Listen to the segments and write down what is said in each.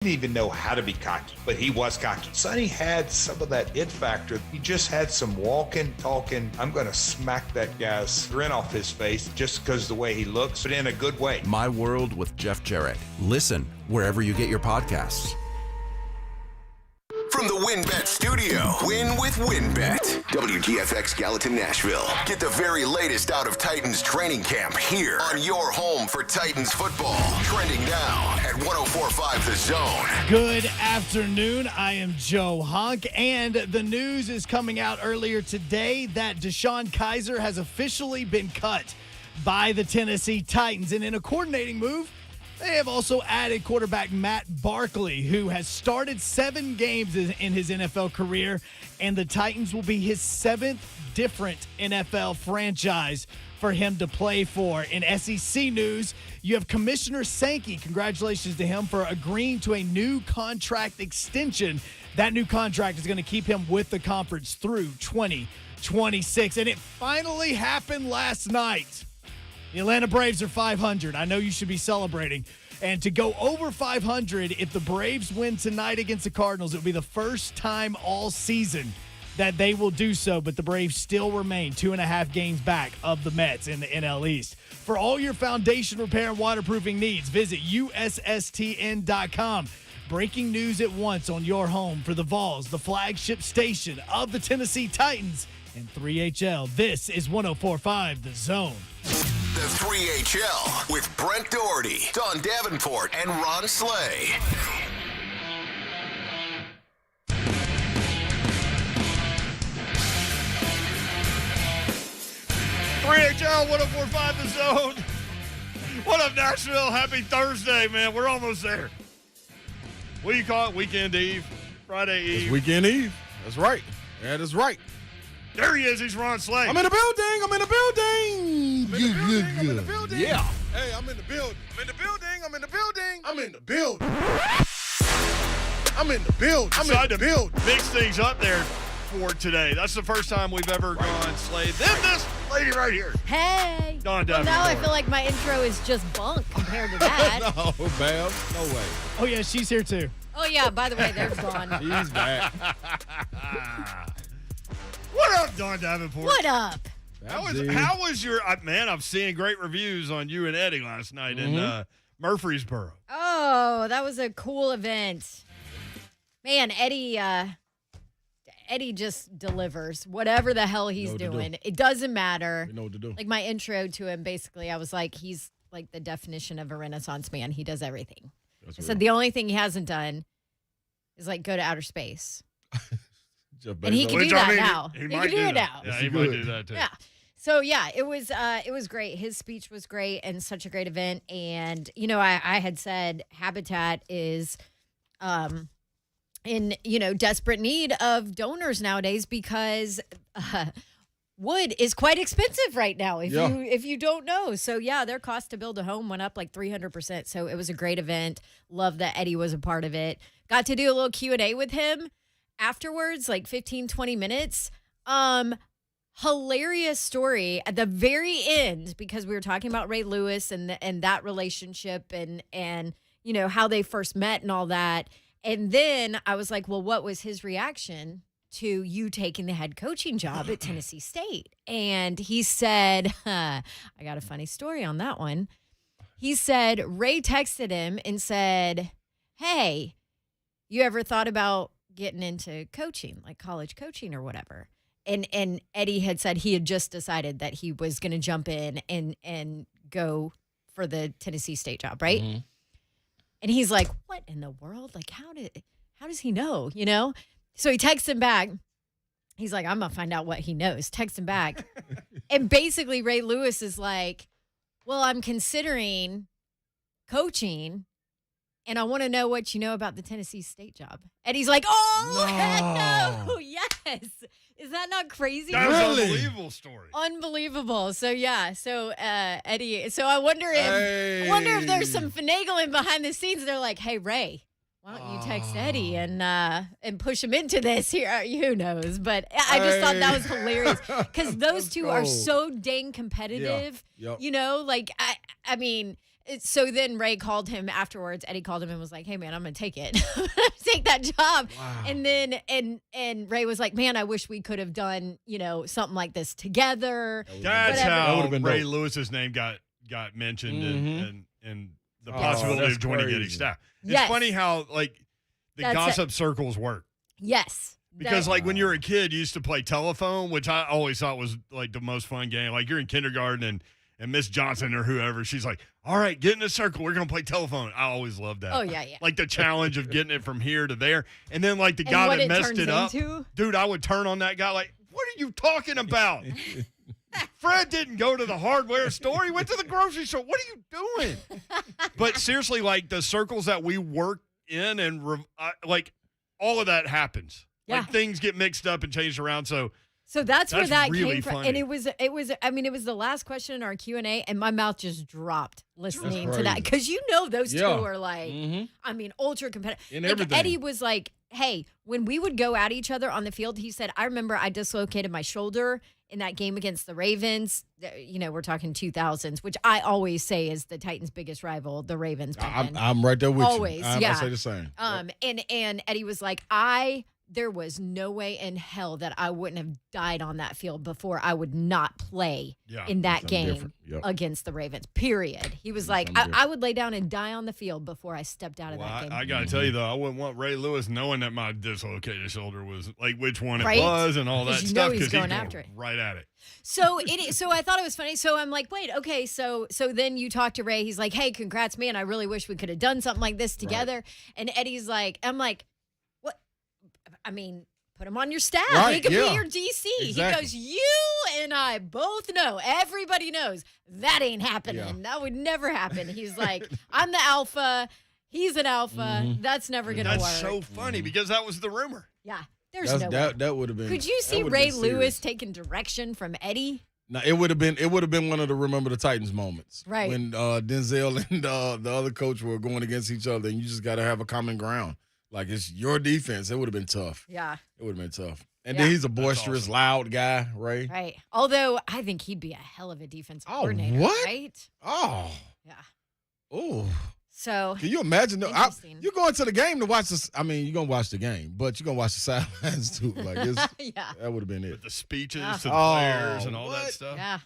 Didn't even know how to be cocky, but he was cocky. Sonny had some of that it factor. He just had some walking, talking, I'm going to smack that guy's grin off his face just because of the way he looks, but in a good way. My World with Jeff Jarrett. Listen wherever you get your podcasts. From the WynnBET studio, win with WynnBET. WGFX Gallatin, Nashville. Get the very latest out of Titans training camp here on your home for Titans football. Trending now at 104.5 The Zone. Good afternoon. I am Joe Honk, and the news is coming out earlier today that DeShone Kizer has officially been cut by the Tennessee Titans. And in a coordinating move, they have also added quarterback Matt Barkley, who has started 7 games in his NFL career, and the Titans will be his 7th different NFL franchise for him to play for. In SEC news, you have Commissioner Sankey. Congratulations to him for agreeing to a new contract extension. That new contract is going to keep him with the conference through 2026, and it finally happened last night. The Atlanta Braves are 500. I know you should be celebrating. And to go over 500, if the Braves win tonight against the Cardinals, it will be the first time all season that they will do so. But the Braves still remain 2.5 games back of the Mets in the NL East. For all your foundation repair and waterproofing needs, visit USSTN.com. Breaking news at once on your home for the Vols, the flagship station of the Tennessee Titans and 3HL. This is 104.5 The Zone. The 3HL with Brent Doherty, Don Davenport, and Ron Slay. HL 104.5 The Zone. What up, Nashville? Happy Thursday, man. We're almost there. What do you call it? Weekend Eve? Friday Eve? It's Weekend Eve. That's right. That is right. There he is. He's Ron Slay. I'm in the building. I'm in the building. I'm in the building. Yeah. Hey, I'm in the building. I'm in the building. I'm in the building. I'm in the building. I'm in the building. I'm in the building. Mix things up there for today. That's the first time we've ever gone Slay. Then this lady right here. Hey. Don Well, now I Davenport. feel like my intro is just bunk compared to that. No, Bam. No way. Oh, yeah, she's here too. Oh, yeah, by the way, there's Dawn. He's back. What up, Don Davenport? What up? How was your man? I'm seeing great reviews on you and Eddie last night in Murfreesboro. Oh, that was a cool event. Man, Eddie just delivers whatever the hell he's doing. It doesn't matter. You know what to do. Like my intro to him, basically, I was like, he's like the definition of a Renaissance man. He does everything. I said the only thing he hasn't done is like go to outer space. And he can do that now. He can do it now. Yeah, he might do that too. Yeah. So yeah, it was great. His speech was great and such a great event. And you know, I had said Habitat is in desperate need of donors nowadays because wood is quite expensive right now. If you don't know, so yeah, their cost to build a home went up like 300%. So it was a great event. Love that Eddie was a part of it. Got to do a little Q&A with him afterwards, like 15-20 minutes. Hilarious story at the very end because we were talking about Ray Lewis and that relationship and you know how they first met and all that. And then I was like, well, what was his reaction to you taking the head coaching job at Tennessee State? And he said, I got a funny story on that one. He said Ray texted him and said, hey, you ever thought about getting into coaching, like college coaching or whatever? And Eddie had said he had just decided that he was going to jump in and go for the Tennessee State job, right? Mm-hmm. And he's like, what in the world? Like, how does he know, you know? So he texts him back. He's like, I'm going to find out what he knows. Text him back. And basically Ray Lewis is like, well, I'm considering coaching, and I want to know what you know about the Tennessee State job. And he's like, oh, heck no. Yes. Is that not crazy? That was an unbelievable story. Unbelievable. So, yeah. So, Eddie, so I wonder if there's some finagling behind the scenes. They're like, hey, Ray, why don't you text Eddie and push him into this here? Who knows? But I just thought that was hilarious because those two are so dang competitive. Yeah. Yep. You know, like, I mean, So then Ray called him afterwards. Eddie called him and was like, "Hey man, I'm gonna take it. Take that job." Wow. And then and Ray was like, "Man, I wish we could have done something like this together." That's Whatever. how That would've been Ray dope. Lewis's name got mentioned and the Oh, possibility that's of joining crazy. getting staff. It's Yes. funny how the That's gossip circles work. Yes. Because when you're a kid, you used to play telephone, which I always thought was like the most fun game. Like you're in kindergarten and Miss Johnson or whoever, she's like, "All right, get in a circle. We're gonna play telephone." I always loved that. Oh, yeah. Like the challenge of getting it from here to there, and then like the And guy what that it messed turns it up, into? dude, I would turn on that guy like, "What are you talking about?" Fred didn't go to the hardware store. He went to the grocery store. What are you doing? But seriously, like the circles that we work in and like all of that happens. Yeah. Like things get mixed up and changed around. So that's where That's that really came from, funny. and it was the last question in our Q&A, and my mouth just dropped listening to that crazy. because those two Yeah. are like, ultra competitive. In Like, everything. Eddie was like, "Hey, when we would go at each other on the field," he said, "I remember I dislocated my shoulder in that game against the Ravens. We're talking 2000s, which I always say is the Titans' biggest rival, the Ravens. I'm right there with Always, you. I yeah. say the same. And Eddie was like, there was no way in hell that I wouldn't have died on that field before I would not play in that Something game different. Yep. against the Ravens, period. He was like, Something I would lay down and die on the field before I stepped out of well, that game. I got to tell you, though, I wouldn't want Ray Lewis knowing that my dislocated shoulder was like which one Right? it was and all that 'Cause you stuff know he's because going after it. right at it. So I thought it was funny. So I'm like, wait, okay. So then you talk to Ray. He's like, "Hey, congrats, man. I really wish we could have done something like this together." And Eddie's like, I'm like, what? I mean, put him on your staff. Right, He could yeah. be your DC. Exactly. He goes, "You and I both know. Everybody knows that ain't happening. Yeah. That would never happen." He's like, "I'm the alpha. He's an alpha. That's never gonna work." That's so funny because that was the rumor. Yeah. There's no way. That would have been. Could you that see would've Ray been serious. Lewis taking direction from Eddie? No, it would have been one of the Remember the Titans moments, Right. When Denzel and the other coach were going against each other, and you just got to have a common ground. Like it's your defense. It would have been tough. Yeah. It would have been tough. And Yeah. then he's a boisterous, awesome. loud guy, Ray. Right. Although I think he'd be a hell of a defensive Oh, coordinator. what? Right? Oh, Yeah. oh. So Can you imagine? Interesting. You're going to the game to watch this. I mean, you're gonna watch the game, but you're gonna watch the sidelines too. Like it's, yeah. that would have been it. With the speeches Yeah. to the Oh, players and all that what? stuff. Yeah.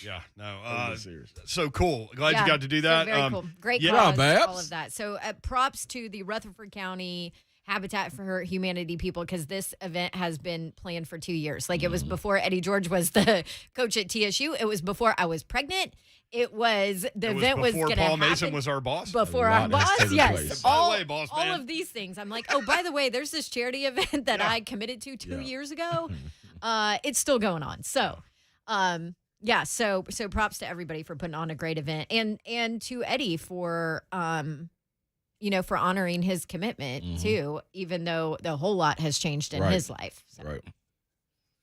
Yeah, no. That would've been serious. So cool. Glad Yeah. you got to do So that. very cool. Great yeah. cause, Babs. all of that. So props to the Rutherford County Habitat for Humanity people because this event has been planned for 2 years. Like it was before Eddie George was the coach at TSU. It was before I was pregnant. It was the It was event was before going to Paul happen. Mason was our boss. Before A our lot has boss, taken yes. place. By the All, way, boss all man. of these things. I'm like, oh, by the way, there's this charity event that Yeah. I committed to 2 Yeah. years ago. It's still going on. So, yeah. So props to everybody for putting on a great event, and to Eddie for for honoring his commitment too, even though the whole lot has changed in Right. his life. So. Right.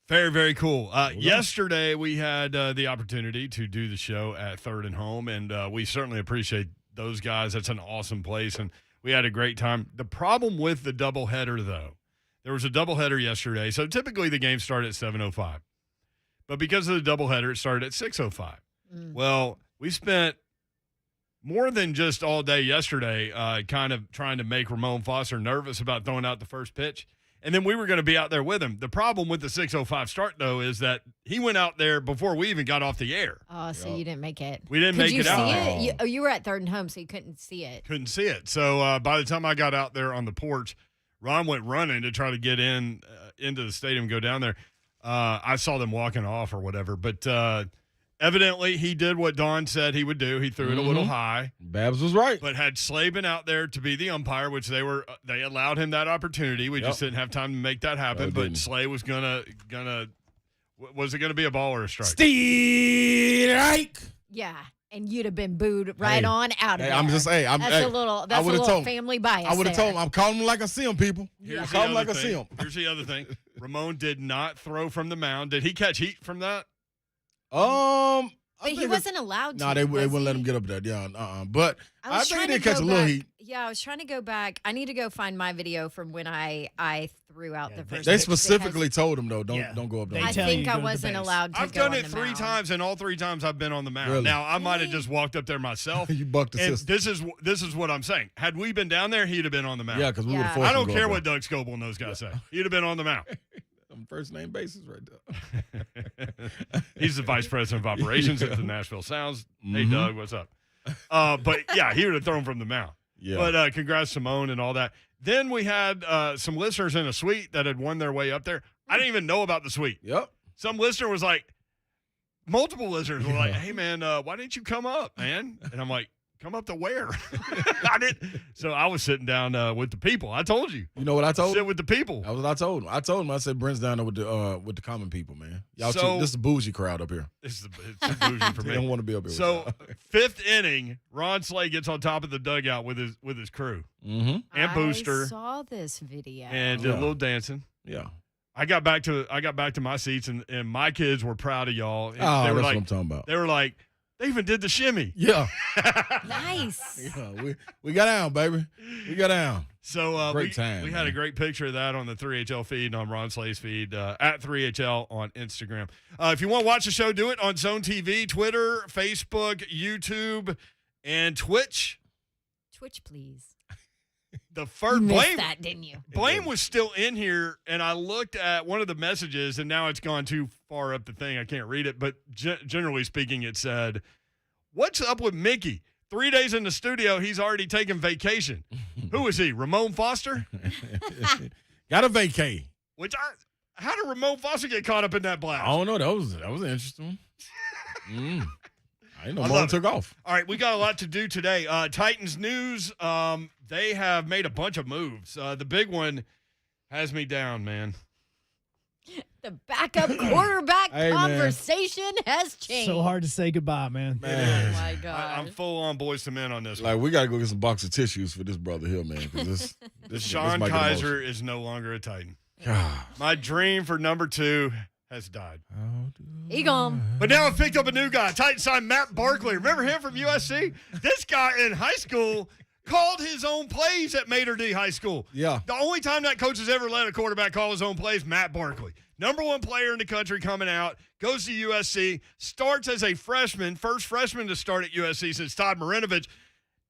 Very, very cool. Yesterday, we had the opportunity to do the show at Third and Home, and we certainly appreciate those guys. That's an awesome place, and we had a great time. The problem with the doubleheader, though, there was a doubleheader yesterday, so typically the game started at 7:05. But because of the doubleheader, it started at 6:05. Well, we spent more than just all day yesterday kind of trying to make Ramon Foster nervous about throwing out the first pitch. And then we were going to be out there with him. The problem with the 6:05 start, though, is that he went out there before we even got off the air. Oh, so you didn't make it. We didn't Could make you it out. see it? You were at Third and Home, so you couldn't see it. Couldn't see it. So by the time I got out there on the porch, Ron went running to try to get into the stadium, go down there. I saw them walking off or whatever. But evidently he did what Don said he would do. He threw it a little high. Babs was right. But had Slay been out there to be the umpire, which they allowed him that opportunity. We just didn't have time to make that happen. No, But didn't. Slay was gonna was it gonna be a ball or a strike? Strike. Yeah, and you'd have been booed right Hey. on out of Hey, there. I'm just saying. That's a little family bias. I would have there. told him. I'm calling him like I see him, people. Here's I'm the calling him other like I see thing. him. Here's the other thing. Ramon did not throw from the mound. Did he catch heat from that? But he wasn't allowed to. No, they was wouldn't let he? him get up there. Yeah, But I was think he trying did to catch go a little back. heat. Yeah, I was trying to go back. I need to go find my video from when I threw out the first. They pitch. specifically told him, though, don't go up there. They I tell you think to I go to the wasn't base. allowed to I've go done on it the 3 mound. times, and all 3 times I've been on the mound. Really? Now, I might have just walked up there myself. You bucked the and system. this is what I'm saying. Had we been down there, he'd have been on the mound. Yeah, because we would have Yeah. forced I him don't to go care up what Doug Scoble and those guys say. He'd have been on the mound. there. On first name basis right there. He's the vice president of operations at the Nashville Sounds. Hey, Mhm. Doug, what's up? But, yeah, he would have thrown from the mound. Yeah. But congrats, Simone, and all that. Then we had some listeners in a suite that had won their way up there. I didn't even know about the suite. Yep. Some listener was like, multiple listeners were like, hey, man, why didn't you come up, man? And I'm like, come up to where? I didn't. So I was sitting down with the people. I told you. You know what I told Sit him? with the people. That was what I told him. I said Brent's down there with the common people, man. Y'all So- this is a bougie crowd up here. It's too bougie for They don't me. want to be up here. So 5th inning, Ron Slay gets on top of the dugout with his crew Mm-hmm. and Booster I saw this video. and did a Yeah. little dancing. Yeah. I got back to my seats and my kids were proud of y'all. And Oh, they were that's like, what I'm talking about. they were like, they even did the shimmy. Yeah. Nice. Yeah. We got down, baby. We got down. So Great time, we had a man. great picture of that on the 3HL feed and on Ron Slay's feed at 3HL on Instagram. If you want to watch the show, do it on Zone TV, Twitter, Facebook, YouTube, and Twitch. Twitch, please. The You first missed Blame that, didn't you? Blame was still in here, and I looked at one of the messages, and now it's gone too far up the thing. I can't read it, but generally speaking, it said, "What's up with Mickey? 3 days in the studio, he's already taken vacation." Who is he? Ramon Foster? Got a vacay. How did Ramon Foster get caught up in that blast? I don't know. That was interesting. I didn't know I Mon love took off. All right, we got a lot to do today. Titans news, they have made a bunch of moves. The big one has me down, man. The backup quarterback Hey, man. conversation has changed. So hard to say goodbye, man. Oh, Man. my God. I'm full on boys to men on this one. Like, we got to go get some box of tissues for this brother here, man. Because this DeShone might get Kizer is no longer a Titan. emotional. My dream for number 2 has died. He gone. But now I've picked up a new guy. Titan signed Matt Barkley. Remember him from USC? This guy in high school called his own plays at Mater D High School. Yeah. The only time that coach has ever let a quarterback call his own plays, Matt Barkley. Number 1 player in the country coming out, goes to USC, starts as a freshman, first freshman to start at USC since Todd Marinovich.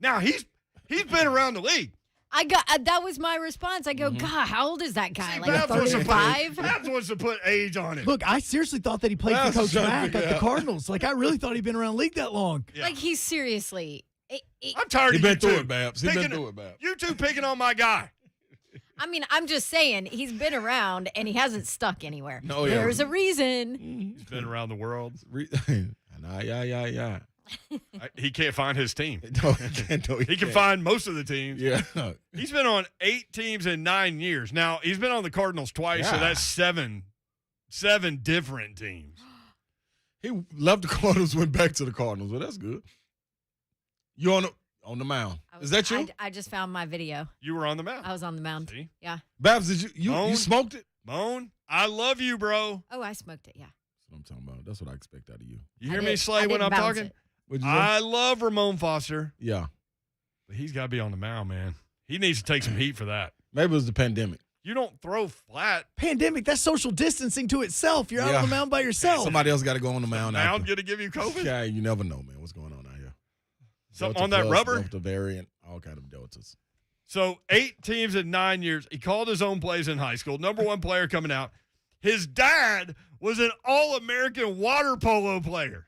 Now, he's been around the league. That was my response. I go, God, how old is that guy? Like Babs wants to put- 35? Babs wants to put age on it. Look, I seriously thought that he played Well, for Coach that's Mack something, at the yeah. Cardinals. Like, I really thought he'd been around the league that long. Yeah. Like he's seriously. I'm tired He of been you through two it, Babs. He been picking- through it, Babs. You two picking on my guy. I mean, I'm just saying he's been around and he hasn't stuck anywhere. No, yeah. There's a reason. He's been around the world. Yeah. He can't find his team. No, he can't. No, He can can't. find most of the teams. Yeah. He's been on 8 teams in 9 years. Now, he's been on the Cardinals twice, so Yeah. that's seven different teams. He left the Cardinals, went back to the Cardinals. Well, that's good. You on the mound. Is that you? I just found my video. You were on the mound. I was on the mound. See? Yeah. Babs, did you Moan. smoked it? Moan, I love you, bro. Oh, I smoked it. Yeah. That's what I'm talking about. That's what I expect out of you. You I hear did- me, Slay, I when didn't I'm bounce talking? it. What'd you say? I love Ramon Foster, Yeah. but he's got to be on the mound, man. He needs to take some heat for that. Maybe it was the pandemic. You don't throw flat. Pandemic, that's social distancing to itself. You're out Yeah. on the mound by yourself. Somebody else got to go on the mound. Mound after. going to give you COVID? Yeah, you never know, man. What's going on out here? Something Delta on that plus, rubber? Delta variant, all kind of deltas. So 8 teams in 9 years. He called his own plays in high school. Number 1 player coming out. His dad was an All-American water polo player.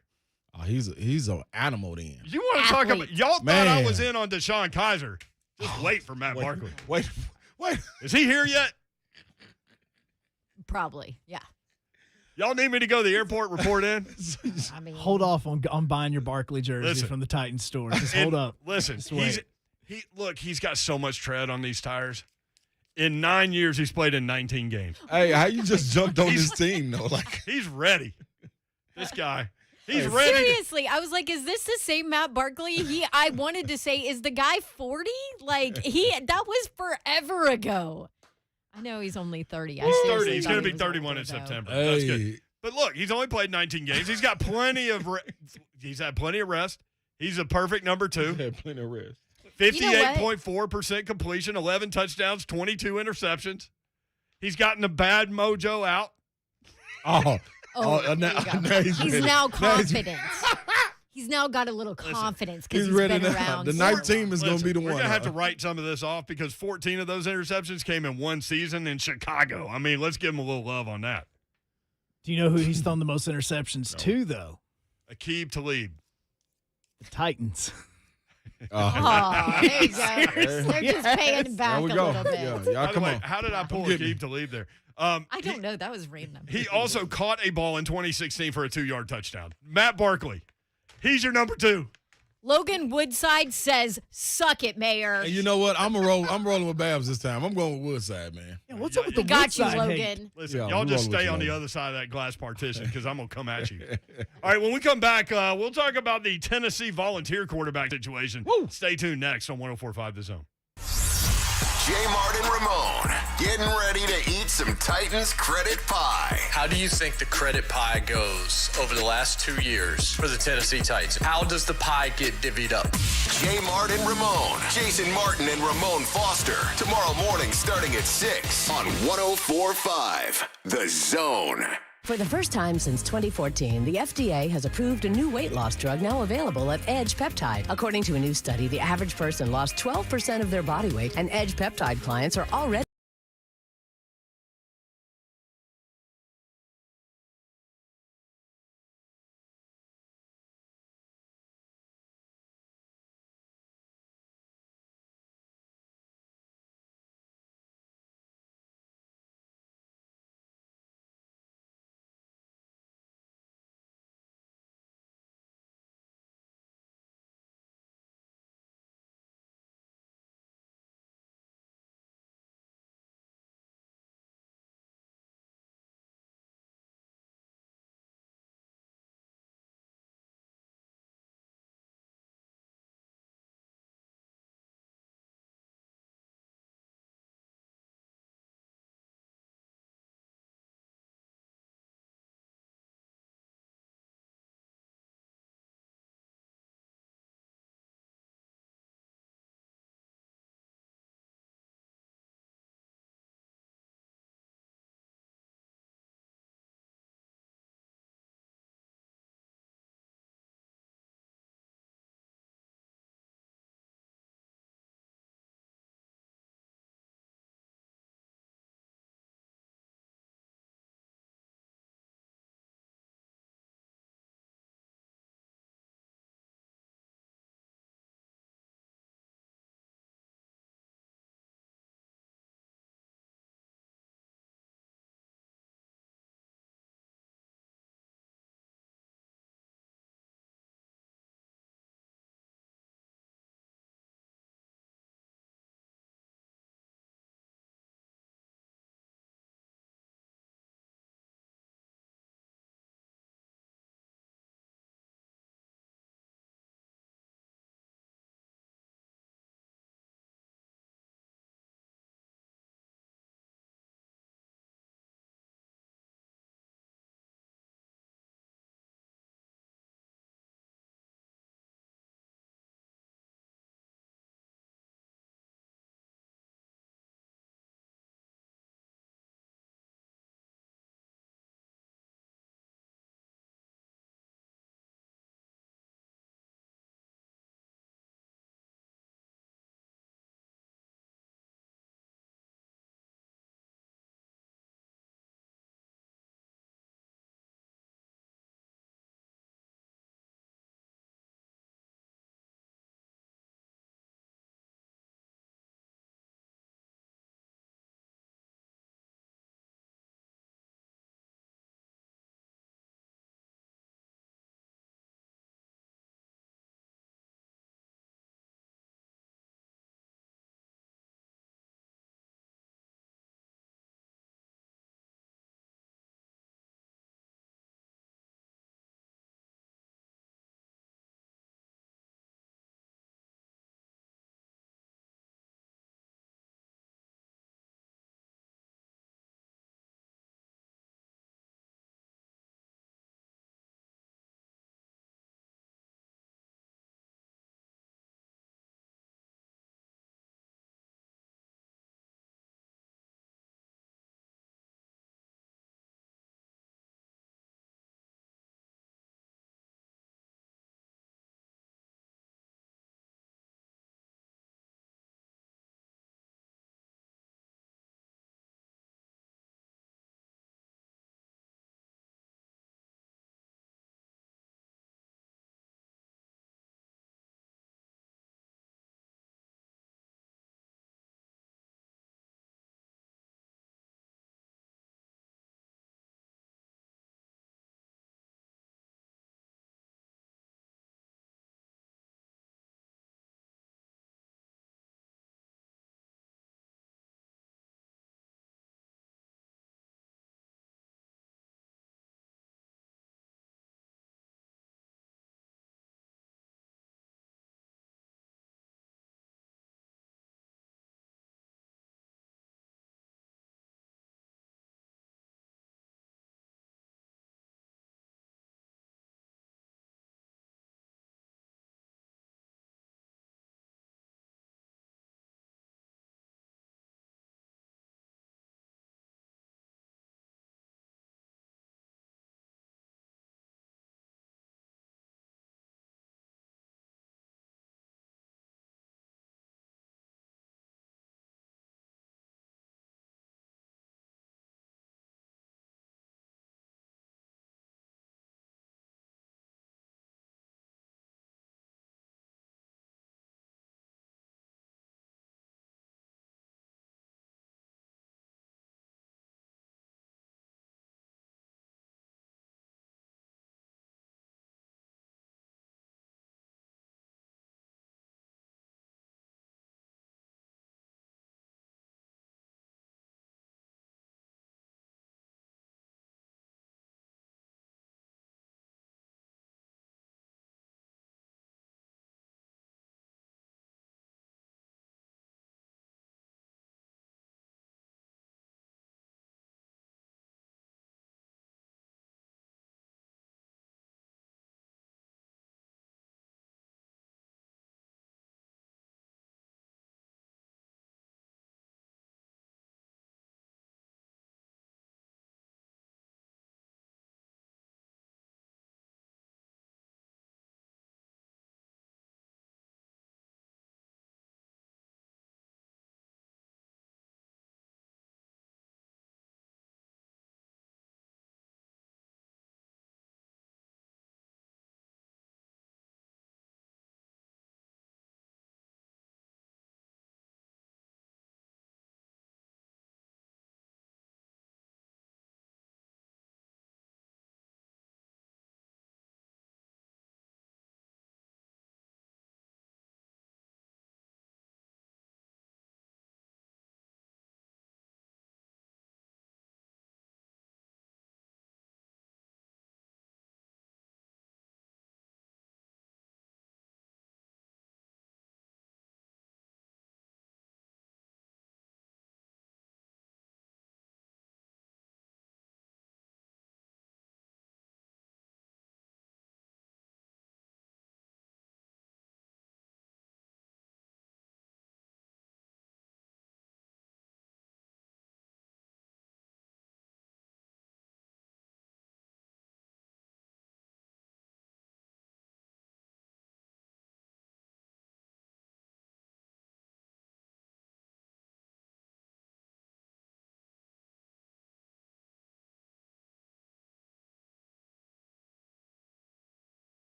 Oh, he's an animal then. You want to talk about? Athlete. Y'all thought I Man. was in on DeShone Kizer. Just wait for Matt Wait, Barkley. wait. Is he here yet? Probably. Yeah. Y'all need me to go to the airport, report in? I mean, Hold off on buying your Barkley jersey Listen. from the Titans store. Just And hold up. Listen, Just wait. he's got so much tread on these tires. In 9 years, he's played in 19 games. Hey, how you just jumped on this team though? Like, He's ready. This guy. He's Hey, ready. seriously, I was like, is this the same Matt Barkley? I wanted to say, is the guy 40? Like, that was forever ago. I know he's only 30. I He's seriously 30. He's thought going to he be was 31 older, in though. September. That's good. hey, But look, he's only played 19 games. He's got plenty of He's had plenty of rest. He's a perfect number 2. He had plenty of rest. 58.4% completion, 11 touchdowns, 22 interceptions. He's gotten the bad mojo out. Now he's now confident. He's now got a little confidence because he's ready been now. around. The night team is going to be the we're one. We're going to have to write some of this off because 14 of those interceptions came in one season in Chicago. I mean, let's give him a little love on that. Do you know who he's thrown the most interceptions to, though? Aqib Talib. The Titans. Oh, there you go. They're just paying back a little bit. Yeah, come on. How did I pull Aqib Talib there? I don't know. That was random. He also caught a ball in 2016 for a 2-yard touchdown. Matt Barkley. He's your number 2. Logan Woodside says, "Suck it, Mayor." And you know what? I'm rolling with Babs this time. I'm going with Woodside, man. Yeah, what's up with the Got you, Woodside Logan. hate? Listen, Yeah, y'all I'm just rolling with stay you, on the Logan. other side of that glass partition because I'm going to come at you. All right, when we come back, we'll talk about the Tennessee volunteer quarterback situation. Woo. Stay tuned next on 104.5 The Zone. J. Martin Ramon, getting ready to eat some Titans credit pie. How do you think the credit pie goes over the last 2 years for the Tennessee Titans? How does the pie get divvied up? J. Martin Ramon, Jason Martin, and Ramon Foster. Tomorrow morning starting at 6 on 104.5 The Zone. For the first time since 2014, the FDA has approved a new weight loss drug now available at Edge Peptide. According to a new study, the average person lost 12% of their body weight, and Edge Peptide clients are already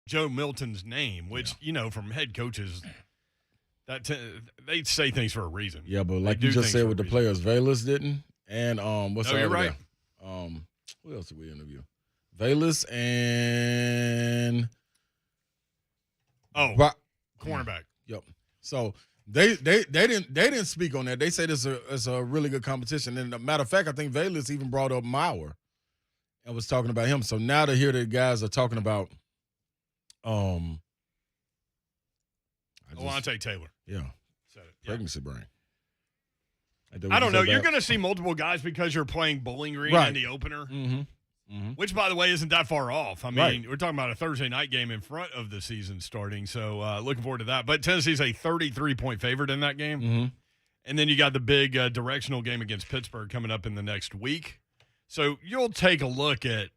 Joe Milton's name, which, from head coaches, they say things for a reason. Yeah, but like you just said with the players, Valus didn't. And what's the other right. guy? Who else did we interview? Valus and cornerback. Yep. So they didn't speak on that. They said it's a really good competition. And a matter of fact, I think Valus even brought up Mauer and was talking about him. So now to hear the guys are talking about Alontae Taylor. Yeah. Pregnancy brain. I don't know. You're going to see multiple guys because you're playing Bowling Green in the opener, which, by the way, isn't that far off. I mean, we're talking about a Thursday night game in front of the season starting, so looking forward to that. But Tennessee's a 33-point favorite in that game. And then you got the big directional game against Pittsburgh coming up in the next week. So you'll take a look at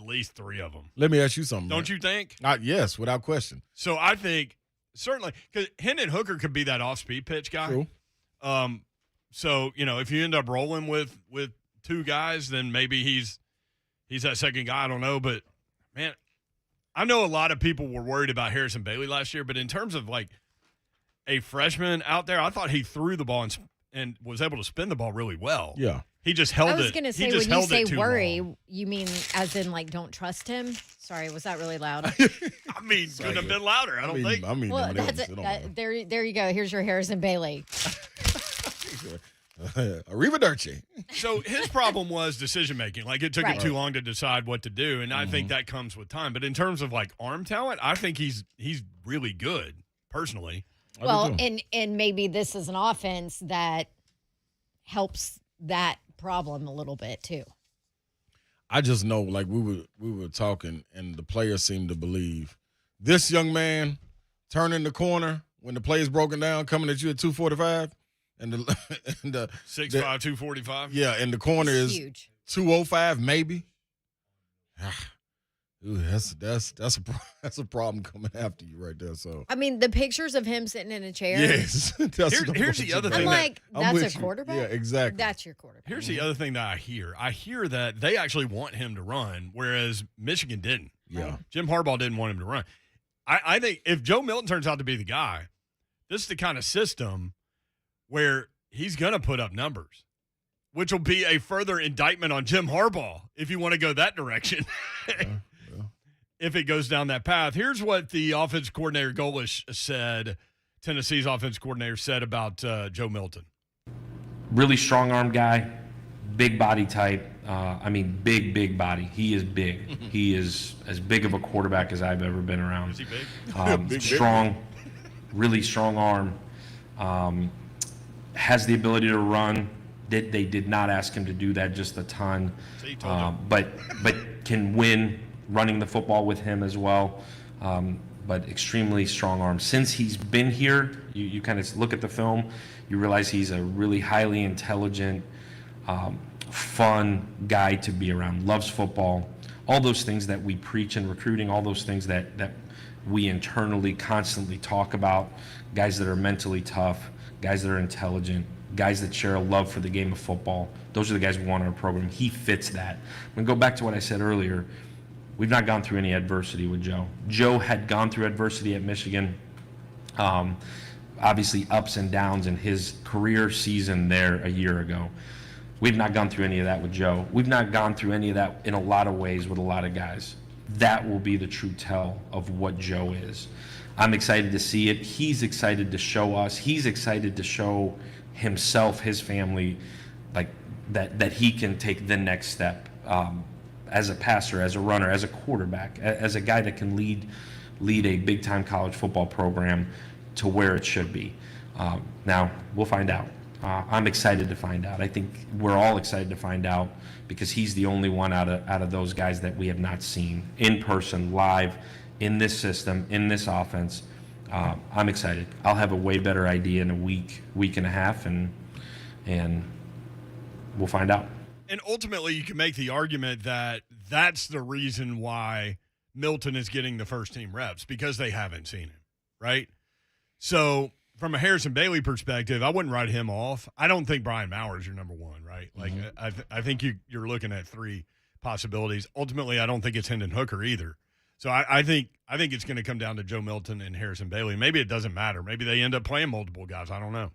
least 3 of them. Let me ask you something. Don't you think? Yes, without question. So I think certainly because Hendon Hooker could be that off-speed pitch guy. True. So, if you end up rolling with 2 guys, then maybe he's that second guy. I don't know. But, man, I know a lot of people were worried about Harrison Bailey last year. But in terms of, like, a freshman out there, I thought he threw the ball and was able to spin the ball really well. Yeah. He just held it. I was going to say, when you say worry, you mean as in, like, don't trust him? Sorry, was that really loud? I mean, couldn't have been louder, I don't think. Well, there you go. Here's your Harrison Bailey. Arrivederci. So his problem was decision-making. Like, it took him too long to decide what to do, and I think that comes with time. But in terms of, like, arm talent, I think he's really good, personally. Well, and maybe this is an offense that helps that problem a little bit, too. I just know, like, we were talking, and the players seemed to believe this young man turning the corner when the play is broken down, coming at you at 245. And the 6'5", 245. Yeah, and the corner is huge. 205 maybe. Ooh, that's a problem coming after you right there. So I mean, the pictures of him sitting in a chair. Yes, here's the other thing. I'm like, that's a quarterback. Yeah, exactly. That's your quarterback. Here's the other thing that I hear. I hear that they actually want him to run, whereas Michigan didn't. Yeah, Jim Harbaugh didn't want him to run. I think if Joe Milton turns out to be the guy, this is the kind of system where he's going to put up numbers, which will be a further indictment on Jim Harbaugh if you want to go that direction. If it goes down that path. Here's what the offense coordinator Golish said, Tennessee's offense coordinator said about Joe Milton. Really strong arm guy, big body type. Big body. He is big. He is as big of a quarterback as I've ever been around. Is he big? Strong, really strong arm. Has the ability to run. They did not ask him to do that just a ton. But can win running the football with him as well. But extremely strong arm. Since he's been here, you kind of look at the film, you realize he's a really highly intelligent, fun guy to be around. Loves football. All those things that we preach in recruiting, all those things that we internally constantly talk about. Guys that are mentally tough, guys that are intelligent, guys that share a love for the game of football. Those are the guys we want in our program. He fits that. I'm going to go back to what I said earlier. We've not gone through any adversity with Joe. Joe had gone through adversity at Michigan. Obviously ups and downs in his career season there a year ago. We've not gone through any of that with Joe. We've not gone through any of that in a lot of ways with a lot of guys. That will be the true tell of what Joe is. I'm excited to see it. He's excited to show us. He's excited to show himself, his family, like that he can take the next step as a passer, as a runner, as a quarterback, as a guy that can lead a big-time college football program to where it should be. Now, we'll find out. I'm excited to find out. I think we're all excited to find out because he's the only one out of those guys that we have not seen in person, live, in this system, in this offense. I'm excited. I'll have a way better idea in a week and a half, and we'll find out. And ultimately, you can make the argument that that's the reason why Milton is getting the first-team reps, because they haven't seen him, right? So from a Harrison Bailey perspective, I wouldn't write him off. I don't think Brian Maurer is your number one, right? Like, I think you're looking at 3 possibilities. Ultimately, I don't think it's Hendon Hooker either. So I think it's going to come down to Joe Milton and Harrison Bailey. Maybe it doesn't matter. Maybe they end up playing multiple guys. I don't know.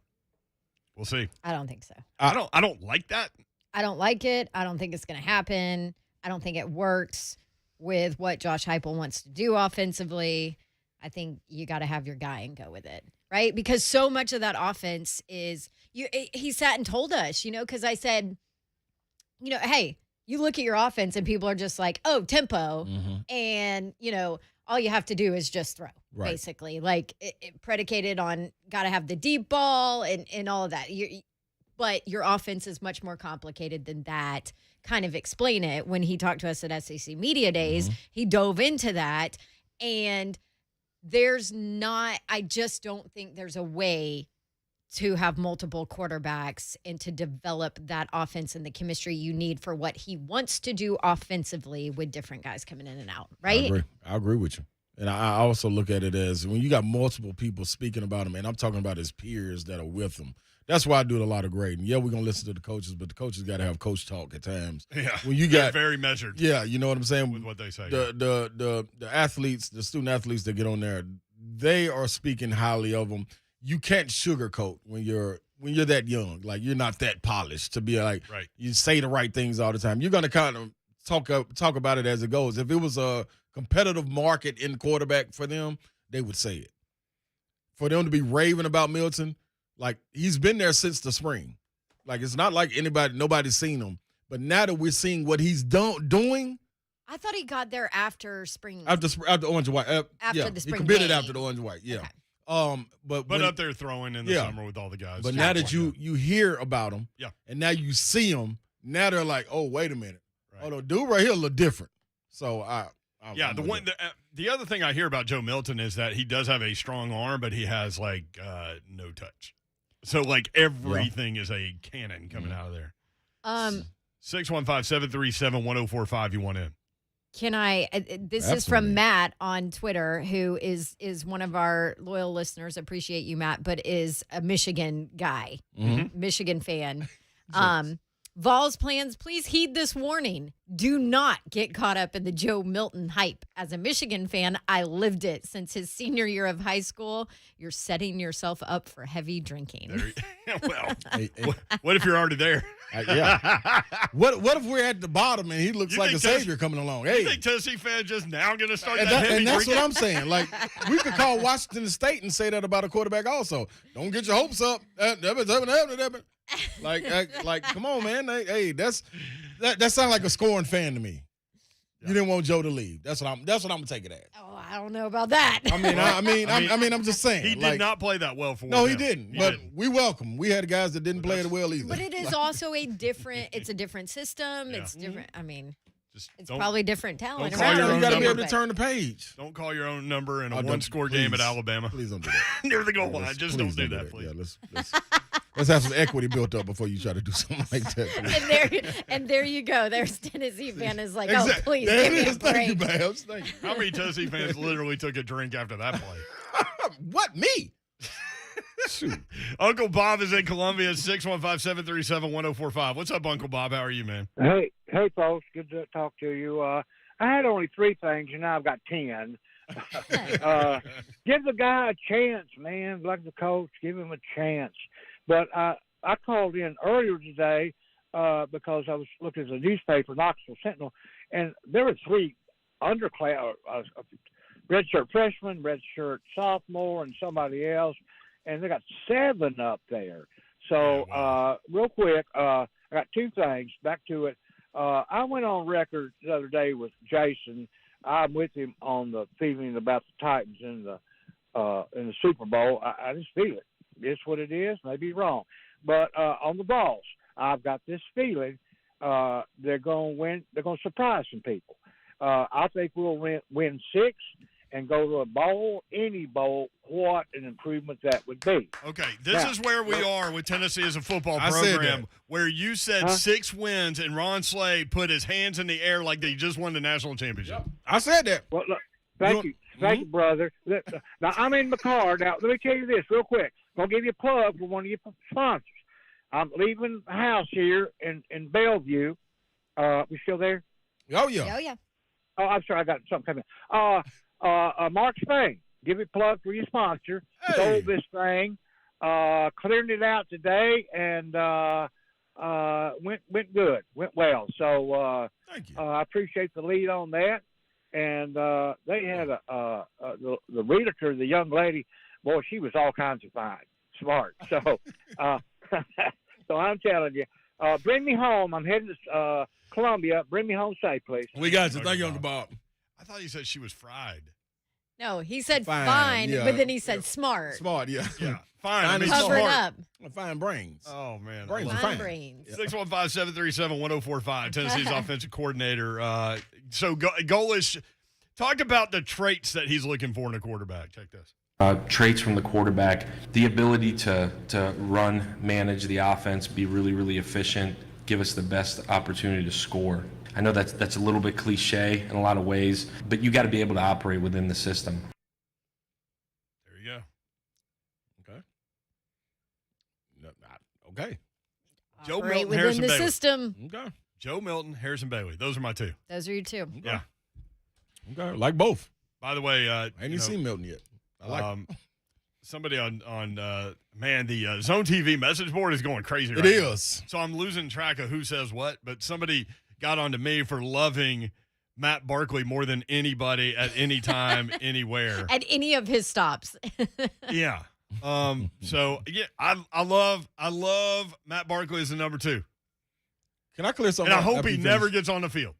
We'll see. I don't think so. I don't like that. I don't like it. I don't think it's going to happen. I don't think it works with what Josh Heupel wants to do offensively. I think you got to have your guy and go with it, right? Because so much of that offense is he sat and told us, because I said, hey, you look at your offense and people are just like, oh, tempo. Mm-hmm. And, all you have to do is just throw, basically. Like, it predicated on got to have the deep ball and all of that. But your offense is much more complicated than that. Kind of explain it. When he talked to us at SEC Media Days, he dove into that. And I just don't think there's a way to have multiple quarterbacks and to develop that offense and the chemistry you need for what he wants to do offensively with different guys coming in and out, right? I agree with you. And I also look at it as when you got multiple people speaking about him, and I'm talking about his peers that are with him. That's why I do a lot of grading. Yeah, we're going to listen to the coaches, but the coaches got to have coach talk at times. Yeah, when you got very measured. Yeah, you know what I'm saying? With what they say. The athletes, the student athletes that get on there, they are speaking highly of them. You can't sugarcoat when you're that young. Like, you're not that polished to be like, you say the right things all the time. You're going to kind of talk about it as it goes. If it was a competitive market in quarterback for them, they would say it. For them to be raving about Milton, like, he's been there since the spring. Like, it's not like nobody's seen him. But now that we're seeing what he's doing. I thought he got there after spring. After Orange and White. After the spring. He committed game. After the Orange and White, yeah. Okay. But up there throwing in the summer with all the guys. But now that you hear about him, and now you see him, now they're like, oh, wait a minute. Right. Oh, the dude right here look different. So the other thing I hear about Joe Milton is that he does have a strong arm, but he has no touch. So everything is a cannon coming out of there. 615-737-1045. You want in? Can I? This is from Matt on Twitter, who is one of our loyal listeners. Appreciate you, Matt, but is a Michigan guy, Michigan fan. Vols plans, please heed this warning. Do not get caught up in the Joe Milton hype. As a Michigan fan, I lived it since his senior year of high school. You're setting yourself up for heavy drinking. What if you're already there? What if we're at the bottom and he looks like a savior coming along? Hey, you think Tennessee fans just now going to start and that heavy And that's drinking? what I'm saying. Like, we could call Washington State and say that about a quarterback also. Don't get your hopes up. Like, come on, man. Hey, that sounds like a scoring fan to me. Yeah. You didn't want Joe to leave. That's what I'm gonna take it as. Oh, I don't know about that. I'm just saying. He did not play that well for No, him. he didn't. But we welcome. We had guys that didn't play it well either. But it is also a different system. Yeah. It's different. I mean, it's probably different talent. You got to be able to turn the page. Don't call your own number in a one-score game at Alabama. Please don't do that. Near the goal line. Just don't do that, please. Yeah, let's have some equity built up before you try to do something like that. And there you go. There's Tennessee fan is like, oh, please give me a break. Thank you, Babs. Thank you. How many Tennessee fans literally took a drink after that play? What, me? Shoot. Uncle Bob is in Columbia, 615-737-1045. What's up, Uncle Bob? How are you, man? Hey, folks. Good to talk to you. I had only 3 things, and now I've got 10. Give the guy a chance, man. Like the coach, give him a chance. But I called in earlier today because I was looking at the newspaper, Knoxville Sentinel, and there were 3 underclass, redshirt freshman, redshirt sophomore, and somebody else, and they got 7 up there. So real quick, I got 2 things. Back to it. I went on record the other day with Jason. I'm with him on the feeling about the Titans in the Super Bowl. I just feel it. It's what it is. Maybe wrong. But on the Vols, I've got this feeling they're going to win. They're going to surprise some people. I think we'll win 6 and go to a bowl, any bowl. What an improvement that would be. Okay, this is where we are with Tennessee as a football program, where you said 6 wins and Ron Slade put his hands in the air like they just won the national championship. I said that. Well, look, thank you. Thank you, brother. Now, I'm in my car. Now, let me tell you this real quick. I'm going to give you a plug for one of your sponsors. I'm leaving the house here in Bellevue. We still there? Oh, yeah. Oh, yeah. Oh, I'm sorry, I got something coming. Mark Spain, give it a plug for your sponsor. Sold this thing, cleared it out today, and went good, went well. So Thank you. I appreciate the lead on that. And they had the realtor, the young lady. Boy, she was all kinds of fine, smart. So, so I'm telling you, bring me home. I'm heading to Columbia. Bring me home safe, please. We got you. Thank you, Uncle Bob. I thought you said she was fried. No, he said Fine, fine, yeah. but then he said smart. Smart, yeah. Yeah, fine. I Fine mean, is Covered smart. up. Fine brains. Oh man, Brains are Fine fine. brains. 615-737-1045, Tennessee's offensive coordinator. So Golish, talk about the traits that he's looking for in a quarterback. Check this. Traits from the quarterback, the ability to run, manage the offense, be really, really efficient, give us the best opportunity to score. I know that's a little bit cliche in a lot of ways, but you got to be able to operate within the system. There you go. Okay. Okay. Joe Operate Milton, within Harrison the Bailey. system. Okay. Joe Milton, Harrison Bailey. Those are my two. Those are your two. Yeah. Okay. Like both. By the way, I ain't even seen Milton yet. I like somebody on man, the Zone TV message board is going crazy right It now. is. So I'm losing track of who says what, but somebody got onto me for loving Matt Barkley more than anybody at any time, anywhere. At any of his stops. Yeah. So yeah, I love Matt Barkley as the number 2. Can I clear something And I up hope after he you never finish? gets on the field.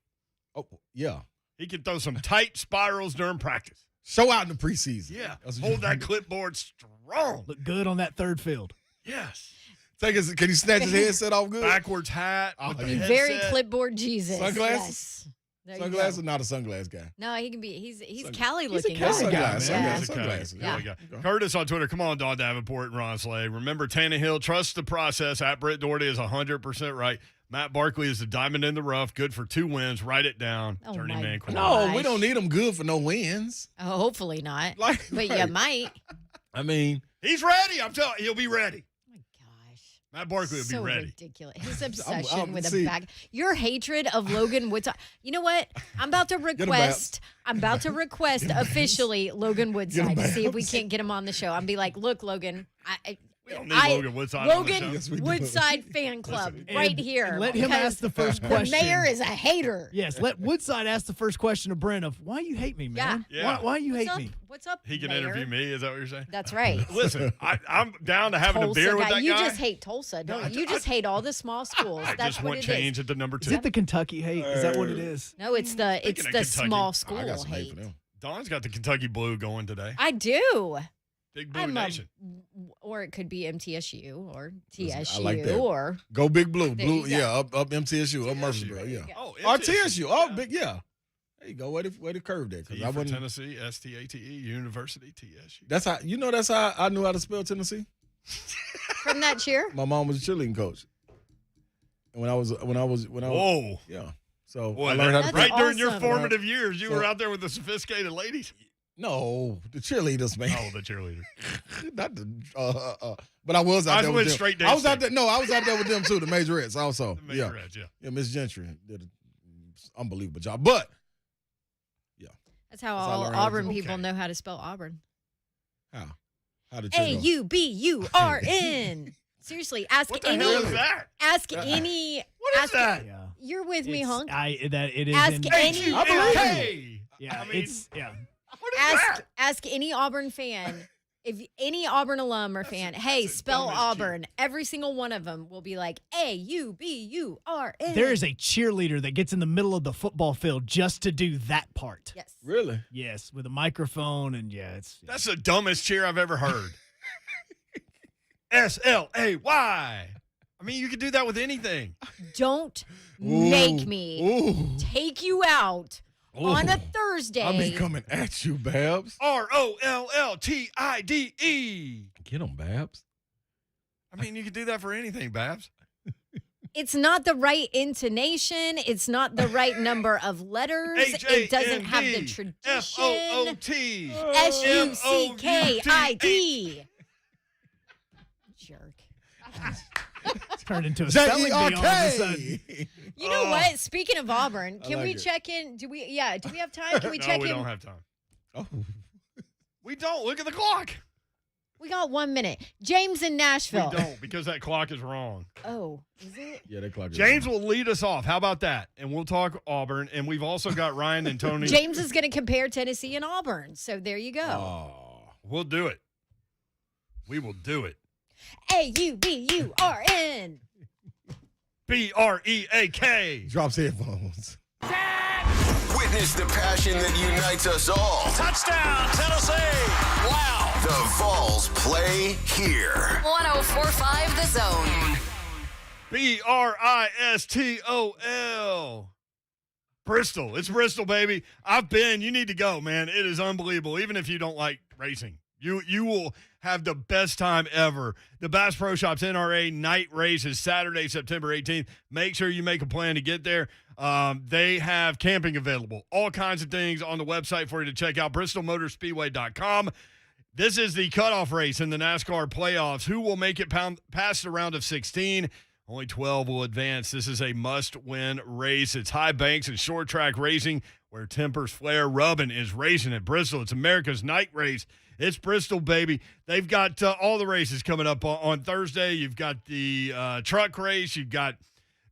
Oh, yeah. He can throw some tight spirals during practice. Show out in the preseason. Yeah. That's what Hold you- that clipboard strong. Look good on that third field. Yes. Can he snatch his headset off good? Backwards hat. Oh, with the yeah. Very headset. clipboard Jesus. Sunglasses? Yes. There you Sunglasses go. or not a sunglass guy? No, he can be. He's Sung- Cali he's a looking Cali guy. guy, Yeah, man. sunglasses. He's a Sunglasses. Cali. Yeah. Yeah. Curtis on Twitter. Come on, Don Davenport and Ron Slay. Remember, Tannehill, trust the process. At Britt Doherty is 100% right. Matt Barkley is the diamond in the rough. Good for 2 wins. Write it down. Oh, Journeyman my quarterback. No, we don't need him good for no wins. Oh, hopefully not. Like, But you right. might. I mean, He's ready. I'm telling you, he'll be ready. Oh my gosh. Matt Barkley will So be ready. ridiculous. His obsession I'm- with see- a back. Your hatred of Logan Woodside. You know what? I'm about to request. I'm about to request officially Logan Woodside to see if we Babs. can't get him on the show. I'm be like, look, Logan. We don't need Logan Woodside on the Logan show. Yes, we do. Woodside fan club right And- here. and let him because ask the first The question. mayor is a hater. Yes, let Woodside ask the first question of Brent of why you hate me, man. Yeah. Why you What's hate up? me? What's up? He can mayor? interview me. Is that what you're saying? That's right. Listen, I'm down to having Tulsa a beer with guy. that You guy. just hate Tulsa, don't you? You just hate all the small schools. I That's just what want it change is. at the number 2. Is it the Kentucky hate? Is that what it is? No, it's the Speaking of the Kentucky, small I school got some hate hate. for them. Don's got the Kentucky Blue going today. I do. Big Blue I'm a, Nation. or it could be MTSU or Listen, TSU I like that. or Go Big Blue. There Blue, you go. yeah, up MTSU, up Murfreesboro, yeah. Oh, Or TSU. Oh, big, yeah. There you go. Way to curve that. T Because I for wasn't. Tennessee, STATE, University, TSU. That's how That's how I knew how to spell Tennessee. from that cheer. My mom was a cheerleading coach. And when I was Whoa. yeah. So Boy, I learned how to That's right during your awesome. formative years, you So- were out there with the sophisticated ladies. No, the cheerleaders, man. Oh, the cheerleader. Not the but I was out I there went with them. straight I was out down there. No, I was out there with them too. The Majorettes also. The Yeah, Majorettes, yeah. yeah. Miss Gentry did an unbelievable job. But That's how That's how I all learned how to Auburn do- people Okay. know how to spell Auburn. how did you? AUBURN. Seriously, ask What the any. hell is that? Ask any. What is ask, that? Yeah. You're with me, It's- Hunk. It is Ask in, any. I believe you. Hey! Yeah, I mean, it's yeah. What is Ask that? ask any Auburn fan. If any Auburn alum or fan, hey, the spell dumbest Auburn. Every single one of them will be like AUBURN. There is a cheerleader that gets in the middle of the football field just to do that part. Yes. Really? Yes, with a microphone and yeah, it's That's the dumbest cheer I've ever heard. SLAY. I mean, you could do that with anything. Don't Ooh. make me Ooh. take you out on a Thursday. I be coming at you, Babs. ROLLTIDE. Get them, Babs. I mean, you could do that for anything, Babs. It's not the right intonation. It's not the right number of letters. It doesn't have the tradition. FOOT. SUCKID. Jerk. Turned into a spelling bee all of a sudden. J-E-R-K. You know what? Speaking of Auburn, can like we it. check in? Do we have time? Can we check No, we in? don't have time. Oh. We don't. Look at the clock. We got 1 minute. James in Nashville. We don't because that clock is wrong. Oh, is it? Yeah, that clock is James wrong. will lead us off. How about that? And we'll talk Auburn. And we've also got Ryan and Tony. James is going to compare Tennessee and Auburn. So there you go. Oh. We'll do it. We will do it. AUBURN. BREAK. Drops headphones. Witness the passion that unites us all. Touchdown, Tennessee. Wow. The Vols play here. 1045 The Zone. BRISTOL. Bristol. It's Bristol, baby. I've been. You need to go, man. It is unbelievable. Even if you don't like racing, you will have the best time ever. The Bass Pro Shops NRA night race is Saturday, September 18th. Make sure you make a plan to get there. They have camping available. All kinds of things on the website for you to check out. BristolMotorSpeedway.com. This is the cutoff race in the NASCAR playoffs. Who will make it past the round of 16? Only 12 will advance. This is a must-win race. It's high banks and short track racing where tempers flare. Rubbin is racing at Bristol. It's America's night race. It's Bristol, baby. They've got all the races coming up on Thursday. You've got the truck race. You've got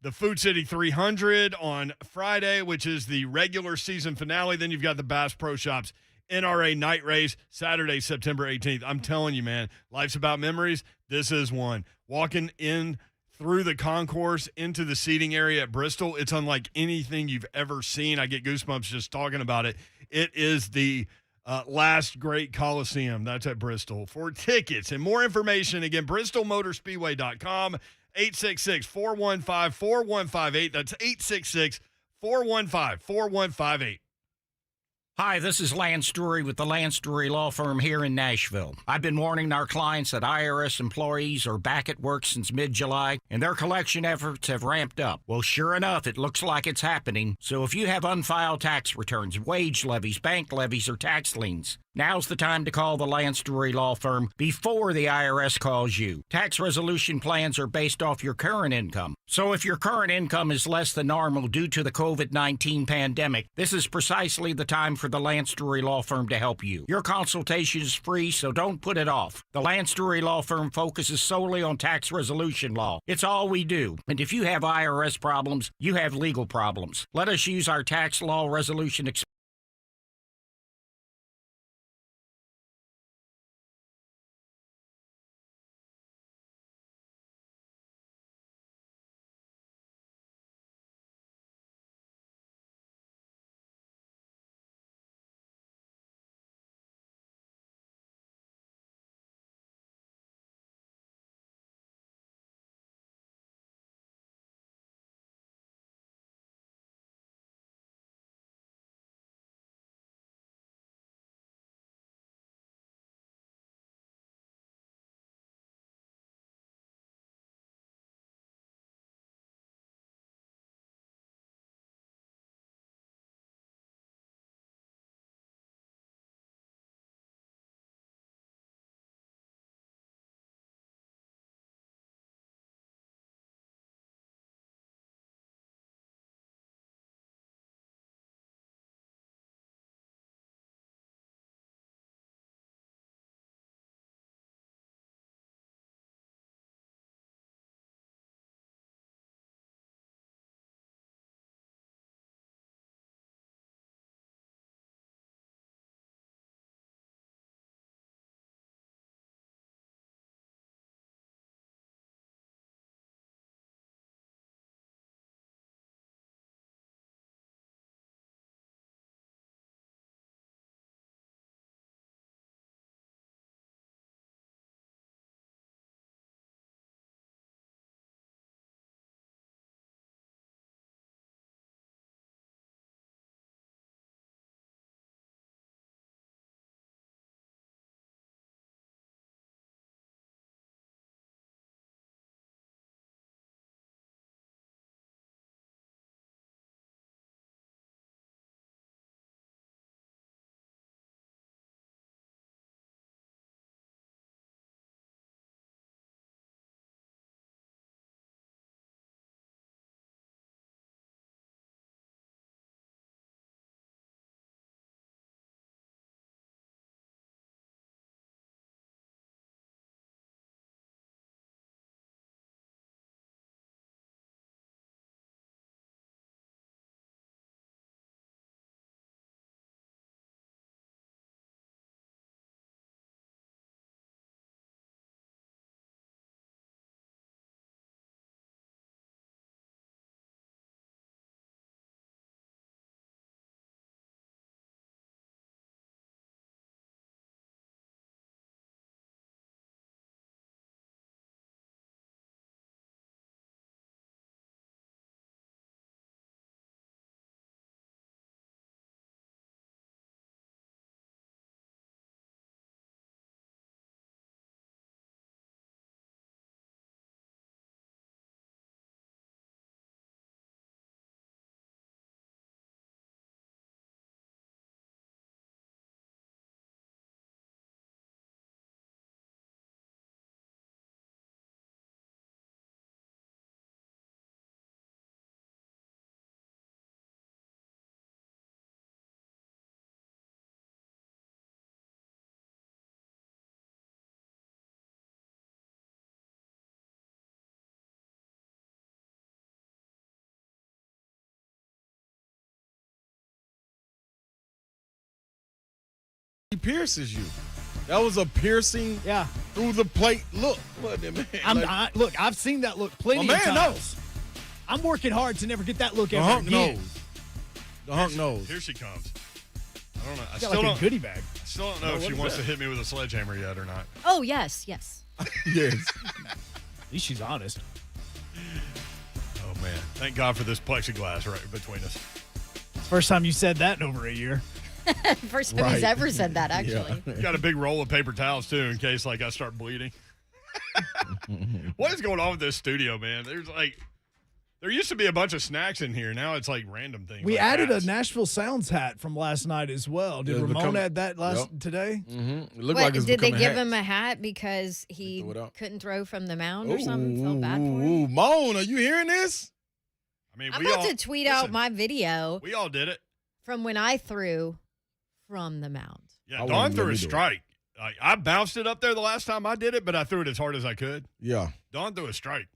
the Food City 300 on Friday, which is the regular season finale. Then you've got the Bass Pro Shops NRA night race Saturday, September 18th. I'm telling you, man, life's about memories. This is one. Walking in through the concourse into the seating area at Bristol, it's unlike anything you've ever seen. I get goosebumps just talking about it. It is the last great Coliseum. That's at Bristol. For tickets and more information, again, BristolMotorSpeedway.com, 866-415-4158. That's 866-415-4158. Hi, this is Lance Drury with the Lance Drury Law Firm here in Nashville. I've been warning our clients that IRS employees are back at work since mid-July, and their collection efforts have ramped up. Well, sure enough, it looks like it's happening. So if you have unfiled tax returns, wage levies, bank levies, or tax liens, now's the time to call the Lance Drury Law Firm before the IRS calls you. Tax resolution plans are based off your current income. So if your current income is less than normal due to the COVID-19 pandemic, this is precisely the time for the Lance Drury Law Firm to help you. Your consultation is free, so don't put it off. The Lance Drury Law Firm focuses solely on tax resolution law. It's all we do. And if you have IRS problems, you have legal problems. Let us use our tax law resolution experience pierces you. That was a piercing through the plate look. What the man? Look, I've seen that look plenty of times. Knows. I'm working hard to never get that look The ever hunk again. knows. The hunk knows. Here she comes. I don't know. I Got still like a goodie bag. I still don't know if she wants to hit me with a sledgehammer yet or not. Oh, yes. Yes. At least she's honest. Oh, man. Thank God for this plexiglass right between us. First time you said that in over a year. First time he's ever said that, actually. Got a big roll of paper towels, too, in case, I start bleeding. What is going on with this studio, man? There used to be a bunch of snacks in here. Now it's random things. We like added hats. a Nashville Sounds hat from last night as well. Did Ramon add that today? Mm-hmm. Did they give him a hat because he couldn't throw from the mound or something? Felt bad for him? Moan, are you hearing this? I mean, I'm about to tweet out my video. We all did it. From when I threw from the mound. Yeah, Dawn threw a strike. I bounced it up there the last time I did it, but I threw it as hard as I could. Yeah. Dawn threw a strike.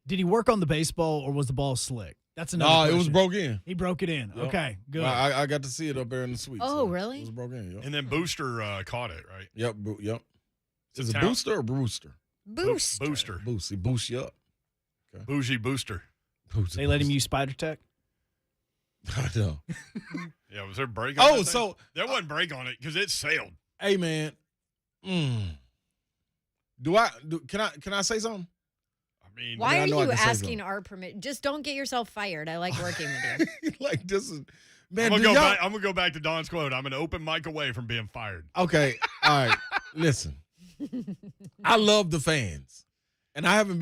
Did he work on the baseball or was the ball slick? That's another question. It was broke in. He broke it in. Yep. Okay, good. I got to see it up there in the suite. Oh, really? It was broke in. Yep. And then Booster caught it, right? Yep. Yep. Is it town- Booster or Brewster? Booster. Booster. He boosts you up. Okay. Bougie Booster. They let him use Spider Tech? I know. Yeah, was there a break on that so there wasn't break on it because it sailed. Hey, man. Can I say something? I mean, why are you asking our permission? Just don't get yourself fired. I like working with you. This is, man. I'm gonna go back to Don's quote. I'm an open mic away from being fired. Okay, all right. Listen, I love the fans, and I haven't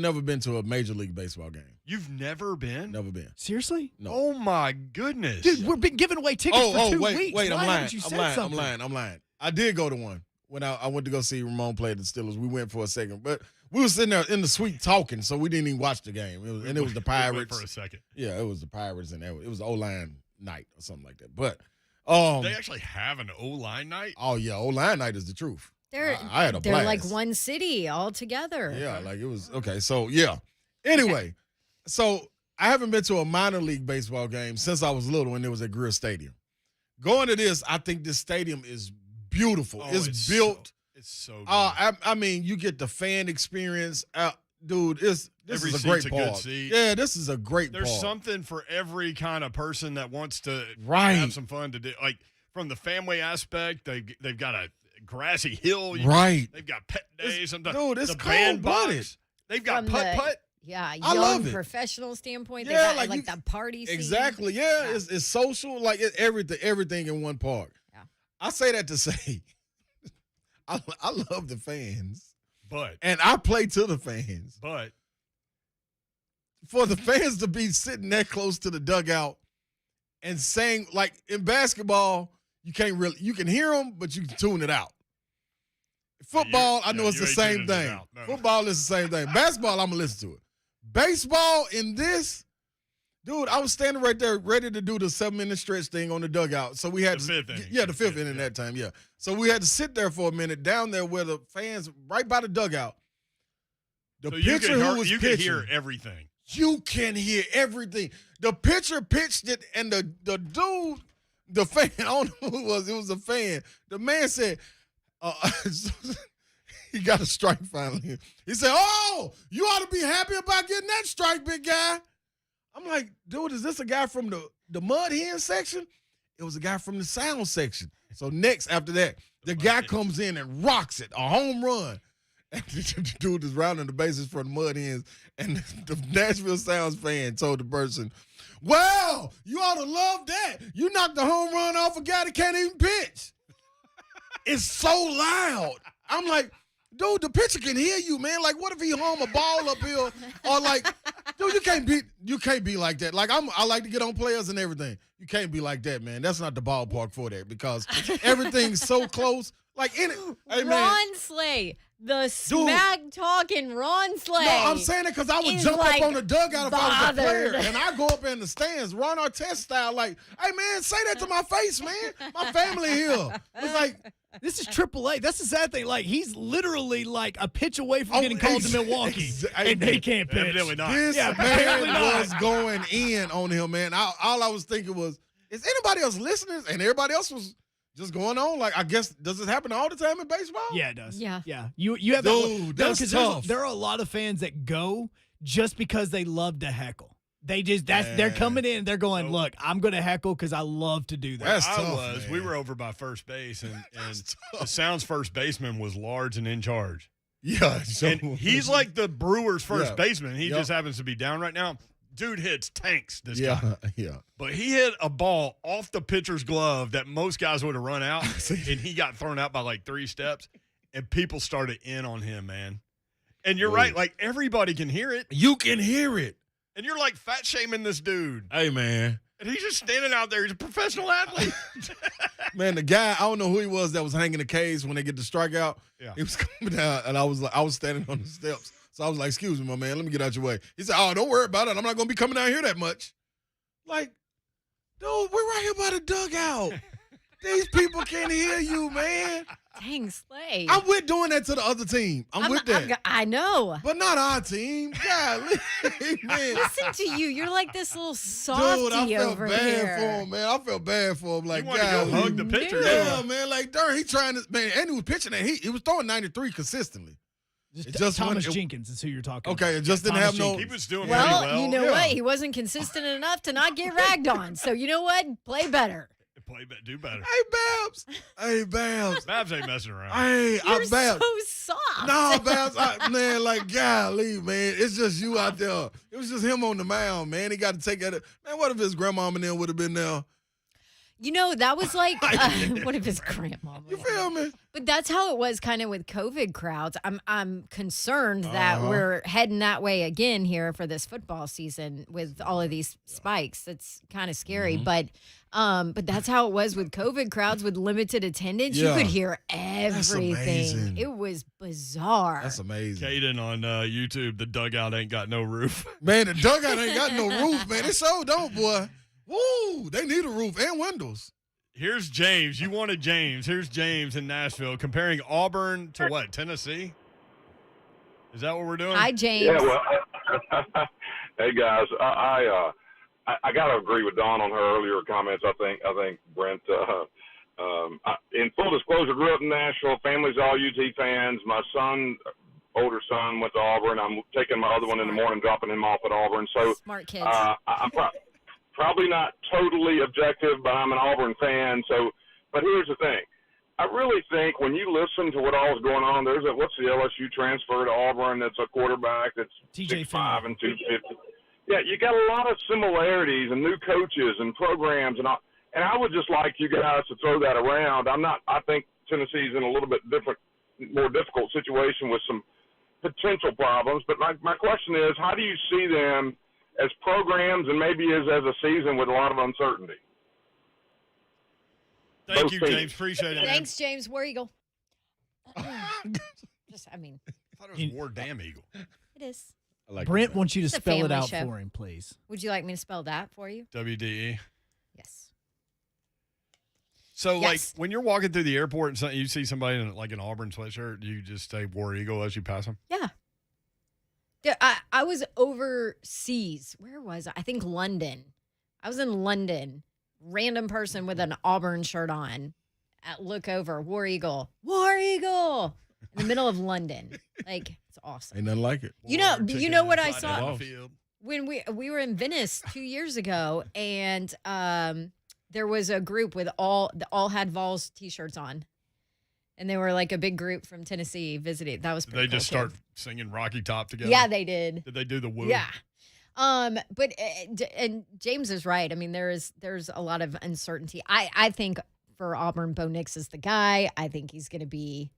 never been to a Major League Baseball game. You've never been? Never been. Seriously? No. Oh my goodness, dude, we've been giving away tickets for 2 weeks. Wait, Why I'm lying. haven't you said something? I'm lying. I did go to one when I went to go see Ramon play the Steelers. We went for a second, but we were sitting there in the suite talking, so we didn't even watch the game. It was the Pirates. We went for a second. Yeah, it was the Pirates, and it was the O-line night or something like that. But they actually have an O-line night. Oh yeah, O-line night is the truth. I had a They're blast. like one city all together. Yeah, it was okay. So yeah. Anyway, so I haven't been to a minor league baseball game since I was little, and it was at Greer Stadium. Going to this, I think this stadium is beautiful. It's built. It's so good. I mean, you get the fan experience. Dude, this Every is a great seat's park. good seat. Yeah, this is a great There's park. something for every kind of person that wants to Right. have some fun to do. Like from the family aspect, they've got a grassy hill. Right. They've got pet days. Sometimes dude, it's the band cold-blooded. box. They've got From the- putt. Yeah, I love it. professional standpoint. Yeah, They got like the party scene. Exactly. Yeah, it's social. Like everything in one park. Yeah. I say that to say, I love the fans, But and I play to the fans. But for the fans to be sitting that close to the dugout and saying, like in basketball, you can hear them, but you can tune it out. Football, I know it's the same thing. No. Football is the same thing. Basketball, I'm gonna listen to it. Baseball in this, dude, I was standing right there ready to do the 7-minute stretch thing on the dugout. So we had The fifth inning. Yeah, the fifth inning that time, yeah. So we had to sit there for a minute down there where the fans right by the dugout. The so pitcher who was you pitching, can hear everything. you can hear everything. The pitcher pitched it, and the dude, the fan, I don't know who it was a fan. The man said, he got a strike finally. He said, "Oh, you ought to be happy about getting that strike, big guy." I'm like, dude, is this a guy from the mud hen section? It was a guy from the sound section. So next, after that, the guy comes in and rocks it, a home run. And the dude is rounding the bases for the mud hens. And the Nashville Sounds fan told the person, "Well, you ought to love that. You knocked the home run off a guy that can't even pitch." It's so loud. I'm like, dude, the pitcher can hear you, man. Like, what if he home a ball up here? Or like, dude, you can't be like that. Like, I like to get on players and everything. You can't be like that, man. That's not the ballpark for that because everything's so close. Like hey, Ron Slay, the smack talking Ron Slay. No, I'm saying it because I would jump up on the dugout if I was a player, and I go up in the stands, Ron Artest style, like, "Hey man, say that to my face, man. My family here." It's like, this is AAA. That's the sad thing. Like, he's literally like a pitch away from getting called to Milwaukee, and they can't pitch. Evidently not. This apparently man not. was going in on him, man. All I was thinking was, is anybody else listening? And everybody else was just going on. Like, I guess, does it happen all the time in baseball? Yeah, it does. Yeah. Yeah. You have Dude, that's 'cause tough. there are a lot of fans that go just because they love to heckle. They're coming in, they're going, look, I'm going to heckle because I love to do that. That's tough, man. We were over by first base, and the Sounds first baseman was large and in charge. Yeah. So, And he's like the Brewers' first Yeah. baseman. He Yep. just happens to be down right now. Dude hits tanks this yeah, guy. yeah. But he hit a ball off the pitcher's glove that most guys would have run out, and he got thrown out by like 3 steps, and people started in on him, man. And you're right. Like, everybody can hear it. You can hear it. And you're like fat shaming this dude. Hey, man. And he's just standing out there. He's a professional athlete. Man, the guy, I don't know who he was that was hanging the cage when they get the strikeout. Yeah. He was coming down, and I was standing on the steps. So I was like, excuse me, my man, let me get out your way. He said, oh, don't worry about it. I'm not going to be coming down here that much. Like, dude, we're right here by the dugout. These people can't hear you, man. Dang, Slay. I'm with doing that to the other team. I'm with that. I know. But not our team. Golly, man. Listen to you. You're like this little softy Dude, I felt over bad here. for him, man. I felt bad for him. Like, You wanted to go hug the pitcher. Yeah, man. Like, darn, he trying to, man, and he was pitching that. He was throwing 93 consistently. Thomas Jenkins is who you're talking about. Okay, it just didn't have no. He was doing Well, pretty well. you know what? He wasn't consistent enough to not get ragged on. So you know what? Play better. Do better. Hey, Babs. Hey, Babs. Babs ain't messing around. Hey, You're Babs. so soft. No, Babs, man, like, golly, man, it's just you out there. It was just him on the mound, man. He got to take it. Man, what if his grandmama and them would have been there? You know, that was like, what if his grandma? You feel me? But that's how it was kind of with COVID crowds. I'm concerned that we're heading that way again here for this football season with all of these spikes. It's kind of scary, but that's how it was with COVID crowds with limited attendance. Yeah. You could hear everything. amazing. It was bizarre. That's amazing. Caden on YouTube, the dugout ain't got no roof. Man, the dugout ain't got no roof, man. It so don't, boy. Woo, they need a roof and windows. Here's James. You wanted James. Here's James in Nashville comparing Auburn to what? Tennessee? Is that what we're doing? Hi, James. Yeah, well, hey guys, I got to agree with Dawn on her earlier comments. I think Brent. In full disclosure, grew up in Nashville. Family's all UT fans. My older son, went to Auburn. I'm taking my other one in the morning, dropping him off at Auburn. So Smart kids. I'm probably not totally objective, but I'm an Auburn fan. So, but here's the thing. I really think when you listen to what all's going on, what's the LSU transfer to Auburn that's a quarterback that's TJ 6'5" and 250. Yeah, you got a lot of similarities and new coaches and programs and all. And I would just like you guys to throw that around. I think Tennessee's in a little bit different, more difficult situation with some potential problems. But my question is, how do you see them as programs and maybe as a season with a lot of uncertainty? Thank you, James. Appreciate it, man. Thanks, James. War Eagle. I thought it was War Damn Eagle. It is. Brent wants you to It's a spell it family out show. for him, please. Would you like me to spell that for you? WDE. Yes. So, Yes. like, when you're walking through the airport and you see somebody in, like, an Auburn sweatshirt, do you just say War Eagle as you pass them? Yeah. I was overseas. Where was I? I think London. I was in London. Random person with an Auburn shirt on. Look over. War Eagle. War Eagle. In the middle of London. Like, it's awesome. Ain't nothing like it. You know what I saw? Field. When we were in Venice 2 years ago, and there was a group with all had Vols t-shirts on, and they were like a big group from Tennessee visiting. That was Did pretty they cool, just too. start singing Rocky Top together? Yeah, they did. Did they do the woo? Yeah. But and James is right. I mean, there's a lot of uncertainty. I think for Auburn, Bo Nix is the guy. I think he's going to be.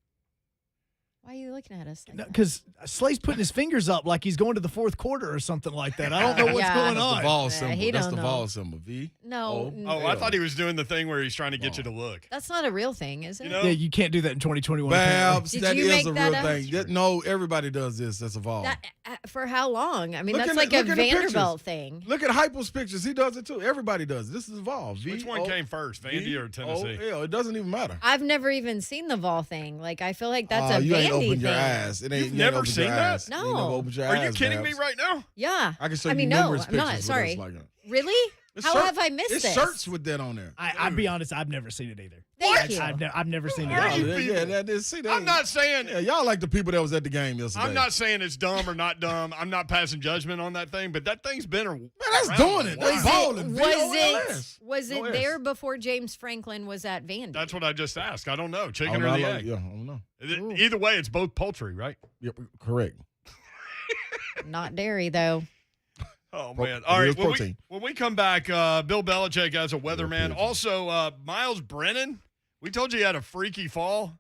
Why are you looking at us? Because Slay's putting his fingers up like he's going to the fourth quarter or something like that. I don't know what's going That's on. the Vol symbol. he That's don't the know. Vol symbol. V. No. Oh, I thought he was doing the thing where he's trying to get you to look. That's not a real thing, is it? You know? Yeah, you can't do that in 2021. Babs, Did that you is make a that real up? thing. No, everybody does this. That's a Vol. For how long? I mean, Look that's in like the- a look in the Vanderbilt pictures. thing. Look at Hypo's pictures. He does it too. Everybody does it. This is Vol. Which one came first, Vandy or Tennessee? Yeah, it doesn't even matter. I've never even seen the Vol thing. Like, I feel like that's a you ain't Vandy opened thing. your eyes. It ain't, You've you ain't never opened seen your that? eyes. No. You ain't never opened your Are eyes, you kidding me Babs. right now? Yeah. I can show I you mean, no, numerous I'm not. pictures. Sorry. Like that. Really? How have I missed It's this? shirts with that on there. I'll be honest, I've never seen it either. Thank you. I've never seen it. Are either. you people? I'm not saying. Yeah, y'all like the people that was at the game yesterday. I'm not saying it's dumb or not dumb. I'm not passing judgment on that thing, but that thing's been Man, that's doing it. That's balling. Was it there before James Franklin was at Vandy? That's what I just asked. I don't know. Chicken or the egg? Yeah, I don't know. Either way, it's both poultry, right? Yep, correct. Not dairy, though. Oh, man. All right. When we come back, Bill Belichick as a weatherman. Also, Miles Brennan, we told you he had a freaky fall.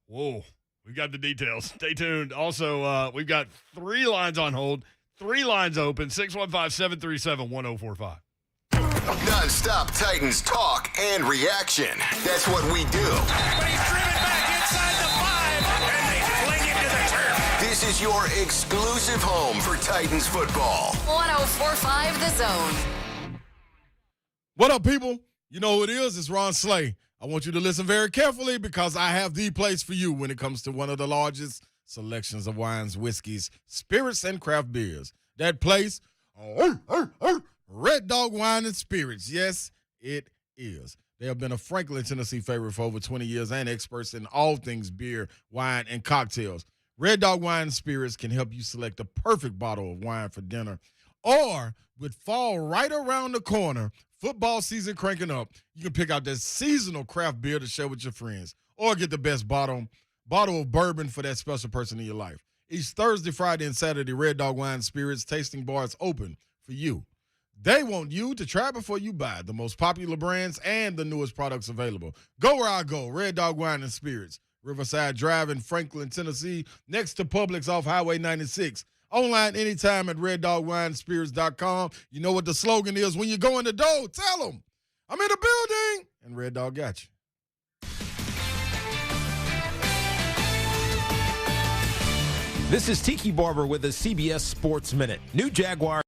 Whoa. We got the details. Stay tuned. Also, we've got 3 lines on hold, 3 lines open, 615-737-1045. Non-stop Titans talk and reaction. That's what we do. But he's driven back inside the 5, and they fling him to the turf. This is your exclusive home for Titans football. 1045 The Zone. What up, people? You know who it is. It's Ron Slay. I want you to listen very carefully because I have the place for you when it comes to one of the largest selections of wines, whiskeys, spirits, and craft beers. That place, Red Dog Wine and Spirits. Yes, it is. They have been a Franklin, Tennessee favorite for over 20 years and experts in all things beer, wine, and cocktails. Red Dog Wine and Spirits can help you select the perfect bottle of wine for dinner. Or, with fall right around the corner, football season cranking up, you can pick out that seasonal craft beer to share with your friends. Or get the best bottle of bourbon for that special person in your life. Each Thursday, Friday, and Saturday, Red Dog Wine and Spirits tasting bar is open for you. They want you to try before you buy the most popular brands and the newest products available. Go where I go, Red Dog Wine and Spirits. Riverside Drive in Franklin, Tennessee, next to Publix off Highway 96. Online anytime at reddogwinespirits.com. You know what the slogan is when you go in the door. Tell them, I'm in the building, and Red Dog got you. This is Tiki Barber with a CBS Sports Minute. New Jaguar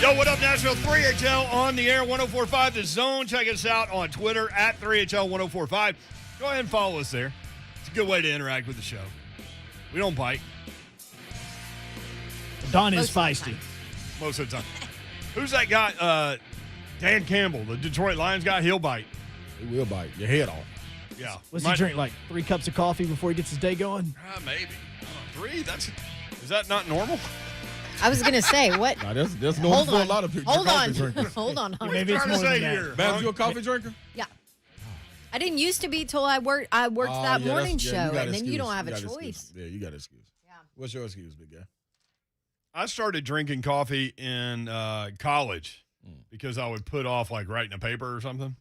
Yo, what up, Nashville? 3HL on the air, 104.5 The Zone. Check us out on Twitter at 3HL 104.5. Go ahead and follow us there. It's a good way to interact with the show. We don't bite. Don is feisty. Most of the time. Who's that guy? Dan Campbell, the Detroit Lions guy. He'll bite. He will bite your head off. Yeah. What's he drink, like 3 cups of coffee before he gets his day going? Maybe. 3? Is that not normal? I was going to say, what? Nah, that's normal for a lot of people. Hold on. Drinkers. Hold on. Maybe it's more than that. Babs, you a coffee drinker? Yeah. I didn't used to be till I worked that morning show, and then you don't have a choice. Yeah, you got an excuse. Yeah. What's your excuse, big guy? I started drinking coffee in college because I would put off like writing a paper or something.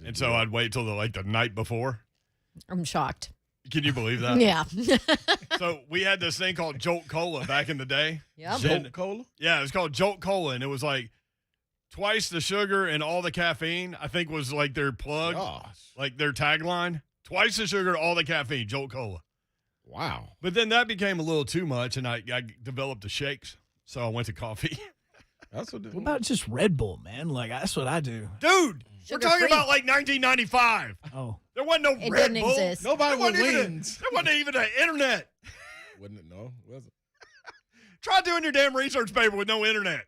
And so I'd wait till the night before. I'm shocked. Can you believe that? Yeah. So we had this thing called Jolt Cola back in the day. Yep. Jolt Cola? Yeah, it was called Jolt Cola, and it was like twice the sugar and all the caffeine, I think was like their plug, like their tagline. Twice the sugar, all the caffeine, Jolt Cola. Wow. But then that became a little too much, and I developed the shakes, so I went to coffee. That's what about just Red Bull, man? Like, that's what I do. Dude, we're talking Sugar-free. about like 1995. Oh. There wasn't no It Red didn't Bull. exist. Nobody There with wasn't wings. there wasn't even an internet. Wasn't it? No, was it? Try doing your damn research paper with no internet.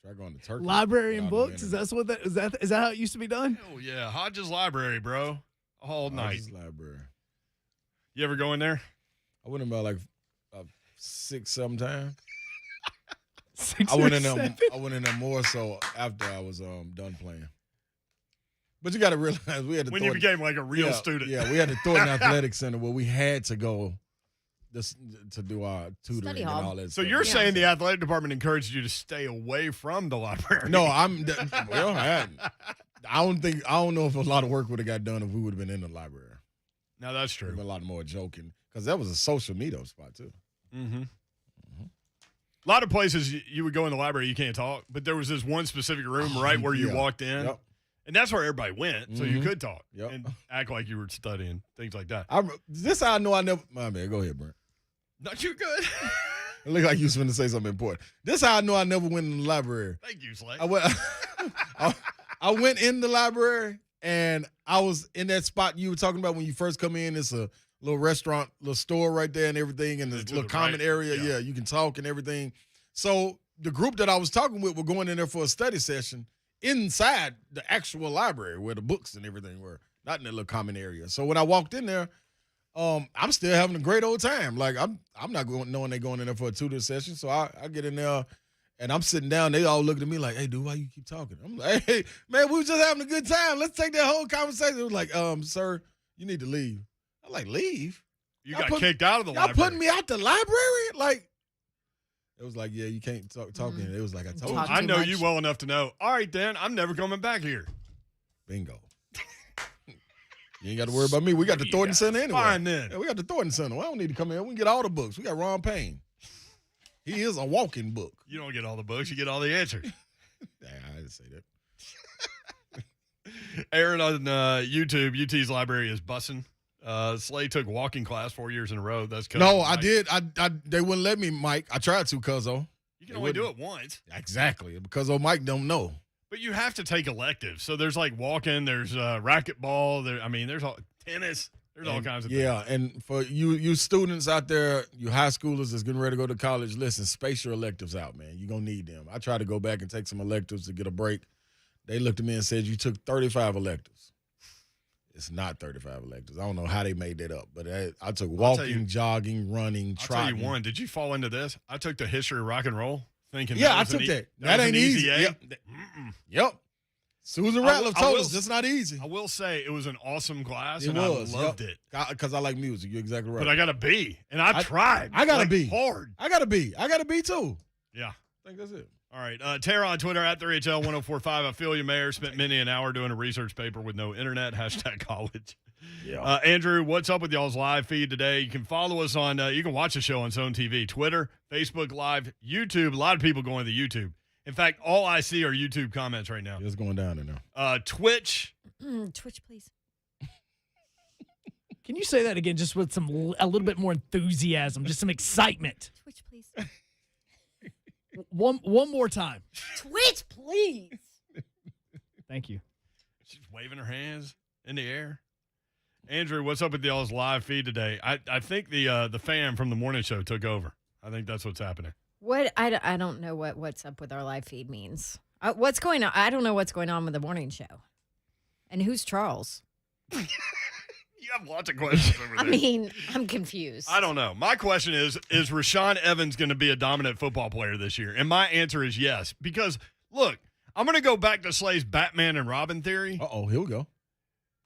Try going to Turkey. Library and without books? no Is that how it used to be done? Oh yeah, Hodges Library, bro. All night. Hodges Library. You ever go in there? I went in about like 6, 7 times. 6 I went or in there. 7? I went in there more so after I was done playing. But you got to realize we had to When you became like a real student. Yeah, we had the Thornton Athletic Center where we had to go to do our tutoring Study and hall. all that So stuff. you're saying the athletic department encouraged you to stay away from the library? No, I don't know if a lot of work would have got done if we would have been in the library. No, that's There true. was a lot more joking because that was a social meetup spot too. Mm-hmm. A lot of places you would go in the library, you can't talk, but there was this one specific room right where you yeah. walked in, Yep. and that's where everybody went, so you Mhm. could talk Yep. and act like you were studying, things like that. This how I know I never. My man, go ahead, Brent. No, you're good. It looked like you was going to say something important. This how I know I never went in the library. Thank you, Slay. I went. I went in the library and I was in that spot you were talking about when you first come in. It's a little restaurant, little store right there and everything, and this To little the common right, area. yeah. Yeah, you can talk and everything. So the group that I was talking with were going in there for a study session inside the actual library where the books and everything were, not in that little common area. So when I walked in there, I'm still having a great old time. Like I'm not knowing they're going in there for a tutor session. So I get in there and I'm sitting down. They all looking at me like, "Hey, dude, why you keep talking?" I'm like, "Hey, man, we was just having a good time. Let's take that whole conversation." It was like, "Sir, you need to leave." I'm like, "Leave? You got kicked out of the Y'all library. putting me out the library?" Like, it was like, "Yeah, you can't talk in it." It was like, "I told you." I know you well enough to know. All right, then I'm never coming back here. Bingo. You ain't got to worry about me. We got the Thornton Center anyway. Fine then. Yeah, we got the Thornton Center. I don't need to come in. We can get all the books. We got Ron Payne. He is a walking book. You don't get all the books, you get all the answers. Nah, I didn't say that. Aaron on YouTube, UT's library is bussing. Slay took walking class 4 years in a row. That's No, I did. They wouldn't let me, Mike. I tried to, Cuzzo. You can only do it once. Exactly, because Mike don't know. But you have to take electives. So there's like walking, there's racquetball, there's all tennis, there's all kinds of things. Yeah, and for you students out there, you high schoolers that's getting ready to go to college, listen, space your electives out, man. You're going to need them. I tried to go back and take some electives to get a break. They looked at me and said, "You took 35 electives." It's not 35 electives. I don't know how they made that up, but I took walking, jogging, running, trotting. I'll tell you one. Did you fall into this? I took the history of rock and roll thinking Yeah, I was took an that. That That ain't was an easy. A. Yep. Yep. Susan Ratliff told us it's not easy. I will say it was an awesome class, It and was. I loved it. Because I like music. You're exactly right. But I got a B, and I tried. I got like, a B. hard. I got a B. I got a B too. Yeah. I think that's it. All right. Tara on Twitter at 3HL1045. I feel you, Mayor. Spent many an hour doing a research paper with no internet. #college. Yeah. Andrew, what's up with y'all's live feed today? You can follow us on, you can watch the show on Zone TV, Twitter, Facebook Live, YouTube. A lot of people going to YouTube. In fact, all I see are YouTube comments right now. It's going down there now. Twitch. Twitch, please. Can you say that again just with a little bit more enthusiasm, just some excitement? Twitch, please. One more time. Twitch, please. Thank you. She's waving her hands in the air. Andrew, what's up with y'all's live feed today? I think the fan from the morning show took over. I think that's what's happening. What I don't know what's up with our live feed means. What's going on? I don't know what's going on with the morning show. And who's Charles? You have lots of questions over there. I mean, I'm confused. I don't know. My question is Rashaan Evans going to be a dominant football player this year? And my answer is yes. Because, look, I'm going to go back to Slay's Batman and Robin theory. Uh-oh, here we go.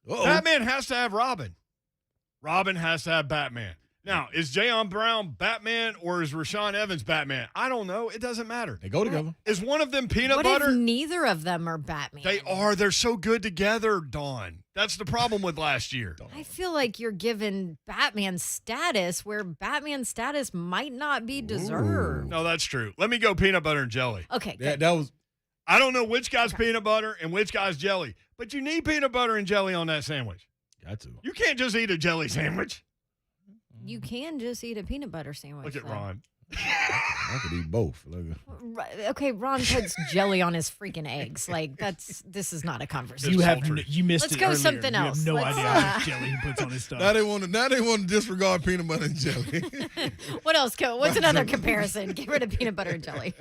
Uh-oh. Batman has to have Robin. Robin has to have Batman. Now, is Jayon Brown Batman or is Rashaan Evans Batman? I don't know. It doesn't matter. They go together. Is one of them peanut what butter? If neither of them are Batman? They are. They're so good together, Dawn. That's the problem with last year. I feel like you're given Batman status where Batman status might not be deserved. No, that's true. Let me go peanut butter and jelly. Okay. That was. I don't know which guy's peanut butter and which guy's jelly, but you need peanut butter and jelly on that sandwich. Got to. You can't just eat a jelly sandwich. You can just eat a peanut butter sandwich. Look at though. Ron. I could eat both. Okay, Ron puts jelly on his freaking eggs. Like this is not a conversation. You missed Let's it go earlier. something You else. have no Let's, idea how much jelly he puts on his stuff. Now they want to disregard peanut butter and jelly. What else? What's another comparison? Get rid of peanut butter and jelly.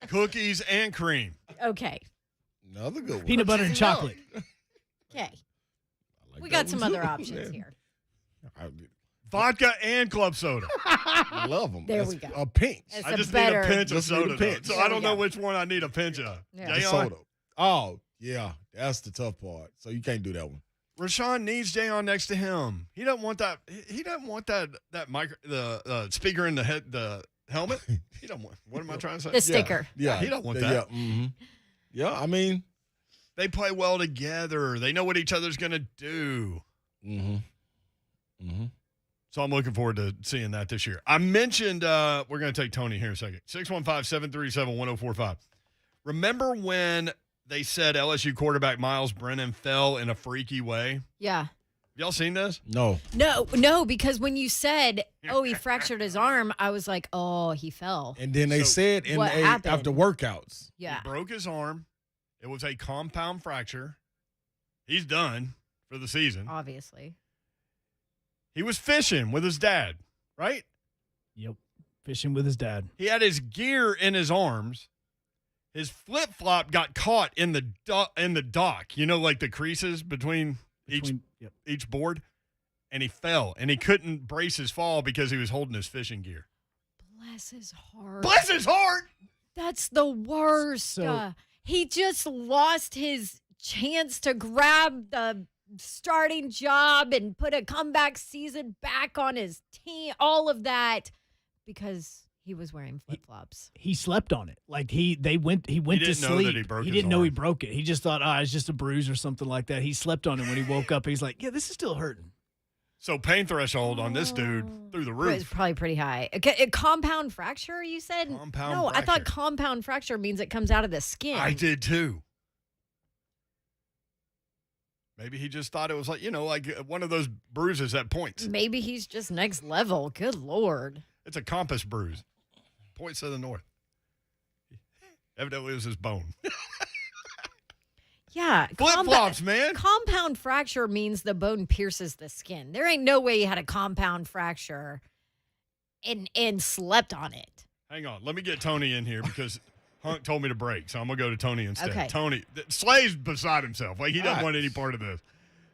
Cookies and cream. Okay. Another good one. Peanut butter and chocolate. Okay. Like We that got some one other too. options here. Vodka and club soda. I love them. There we go. A pinch. It's I a just better- need a pinch of Just need a soda, though. pinch. So There I we don't know go. which one I need a pinch of. Yeah. The Jayon? soda. Oh, yeah. That's the tough part. So you can't do that one. Rashaan needs Jayon next to him. He doesn't want that. He doesn't want that speaker in the head, the helmet. He don't want. What am I trying to say? The sticker. Yeah. He don't want that. Yeah. Mm-hmm. Yeah. I mean. They play well together. They know what each other's going to do. Mm-hmm. Mm-hmm. So I'm looking forward to seeing that this year. I mentioned we're going to take Tony here in a second. 615-737-1045. Remember when they said LSU quarterback Miles Brennan fell in a freaky way? Yeah. Y'all seen this? No. No, because when you said, "Oh, he fractured his arm," I was like, "Oh, he fell." And then they said what happened? after workouts. Yeah. He broke his arm. It was a compound fracture. He's done for the season. Obviously. He was fishing with his dad, right? Yep. Fishing with his dad. He had his gear in his arms. His flip-flop got caught in the dock. You know, like the creases between each board. And he fell. And he couldn't brace his fall because he was holding his fishing gear. Bless his heart. Bless his heart! That's the worst. He just lost his chance to grab the starting job and put a comeback season back on his team. All of that because he was wearing flip-flops. He slept on it. Like he went to didn't know sleep. that he broke his didn't know he arm. broke it. He just thought, it's just a bruise or something like that. He slept on it when he woke up. He's like, yeah, this is still hurting. So pain threshold on this dude through the It was roof. probably pretty high. A compound fracture, you said? Compound No, I thought fracture. compound fracture means it comes out of the skin. I did too. Maybe he just thought it was like, like one of those bruises at points. Maybe he's just next level. Good Lord. It's a compass bruise. Points to the north. Evidently, it was his bone. Yeah. Flip-flops, man. Compound fracture means the bone pierces the skin. There ain't no way you had a compound fracture and slept on it. Hang on. Let me get Tony in here because Hunk told me to break. So I'm going to go to Tony instead. Okay. Tony, Slay's beside himself. Like, he doesn't want any part of this.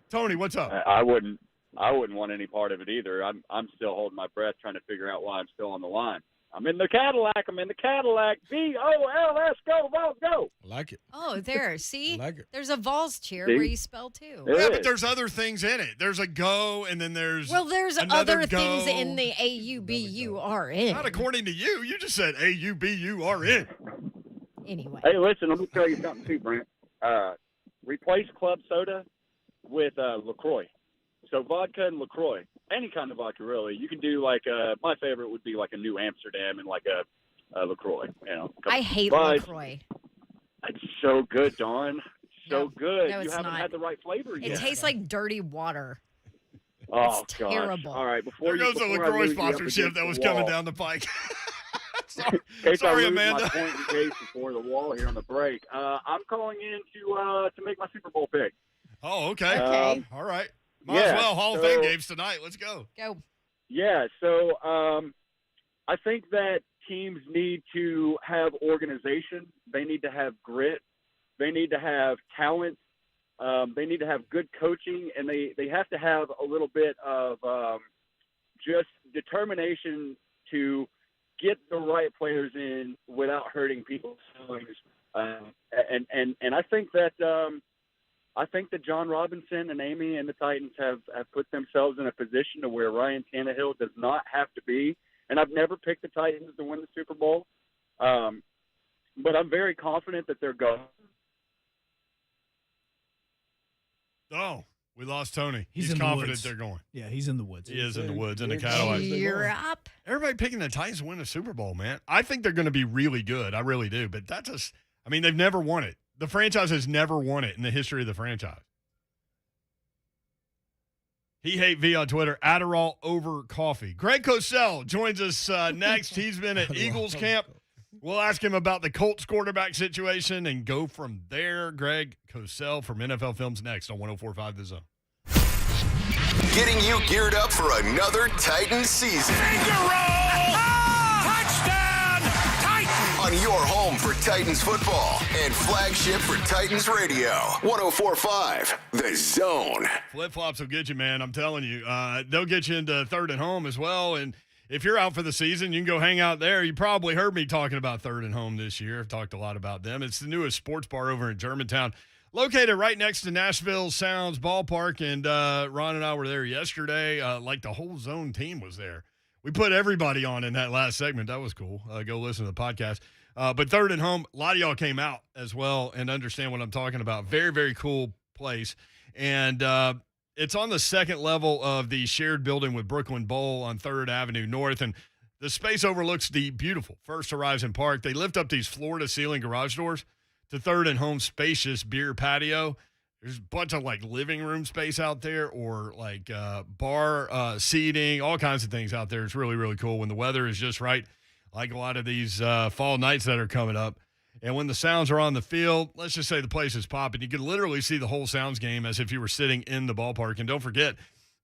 Tony, what's up? I wouldn't want any part of it either. I'm still holding my breath trying to figure out why I'm still on the line. I'm in the Cadillac. BOLS, go, Vols, go. I like it. Oh, there. See? like it. There's a Vols cheer See? where you spell too. Yeah, but there's other things in it. There's a go, and then there's There's another other things go. in the AUBURN. Not according to you. You just said AUBURN. Anyway. Hey, listen, let me tell you something too, Brent. Replace club soda with LaCroix. So vodka and LaCroix. Any kind of vodka, really. You can do my favorite would be like a New Amsterdam and like a LaCroix. I hate But LaCroix. It's so good, Dawn. It's so good. no, You it's haven't not. had the right flavor yet. It tastes like dirty water. Oh, it's gosh. terrible. All right, before There goes the before I LaCroix lose you up sponsorship against that was the coming wall. down the pike. case Sorry, I lose Amanda. my point in case before the wall here on the break. I'm calling in to make my Super Bowl pick. Oh, okay. All right. Might as well. Hall of Fame games tonight. Let's go. Go. Yeah, so I think that teams need to have organization. They need to have grit. They need to have talent. They need to have good coaching, and they have to have a little bit of just determination to get the right players in without hurting people's feelings. And I think that John Robinson and Amy and the Titans have put themselves in a position to where Ryan Tannehill does not have to be. And I've never picked the Titans to win the Super Bowl, but I'm very confident that they're going. Oh, we lost Tony. He's He's in the confident woods. they're going. Yeah, he's in the woods. He is in the woods in the Cadillac. You're up. Everybody picking the Titans to win the Super Bowl, man. I think they're going to be really good. I really do. But that just, I mean, they've never won it. The franchise has never won it in the history of the franchise. He hate V on Twitter, Adderall over coffee. Greg Cosell joins us next. He's been at Eagles camp. We'll ask him about the Colts quarterback situation and go from there. Greg Cosell from NFL Films next on 104.5 The Zone. Getting you geared up for another Titans season. Touchdown, Titans! On your home for Titans football and flagship for Titans radio. 104.5 The Zone. Flip-flops will get you, man. I'm telling you. They'll get you into third and home as well. And if you're out for the season, you can go hang out there. You probably heard me talking about third and home this year. I've talked a lot about them. It's the newest sports bar over in Germantown, located right next to Nashville Sounds Ballpark. And Ron and I were there yesterday. Like the whole Zone team was there. We put everybody on in that last segment. That was cool. Go listen to the podcast. But third and home, a lot of y'all came out as well and understand what I'm talking about. Very, very cool place. And it's on the second level of the shared building with Brooklyn Bowl on 3rd Avenue North. And the space overlooks the beautiful First Horizon Park. They lift up these floor-to-ceiling garage doors to third and home spacious beer patio. There's a bunch of like living room space out there or like bar seating, all kinds of things out there. It's really, really cool when the weather is just right, like a lot of these fall nights that are coming up. And when the Sounds are on the field, let's just say the place is popping. You can literally see the whole Sounds game as if you were sitting in the ballpark. And don't forget,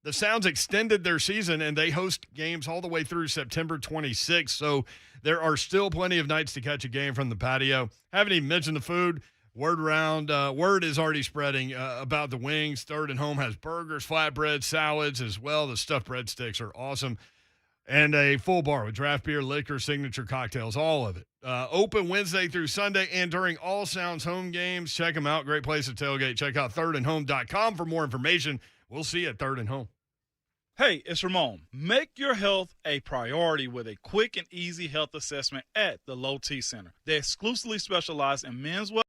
the Sounds extended their season, and they host games all the way through September 26th. So there are still plenty of nights to catch a game from the patio. Haven't even mentioned the food. Word is already spreading about the wings. Third and home has burgers, flatbread, salads as well. The stuffed breadsticks are awesome. And a full bar with draft beer, liquor, signature cocktails, all of it. Open Wednesday through Sunday and during all Sounds home games. Check them out. Great place to tailgate. Check out thirdandhome.com for more information. We'll see you at Third and Home. Hey, it's Ramon. Make your health a priority with a quick and easy health assessment at the Low T Center. They exclusively specialize in men's wellness.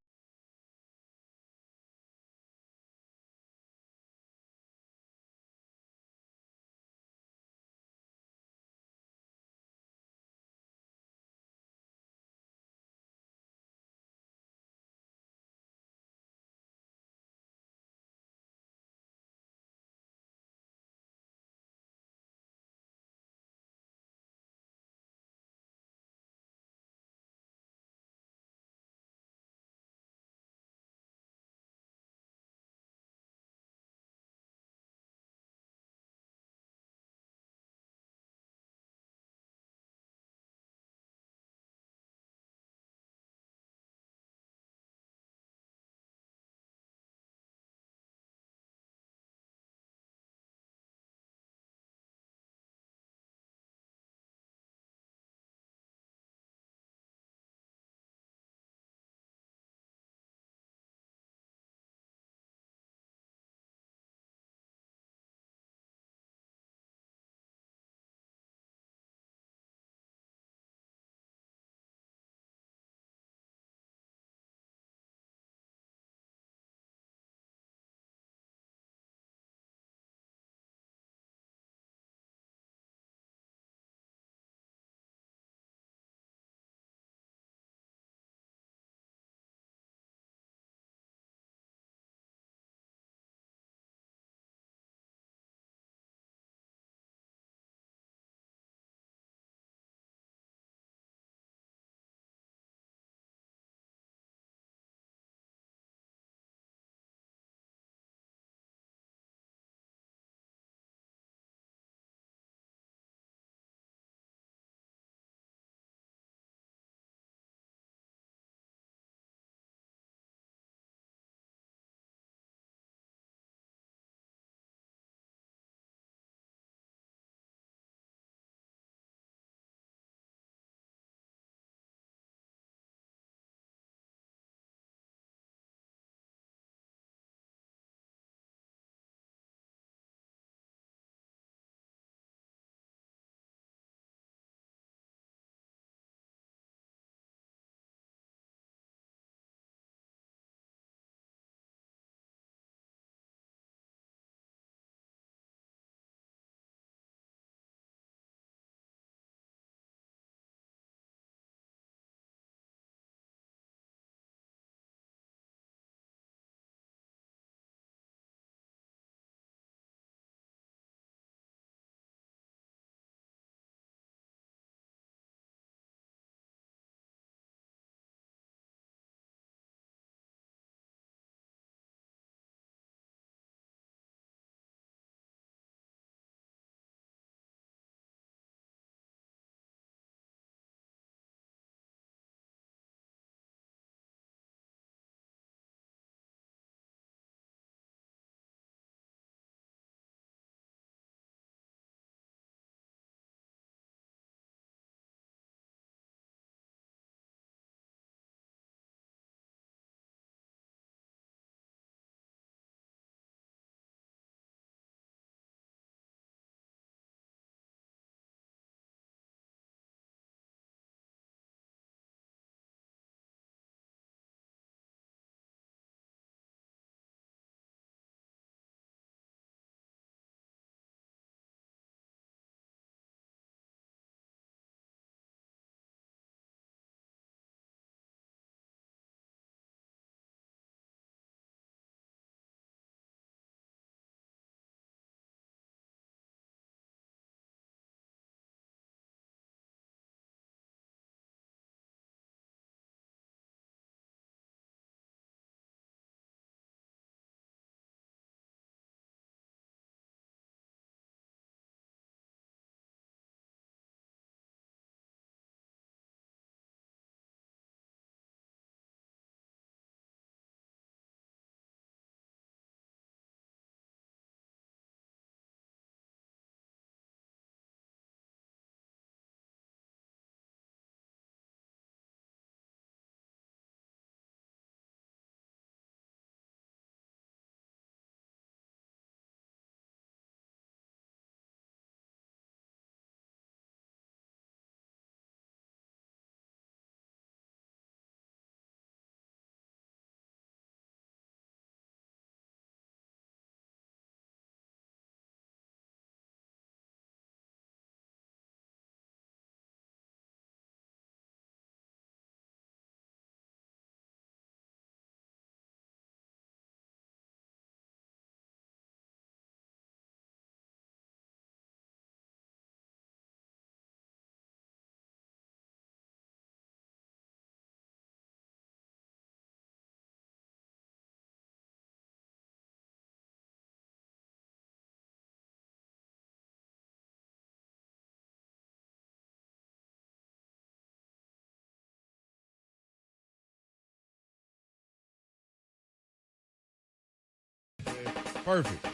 Perfect.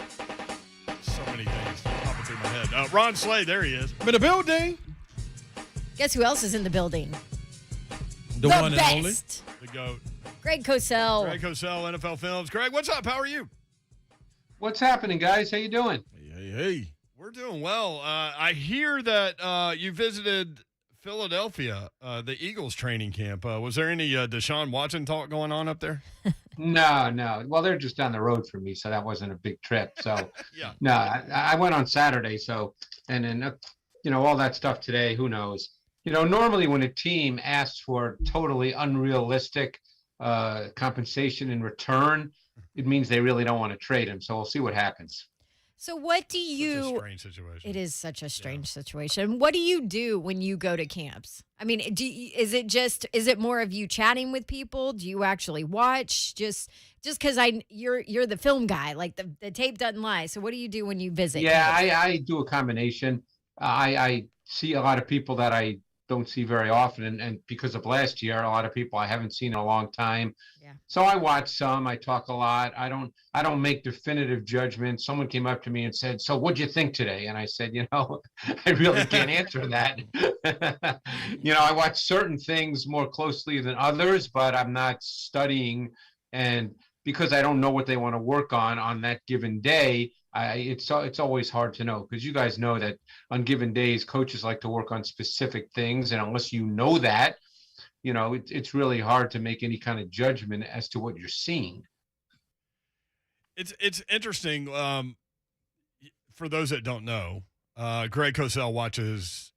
So many things popping through my head. Ron Slade, there he is. I'm in the building. Guess who else is in the building? The one best. and only. The GOAT. Greg Cosell. Greg Cosell, NFL Films. Greg, what's up? How are you? What's happening, guys? How you doing? Hey. We're doing well. I hear that you visited Philadelphia, the Eagles training camp. Was there any Deshaun Watson talk going on up there? No. Well, they're just down the road from me, so that wasn't a big trip. So, Yeah. No, I went on Saturday. So, and then, all that stuff today, who knows? Normally when a team asks for totally unrealistic compensation in return, it means they really don't want to trade him. So we'll see what happens. So what do you? Such a strange situation. It is such a strange situation. What do you do when you go to camps? I mean, is it more of you chatting with people? Do you actually watch? Just because you're the film guy, like the tape doesn't lie. So what do you do when you visit? Yeah, camps? I do a combination. I see a lot of people that I don't see very often, and because of last year, a lot of people I haven't seen in a long time. Yeah. So I watch some. I talk a lot. I don't make definitive judgments. Someone came up to me and said, "So what'd you think today?" And I said, I really can't answer that. I watch certain things more closely than others, but I'm not studying, and because I don't know what they want to work on that given day. It's always hard to know, because you guys know that on given days, coaches like to work on specific things. And unless you know that, it's really hard to make any kind of judgment as to what you're seeing. It's interesting. For those that don't know, Greg Cosell watches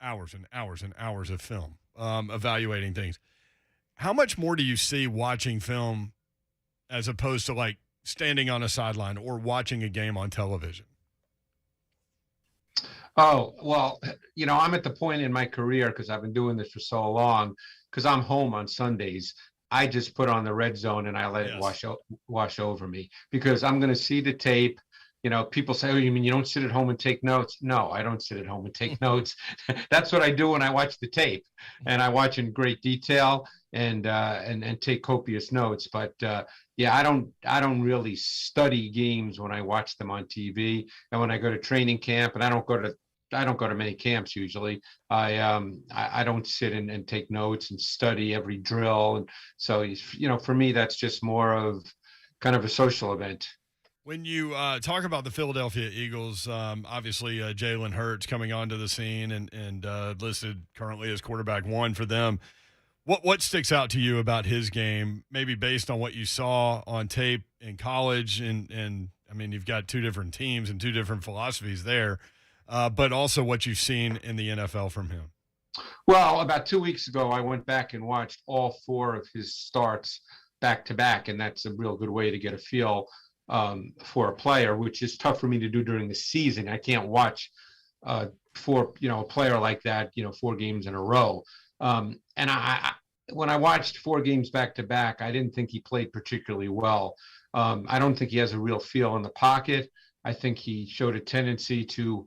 hours and hours and hours of film, evaluating things. How much more do you see watching film as opposed to like standing on a sideline or watching a game on television? Oh, well, I'm at the point in my career, because I've been doing this for so long, because I'm home on Sundays. I just put on the red zone and I let it wash over me, because I'm going to see the tape. People say, "Oh, you mean you don't sit at home and take notes?" No, I don't sit at home and take notes. That's what I do when I watch the tape, and I watch in great detail and take copious notes. But yeah, I don't really study games when I watch them on TV. And when I go to training camp, and I don't go to many camps usually. I don't sit and take notes and study every drill. And so, for me, that's just more of kind of a social event. When you talk about the Philadelphia Eagles, obviously Jalen Hurts coming onto the scene and listed currently as quarterback one for them. What sticks out to you about his game, maybe based on what you saw on tape in college? And I mean, you've got two different teams and two different philosophies there, but also what you've seen in the NFL from him. Well, about 2 weeks ago, I went back and watched all four of his starts back to back, and that's a real good way to get a feel for a player, which is tough for me to do during the season. I can't watch for a player like that, 4 games in a row. And when I watched 4 games back to back, I didn't think he played particularly well. I don't think he has a real feel in the pocket. I think he showed a tendency to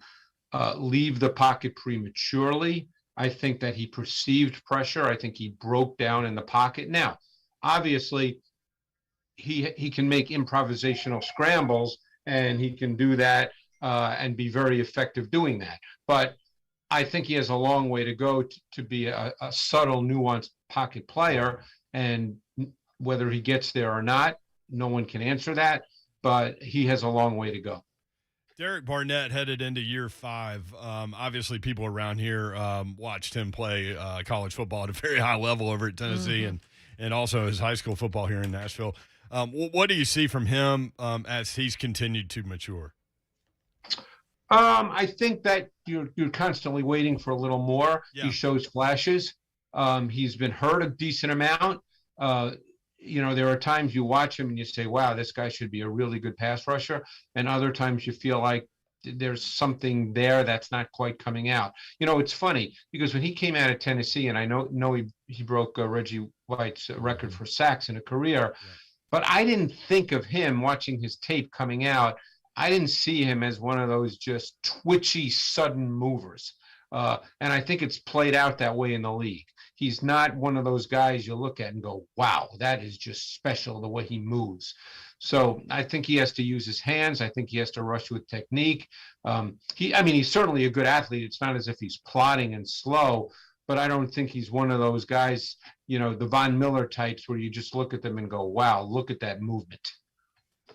leave the pocket prematurely. I think that he perceived pressure. I think he broke down in the pocket. Now, obviously, he can make improvisational scrambles, and he can do that and be very effective doing that. But I think he has a long way to go to be a subtle, nuanced pocket player. And whether he gets there or not, no one can answer that. But he has a long way to go. Derek Barnett headed into year 5. Obviously, people around here watched him play college football at a very high level over at Tennessee, and also his high school football here in Nashville. What do you see from him as he's continued to mature? I think that you're constantly waiting for a little more. Yeah. He shows flashes. He's been hurt a decent amount. There are times you watch him and you say, wow, this guy should be a really good pass rusher. And other times you feel like there's something there that's not quite coming out. It's funny because when he came out of Tennessee, and I know he broke Reggie White's record for sacks in a career, but I didn't think of him watching his tape coming out. I didn't see him as one of those just twitchy, sudden movers. And I think it's played out that way in the league. He's not one of those guys you look at and go, wow, that is just special the way he moves. So I think he has to use his hands. I think he has to rush with technique. He's certainly a good athlete. It's not as if he's plodding and slow, but I don't think he's one of those guys, the Von Miller types where you just look at them and go, wow, look at that movement.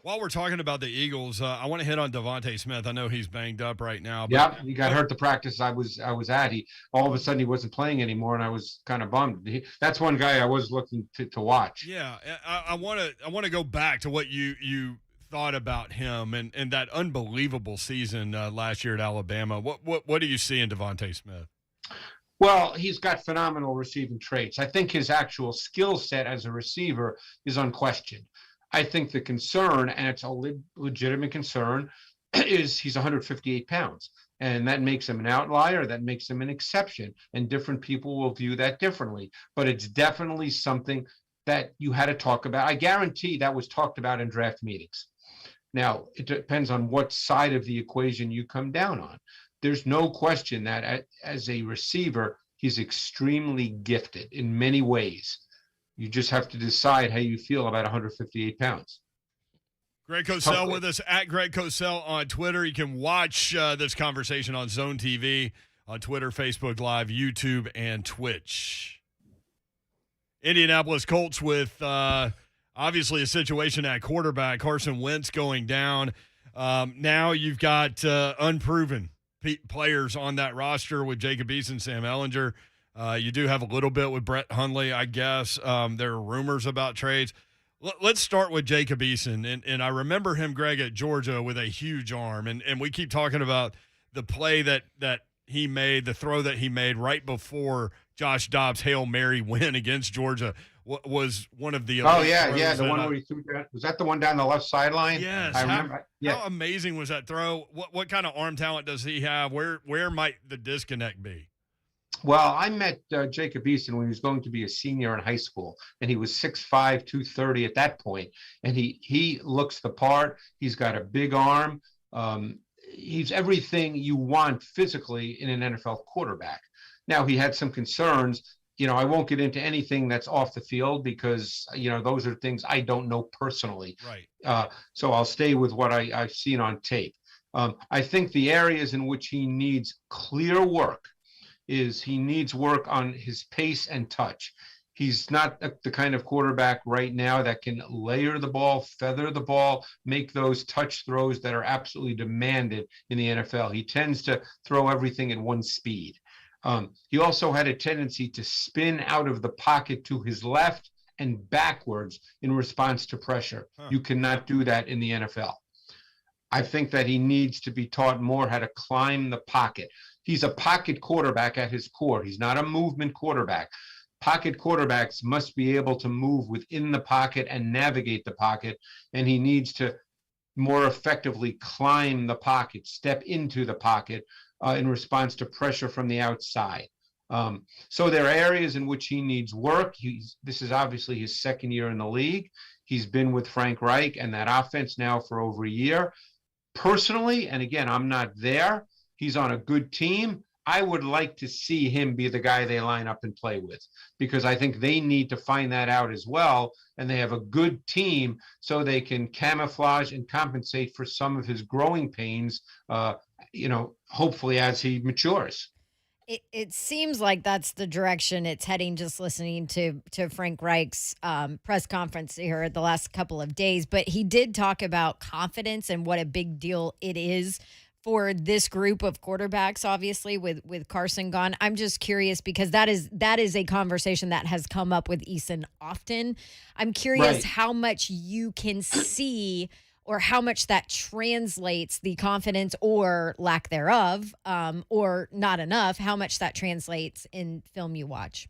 While we're talking about the Eagles, I want to hit on Devonta Smith. I know he's banged up right now. Yeah, he got hurt the practice I was at. All of a sudden he wasn't playing anymore, and I was kind of bummed. That's one guy I was looking to watch. Yeah, I want to go back to what you thought about him and that unbelievable season last year at Alabama. What do you see in Devonta Smith? Well, he's got phenomenal receiving traits. I think his actual skill set as a receiver is unquestioned. I think the concern, and it's a legitimate concern, is he's 158 pounds. And that makes him an outlier. That makes him an exception. And different people will view that differently. But it's definitely something that you had to talk about. I guarantee that was talked about in draft meetings. Now, it depends on what side of the equation you come down on. There's no question that as a receiver, he's extremely gifted in many ways. You just have to decide how you feel about 158 pounds. Greg Cosell with us at Greg Cosell on Twitter. You can watch this conversation on Zone TV, on Twitter, Facebook Live, YouTube, and Twitch. Indianapolis Colts with obviously a situation at quarterback, Carson Wentz going down. Now you've got unproven players on that roster with Jacob Eason, Sam Ehlinger. You do have a little bit with Brett Hundley, I guess. There are rumors about trades. Let's start with Jacob Eason. And I remember him, Greg, at Georgia with a huge arm. And we keep talking about the play that he made, the throw that he made right before Josh Dobbs' Hail Mary win against Georgia was one of the Oh, yeah, the one where he threw that. Was that the one down the left sideline? Yes. I remember. Yeah. How amazing was that throw? What kind of arm talent does he have? Where might the disconnect be? Well, I met Jacob Eason when he was going to be a senior in high school, and he was 6'5", 230 at that point. And he looks the part. He's got a big arm. He's everything you want physically in an NFL quarterback. Now, he had some concerns. I won't get into anything that's off the field because, those are things I don't know personally. Right. So I'll stay with what I've seen on tape. I think the areas in which he needs clear work is he needs work on his pace and touch. He's not the kind of quarterback right now that can layer the ball, feather the ball, make those touch throws that are absolutely demanded in the NFL. He tends to throw everything at one speed. He also had a tendency to spin out of the pocket to his left and backwards in response to pressure. You cannot do that in the NFL. I think that he needs to be taught more how to climb the pocket. He's a pocket quarterback at his core. He's not a movement quarterback. Pocket quarterbacks must be able to move within the pocket and navigate the pocket, and he needs to more effectively climb the pocket, step into the pocket in response to pressure from the outside. So there are areas in which he needs work. This is obviously his second year in the league. He's been with Frank Reich and that offense now for over a year. Personally, and again, I'm not there, he's on a good team. I would like to see him be the guy they line up and play with because I think they need to find that out as well. And they have a good team so they can camouflage and compensate for some of his growing pains, hopefully as he matures. It seems like that's the direction it's heading, just listening to Frank Reich's press conference here the last couple of days. But he did talk about confidence and what a big deal it is for this group of quarterbacks, obviously, with Carson gone. I'm just curious because that is a conversation that has come up with Eason often. I'm curious how much you can see or how much that translates, the confidence or lack thereof, or not enough, how much that translates in film you watch.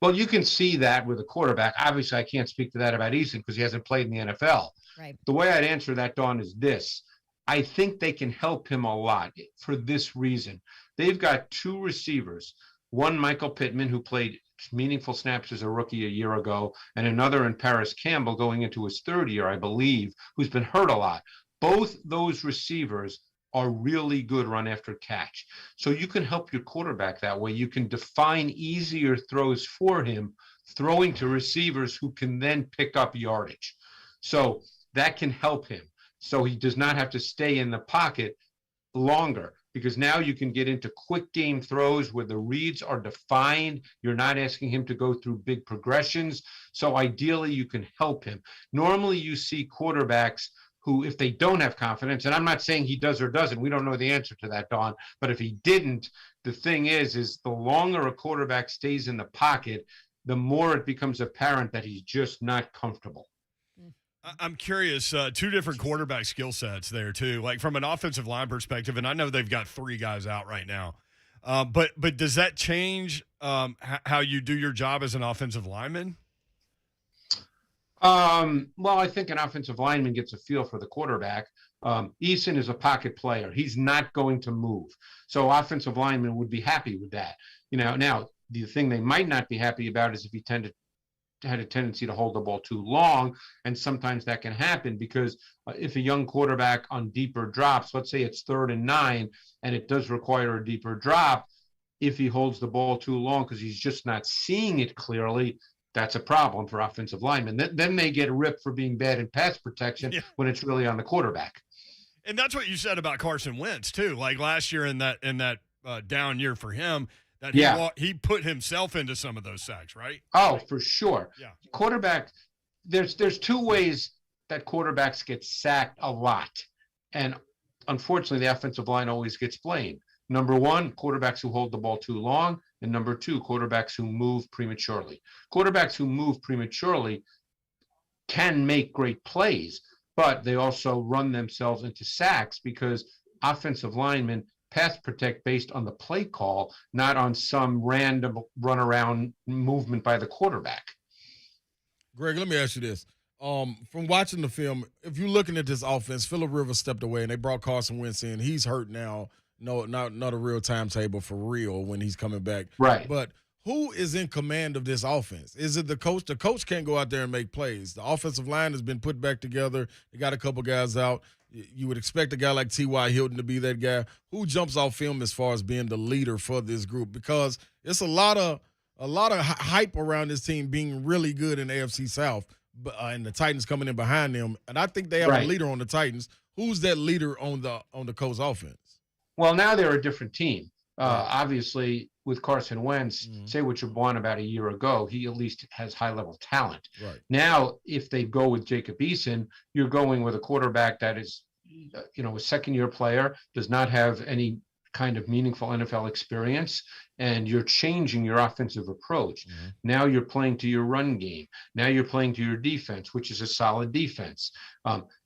Well, you can see that with a quarterback. Obviously, I can't speak to that about Eason because he hasn't played in the NFL. Right. The way I'd answer that, Dawn, is this. I think they can help him a lot for this reason. They've got two receivers, one Michael Pittman, who played meaningful snaps as a rookie a year ago, and another in Paris Campbell going into his third year, I believe, who's been hurt a lot. Both those receivers are really good run after catch. So you can help your quarterback that way. You can define easier throws for him, throwing to receivers who can then pick up yardage. So that can help him. So he does not have to stay in the pocket longer, because now you can get into quick game throws where the reads are defined. You're not asking him to go through big progressions. So ideally, you can help him. Normally, you see quarterbacks who, if they don't have confidence, and I'm not saying he does or doesn't, we don't know the answer to that, Don, but if he didn't, the thing is the longer a quarterback stays in the pocket, the more it becomes apparent that he's just not comfortable. I'm curious, two different quarterback skill sets there, too, like from an offensive line perspective, and I know they've got 3 guys out right now, but does that change how you do your job as an offensive lineman? Well, I think an offensive lineman gets a feel for the quarterback. Eason is a pocket player. He's not going to move. So offensive linemen would be happy with that. Now, the thing they might not be happy about is if he had a tendency to hold the ball too long, and sometimes that can happen because if a young quarterback on deeper drops, let's say it's 3rd and 9, and it does require a deeper drop, if he holds the ball too long because he's just not seeing it clearly, that's a problem for offensive linemen. Then they get ripped for being bad in pass protection when it's really on the quarterback. And that's what you said about Carson Wentz too. Like last year in that down year for him, that he put himself into some of those sacks, right? Oh, for sure. Yeah. Quarterback, there's 2 ways that quarterbacks get sacked a lot, and unfortunately, the offensive line always gets blamed. Number 1, quarterbacks who hold the ball too long. And number 2, quarterbacks who move prematurely. Quarterbacks who move prematurely can make great plays, but they also run themselves into sacks because offensive linemen pass protect based on the play call, not on some random runaround movement by the quarterback. Greg, let me ask you this. From watching the film, if you're looking at this offense, Phillip Rivers stepped away and they brought Carson Wentz in. He's hurt now. No, not a real timetable for real when he's coming back. Right. But who is in command of this offense? Is it the coach? The coach can't go out there and make plays. The offensive line has been put back together. They got a couple guys out. You would expect a guy like T.Y. Hilton to be that guy. Who jumps off film as far as being the leader for this group? Because it's a lot of hype around this team being really good in the AFC South, and the Titans coming in behind them. And I think they have a leader on the Titans. Who's that leader on the Colts offense? Well, now they're a different team. Obviously, with Carson Wentz, say what you want about a year ago, he at least has high-level talent. Right. Now, if they go with Jacob Eason, you're going with a quarterback that is, a second-year player, does not have any kind of meaningful NFL experience, and you're changing your offensive approach. Now you're playing to your run game. Now you're playing to your defense, which is a solid defense.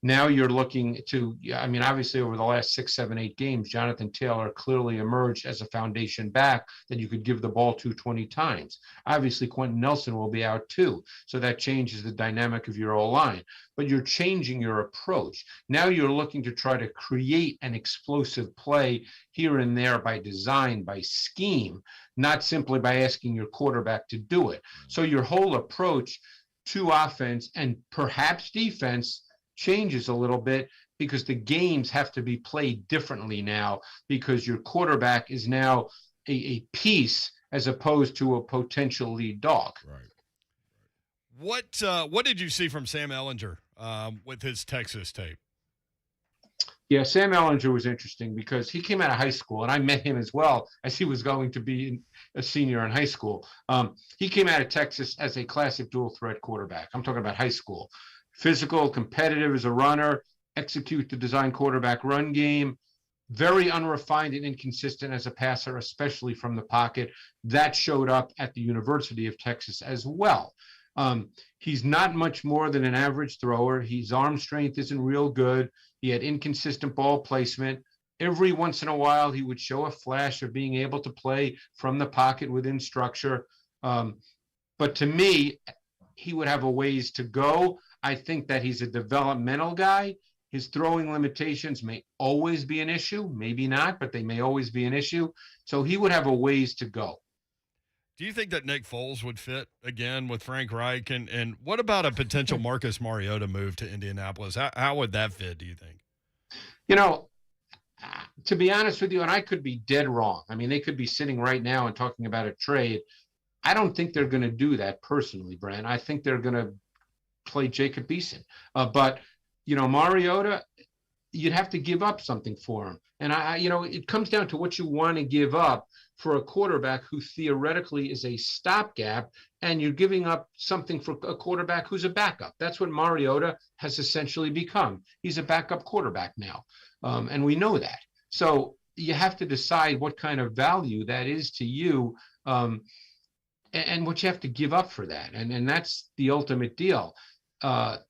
Now you're looking to, obviously over the last 6, 7, 8 games, Jonathan Taylor clearly emerged as a foundation back that you could give the ball to 20 times. Obviously, Quentin Nelson will be out too, so that changes the dynamic of your O-line. But you're changing your approach. Now you're looking to try to create an explosive play here and there by design, by scheme, not simply by asking your quarterback to do it. So your whole approach to offense and perhaps defense changes a little bit because the games have to be played differently now because your quarterback is now a piece as opposed to a potential lead dog. Right. What did you see from Sam Ehlinger with his Texas tape? Yeah, Sam Ehlinger was interesting because he came out of high school, and I met him as well as he was going to be a senior in high school. He came out of Texas as a classic dual-threat quarterback. I'm talking about high school. Physical, competitive as a runner, execute the design quarterback run game, very unrefined and inconsistent as a passer, especially from the pocket. That showed up at the University of Texas as well. He's not much more than an average thrower. His arm strength isn't real good. He had inconsistent ball placement. Every once in a while, he would show a flash of being able to play from the pocket within structure. But to me, he would have a ways to go. I think that he's a developmental guy. His throwing limitations may always be an issue. Maybe not, but they may always be an issue. So he would have a ways to go. Do you think that Nick Foles would fit again with Frank Reich? And what about a potential Marcus Mariota move to Indianapolis? How would that fit, do you think? to be honest with you, and I could be dead wrong. I mean, they could be sitting right now and talking about a trade. I don't think they're going to do that personally, Brent. I think they're going to play Jacob Eason. But, Mariota, you'd have to give up something for him. And, it comes down to what you want to give up for a quarterback who theoretically is a stopgap, and you're giving up something for a quarterback who's a backup. That's what Mariota has essentially become. He's a backup quarterback now, and we know that. So you have to decide what kind of value that is to you, and what you have to give up for that. And that's the ultimate deal. They're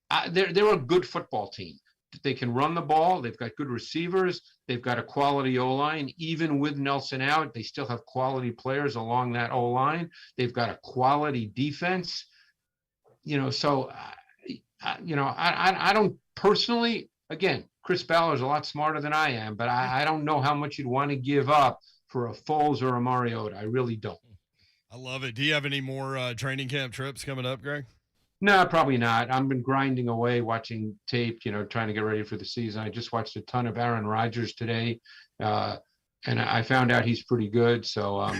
a good football team. They can run the ball. They've got good receivers. They've got a quality O-line. Even with Nelson out, they still have quality players along that O-line. They've got a quality defense. So, I don't personally, again, Chris Ballard's a lot smarter than I am, but I don't know how much you'd want to give up for a Foles or a Mariota. I really don't. I love it. Do you have any more training camp trips coming up, Greg? No, probably not. I've been grinding away, watching tape, trying to get ready for the season. I just watched a ton of Aaron Rodgers today, and I found out he's pretty good. So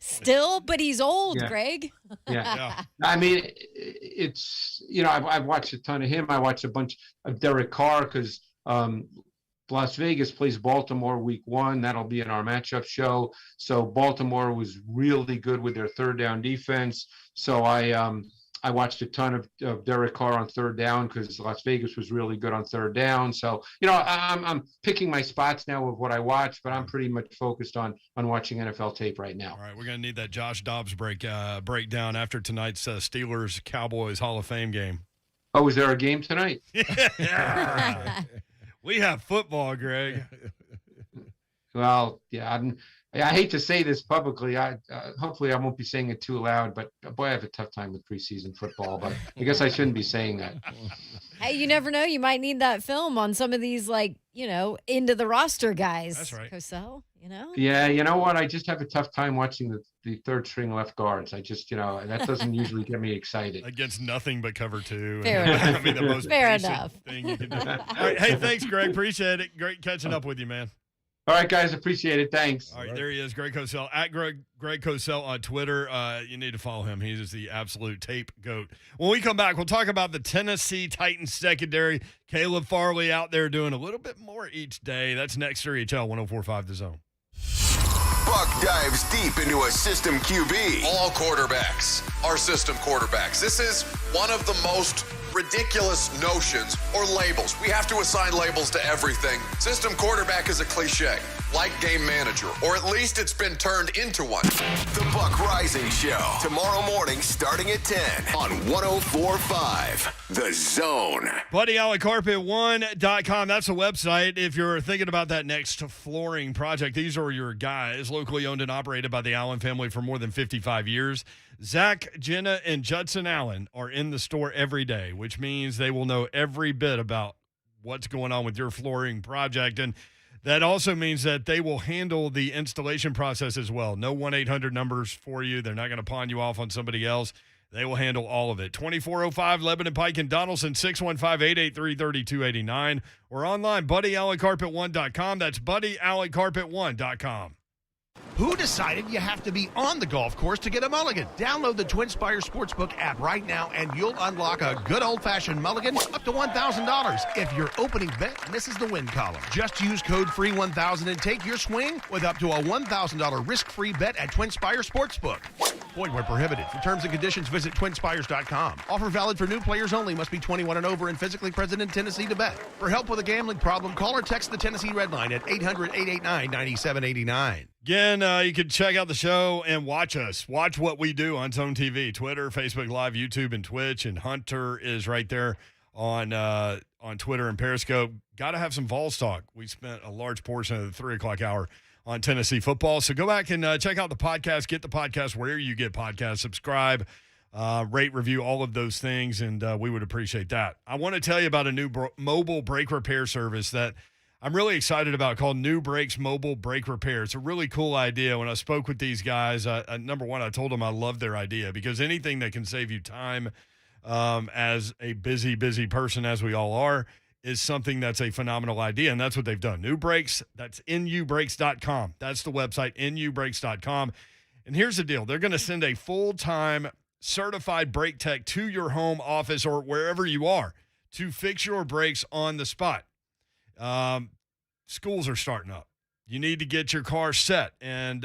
still, but he's old, yeah. Greg. Yeah. I mean, it's, I've watched a ton of him. I watched a bunch of Derek Carr because Las Vegas plays Baltimore week 1. That'll be in our matchup show. So Baltimore was really good with their third down defense. So I watched a ton of Derek Carr on third down because Las Vegas was really good on third down. So, I'm picking my spots now with what I watch, but I'm pretty much focused on watching NFL tape right now. All right, we're going to need that Josh Dobbs breakdown after tonight's Steelers-Cowboys Hall of Fame game. Oh, is there a game tonight? Yeah. We have football, Greg. Well, yeah, I hate to say this publicly. Hopefully I won't be saying it too loud, but boy, I have a tough time with preseason football, but I guess I shouldn't be saying that. Hey, you never know. You might need that film on some of these, into the roster guys. That's right. Cosell, Yeah, you know what? I just have a tough time watching the third string left guards. I just, that doesn't usually get me excited. Against nothing but cover 2. Fair enough. I mean, the most Fair basic enough. thing you can do. All right, hey, thanks, Greg. Appreciate it. Great catching up with you, man. All right, guys, appreciate it. Thanks. All right, there he is, Greg Cosell, at Greg Cosell on Twitter. You need to follow him. He is the absolute tape goat. When we come back, we'll talk about the Tennessee Titans secondary. Caleb Farley out there doing a little bit more each day. That's next to EHL 104.5 The Zone. Buck dives deep into a system QB. All quarterbacks are system quarterbacks. This is one of the most ridiculous notions or labels. We have to assign labels to everything. System quarterback is a cliche, like game manager, or at least it's been turned into one. The Buck Rising Show, tomorrow morning starting at 10 on 104.5 The Zone. BuddyAlaCarpet1.com. That's a website. If you're thinking about that next flooring project, these are your guys, locally owned and operated by the Allen family for more than 55 years. Zach, Jenna, and Judson Allen are in the store every day, which means they will know every bit about what's going on with your flooring project. And that also means that they will handle the installation process as well. No 1-800 numbers for you. They're not going to pawn you off on somebody else. They will handle all of it. 2405 Lebanon Pike and Donaldson, 615-883-3289, or online, BuddyAllenCarpet1.com. That's BuddyAllenCarpet1.com. Who decided you have to be on the golf course to get a mulligan? Download the TwinSpires Sportsbook app right now, and you'll unlock a good old-fashioned mulligan up to $1,000 if your opening bet misses the win column. Just use code FREE1000 and take your swing with up to a $1,000 risk-free bet at TwinSpires Sportsbook. Void where prohibited. For terms and conditions, visit TwinSpires.com. Offer valid for new players only. Must be 21 and over and physically present in Tennessee to bet. For help with a gambling problem, call or text the Tennessee Red Line at 800-889-9789. Again, you can check out the show and watch us. Watch what we do on Zone TV, Twitter, Facebook Live, YouTube, and Twitch. And Hunter is right there on Twitter and Periscope. Got to have some Vols talk. We spent a large portion of the 3 o'clock hour on Tennessee football. So go back and check out the podcast. Get the podcast wherever you get podcasts. Subscribe, rate, review, all of those things, and we would appreciate that. I want to tell you about a new mobile brake repair service that I'm really excited about called New Brakes Mobile Brake Repair. It's a really cool idea. When I spoke with these guys, number one, I told them I love their idea because anything that can save you time as a busy person, as we all are, is something that's a phenomenal idea, and that's what they've done. New Brakes, that's nubrakes.com. That's the website, nubrakes.com. And here's the deal. They're going to send a full-time certified brake tech to your home, office, or wherever you are to fix your brakes on the spot. Schools are starting up. You need to get your car set and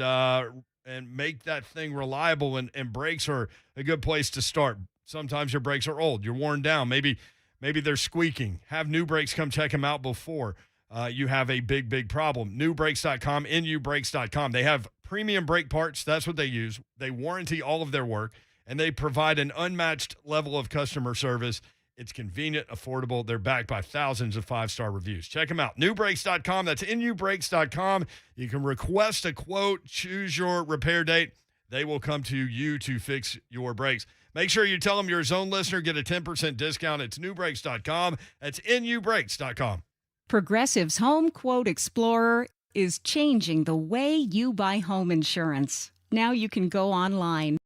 make that thing reliable, and brakes are a good place to start. Sometimes your brakes are old. You're worn down. Maybe they're squeaking. Have New Brakes come check them out before you have a big problem. Newbrakes.com, nubrakes.com. They have premium brake parts. That's what they use. They warranty all of their work, and they provide an unmatched level of customer service. It's convenient, affordable. They're backed by thousands of 5-star reviews. Check them out. Newbrakes.com. That's nubrakes.com. You can request a quote, choose your repair date. They will come to you to fix your brakes. Make sure you tell them you're a Zone listener. Get a 10% discount. It's newbrakes.com. That's nubrakes.com. Progressive's Home Quote Explorer is changing the way you buy home insurance. Now you can go online,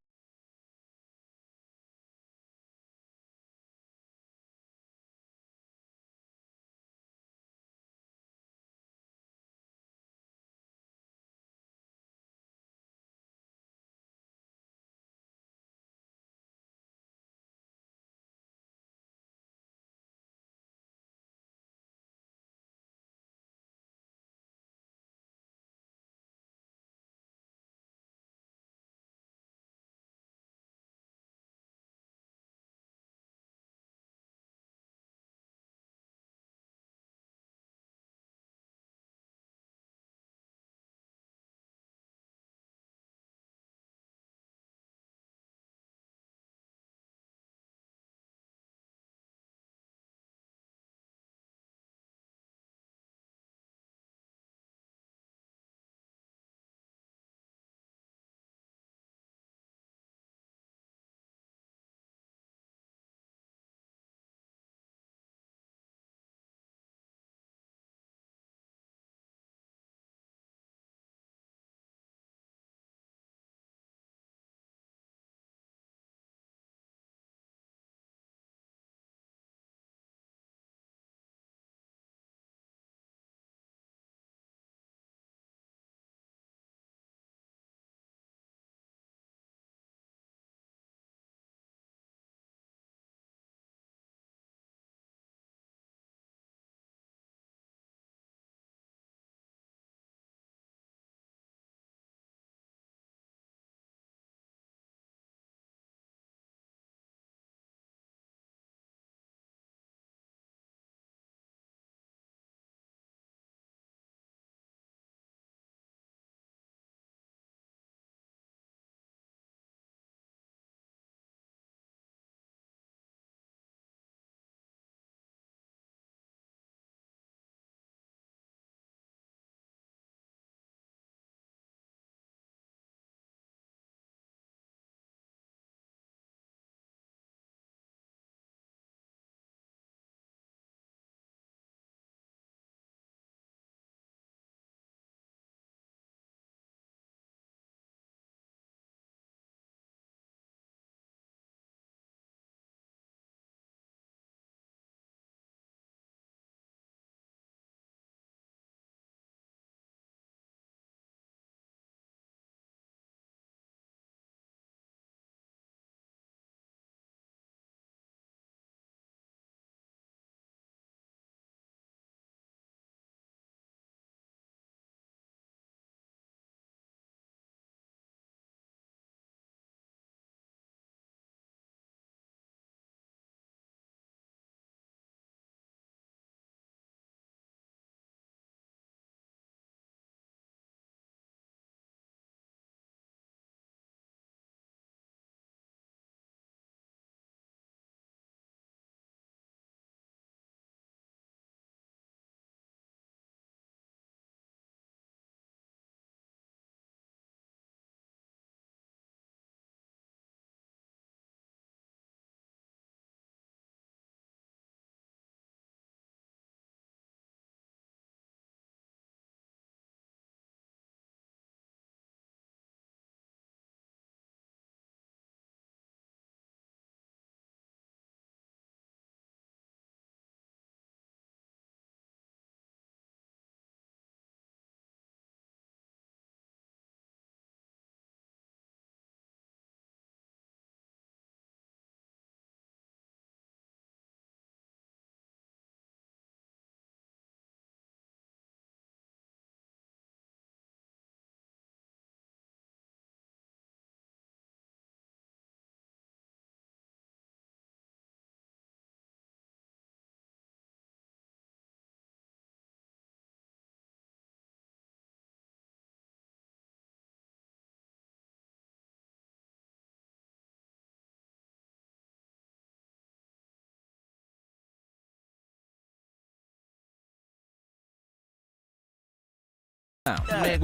The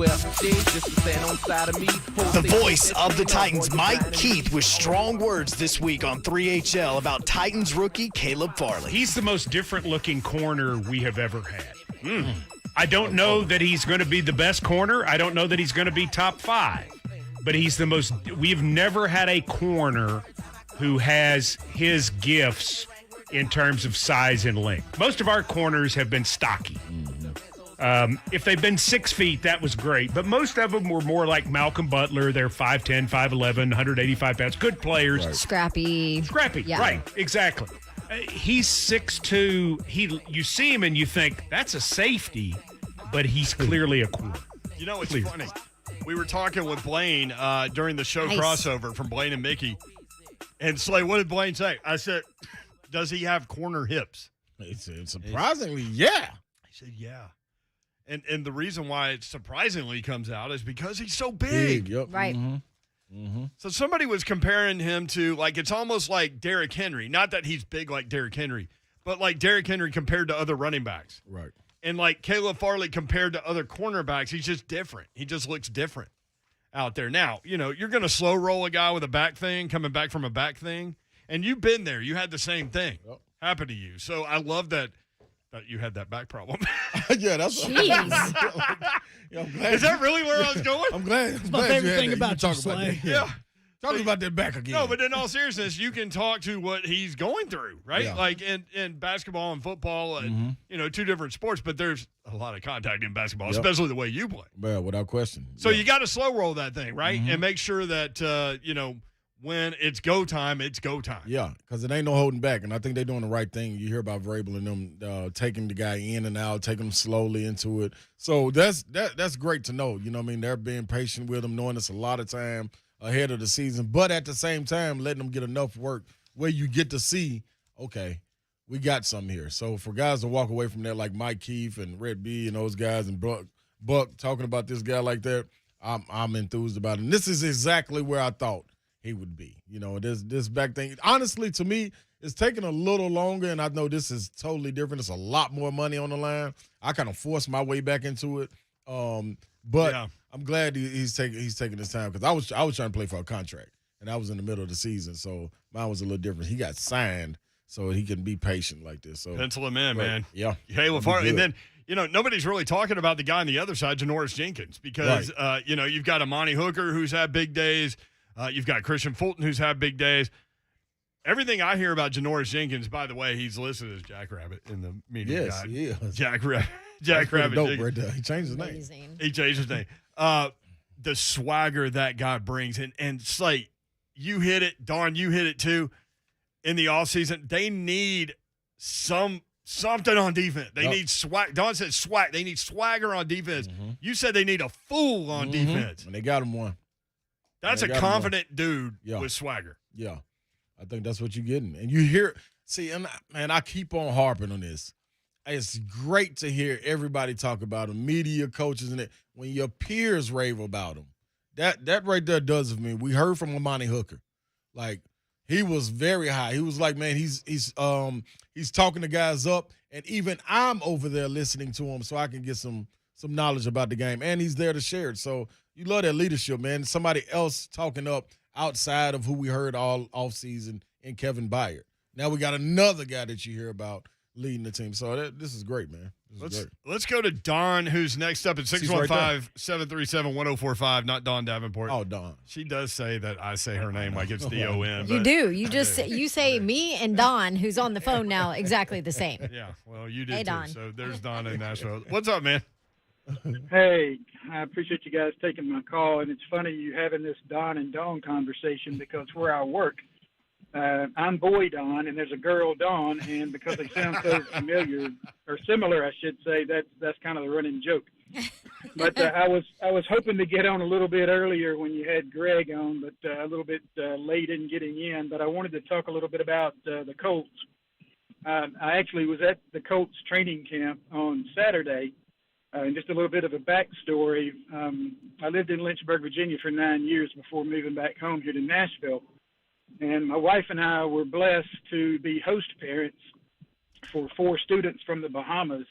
voice of the Titans, Mike Keith, with strong words this week on 3HL about Titans rookie Caleb Farley. He's the most different-looking corner we have ever had. I don't know that he's going to be the best corner. I don't know that he's going to be top 5. But he's the most – we've never had a corner who has his gifts in terms of size and length. Most of our corners have been stocky. If they've been 6 feet, that was great. But most of them were more like Malcolm Butler. They're 5'10", 5'11", 185 pounds. Good players. Right. Scrappy. Yeah. Right, exactly. He's 6'2". You see him and you think, that's a safety, but he's clearly a corner. You know, it's funny. We were talking with Blaine during the show crossover from Blaine and Mickey. And Slay, what did Blaine say? I said, does he have corner hips? It's surprisingly, yeah. He said, yeah. And the reason why it surprisingly comes out is because he's so big. Yep. Right. So somebody was comparing him to, like, it's almost like Derrick Henry. Not that he's big like Derrick Henry, but like Derrick Henry compared to other running backs. Right. And like Caleb Farley compared to other cornerbacks, he's just different. He just looks different out there. Now, you're going to slow roll a guy with a back thing, coming back from a back thing. And you've been there. You had the same thing happen to you. So I love that you had that back problem. Yeah, that's Jeez. I'm glad Is that really where I was going? I'm glad. It's my favorite thing about you, Slay. Yeah. Talking about that back again. No, but in all seriousness, you can talk to what he's going through, right? Yeah. Like in basketball and football and, two different sports, but there's a lot of contact in basketball, especially the way you play. Well, without question. So you got to slow roll that thing, right? And make sure that, when it's go time, it's go time. Yeah, because it ain't no holding back, and I think they're doing the right thing. You hear about Vrabel and them taking the guy in and out, taking him slowly into it. So that's great to know. You know what I mean? They're being patient with him, knowing it's a lot of time ahead of the season, but at the same time, letting them get enough work where you get to see, okay, we got something here. So for guys to walk away from that like Mike Keith and Red B and those guys and Buck talking about this guy like that, I'm enthused about it. And this is exactly where I thought he would be. This back thing, honestly, to me, it's taking a little longer, and I know this is totally different. It's a lot more money on the line. I kind of forced my way back into it. But I'm glad he's taking his time because I was trying to play for a contract, and I was in the middle of the season, so mine was a little different. He got signed so he can be patient like this. So pencil him in, man. Yeah. Caleb Farley. And then, nobody's really talking about the guy on the other side, Janoris Jenkins, because, you've got Amani Hooker who's had big days. You've got Christian Fulton who's had big days. Everything I hear about Janoris Jenkins, by the way, he's listed as Jackrabbit in the media yes, guide. he is. Jackrabbit. Dope right there. He changed his name. He changed his name. The swagger that guy brings. And Slate, you hit it. Dawn, you hit it too. In the offseason, they need something on defense. They need swag. Dawn said swag. They need swagger on defense. You said they need a fool on defense. And they got him one. That's a confident dude with swagger. Yeah. I think that's what you're getting. And you hear – see, and man, I keep on harping on this. It's great to hear everybody talk about him, media, coaches, and it. When your peers rave about him, that right there does it for me. We heard from Amani Hooker. Like, he was very high. He was like, man, he's talking the guys up, and even I'm over there listening to him so I can get some knowledge about the game, and he's there to share it. So you love that leadership, man. Somebody else talking up outside of who we heard all offseason in Kevin Byard. Now we got another guy that you hear about leading the team. So this is great, man. Let's go to Dawn, who's next up at 615-737-1045, not Dawn Davenport. Oh, Dawn. She does say that I say her name like it's D-O-N. You do. You say me and Don, who's on the phone now, exactly the same. Yeah, well, you did Hey, too. Don. So there's Dawn in Nashville. What's up, man? Hey, I appreciate you guys taking my call, and it's funny you having this Don and Dawn conversation because where I work, I'm Boy Don, and there's a girl Dawn, and because they sound so familiar or similar, I should say, that's kind of the running joke. But I was hoping to get on a little bit earlier when you had Greg on, but a little bit late in getting in. But I wanted to talk a little bit about the Colts. I actually was at the Colts training camp on Saturday. And just a little bit of a backstory. I lived in Lynchburg, Virginia for 9 years before moving back home here to Nashville. And my wife and I were blessed to be host parents for 4 students from the Bahamas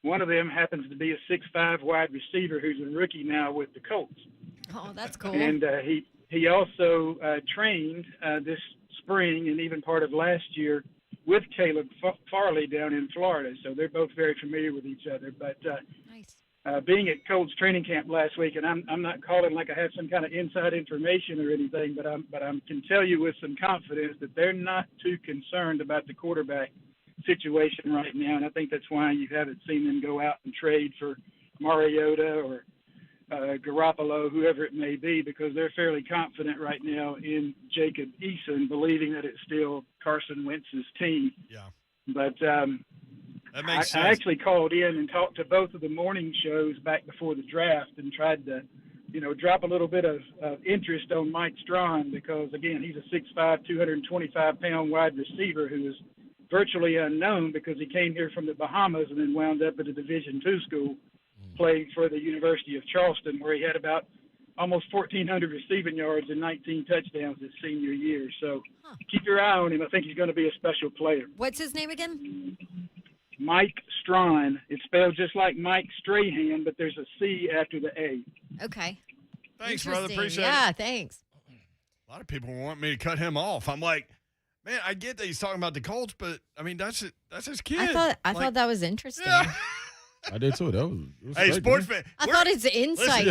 One of them happens to be a 6'5" wide receiver who's a rookie now with the Colts. Oh, that's cool. And he also trained this spring and even part of last year with Caleb Farley down in Florida. So they're both very familiar with each other. But being at Colts training camp last week, and I'm not calling like I have some kind of inside information or anything, but I can tell you with some confidence that they're not too concerned about the quarterback situation right now. And I think that's why you haven't seen them go out and trade for Mariota or Garoppolo, whoever it may be, because they're fairly confident right now in Jacob Eason, believing that it's still Carson Wentz's team. Yeah. But that makes sense. I actually called in and talked to both of the morning shows back before the draft and tried to, drop a little bit of interest on Mike Strawn because, again, he's a 6'5", 225-pound wide receiver who is virtually unknown because he came here from the Bahamas and then wound up at a Division II school playing for the University of Charleston, where he had about almost 1,400 receiving yards and 19 touchdowns his senior year. So keep your eye on him. I think he's going to be a special player. What's his name again? Mike Strawn. It's spelled just like Mike Strahan, but there's a C after the A. Okay. Thanks, brother. Appreciate it. Yeah, thanks. A lot of people want me to cut him off. I'm like, man, I get that he's talking about the Colts, but I mean that's his kid. I thought that was interesting. Yeah. I did too. That was hey, great, sports man. fan. I thought it's insight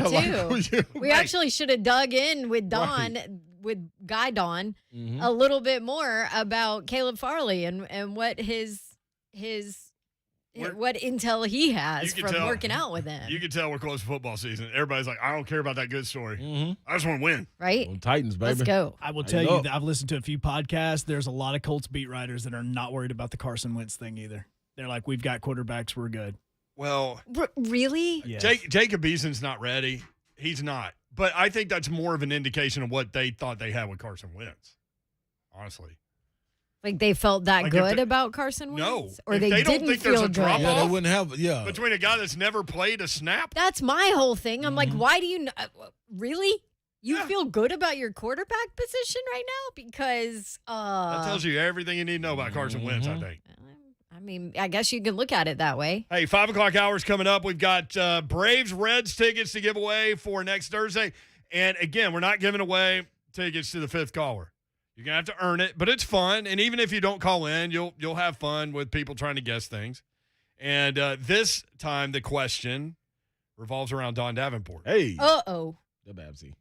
too. We actually should have dug in with Don, with Guy Don, a little bit more about Caleb Farley and what what intel he has from working out with him. You can tell we're close to football season. Everybody's like, I don't care about that good story. I just want to win. Right? Well, Titans, baby. Let's go. I will tell you that I've listened to a few podcasts. There's a lot of Colts beat writers that are not worried about the Carson Wentz thing either. They're like, we've got quarterbacks, we're good. Well, really? Yes. Jacob Eason's not ready. He's not. But I think that's more of an indication of what they thought they had with Carson Wentz, honestly. Like they felt that good about Carson Wentz? No. Or if they don't didn't think feel there's a good? drop Yeah, off they wouldn't have, between a guy that's never played a snap. That's my whole thing. I'm like, why do you really? You feel good about your quarterback position right now? Because that tells you everything you need to know about Carson Wentz, I think. I mean, I guess you can look at it that way. Hey, 5 o'clock hour's coming up. We've got Braves-Reds tickets to give away for next Thursday. And, again, we're not giving away tickets to the fifth caller. You're going to have to earn it, but it's fun. And even if you don't call in, you'll have fun with people trying to guess things. And this time the question revolves around Dawn Davenport. Hey. Uh-oh. The Babsy.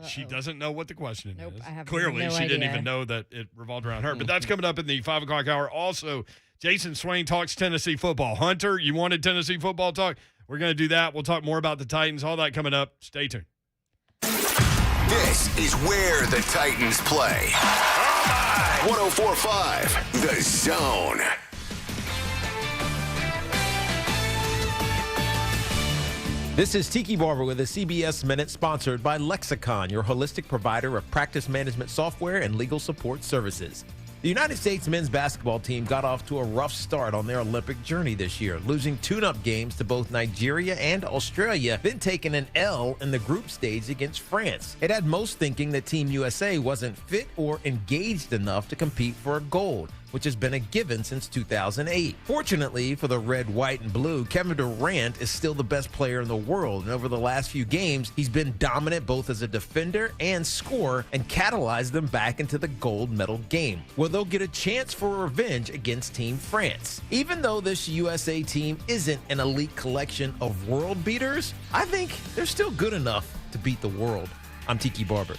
She doesn't know what the question is. I have Clearly, no she didn't idea. even know that it revolved around her. But that's coming up in the 5 o'clock hour. Also, Jason Swain talks Tennessee football. Hunter, you wanted Tennessee football talk? We're going to do that. We'll talk more about the Titans. All that coming up. Stay tuned. This is where the Titans play. 104.5 The Zone. This is Tiki Barber with a CBS Minute sponsored by Lexicon, your holistic provider of practice management software and legal support services. The United States men's basketball team got off to a rough start on their Olympic journey this year, losing tune-up games to both Nigeria and Australia, then taking an L in the group stage against France. It had most thinking that Team USA wasn't fit or engaged enough to compete for a gold, which has been a given since 2008. Fortunately for the red, white, and blue, Kevin Durant is still the best player in the world, and over the last few games, he's been dominant both as a defender and scorer and catalyzed them back into the gold medal game, where they'll get a chance for revenge against Team France. Even though this USA team isn't an elite collection of world beaters, I think they're still good enough to beat the world. I'm Tiki Barber.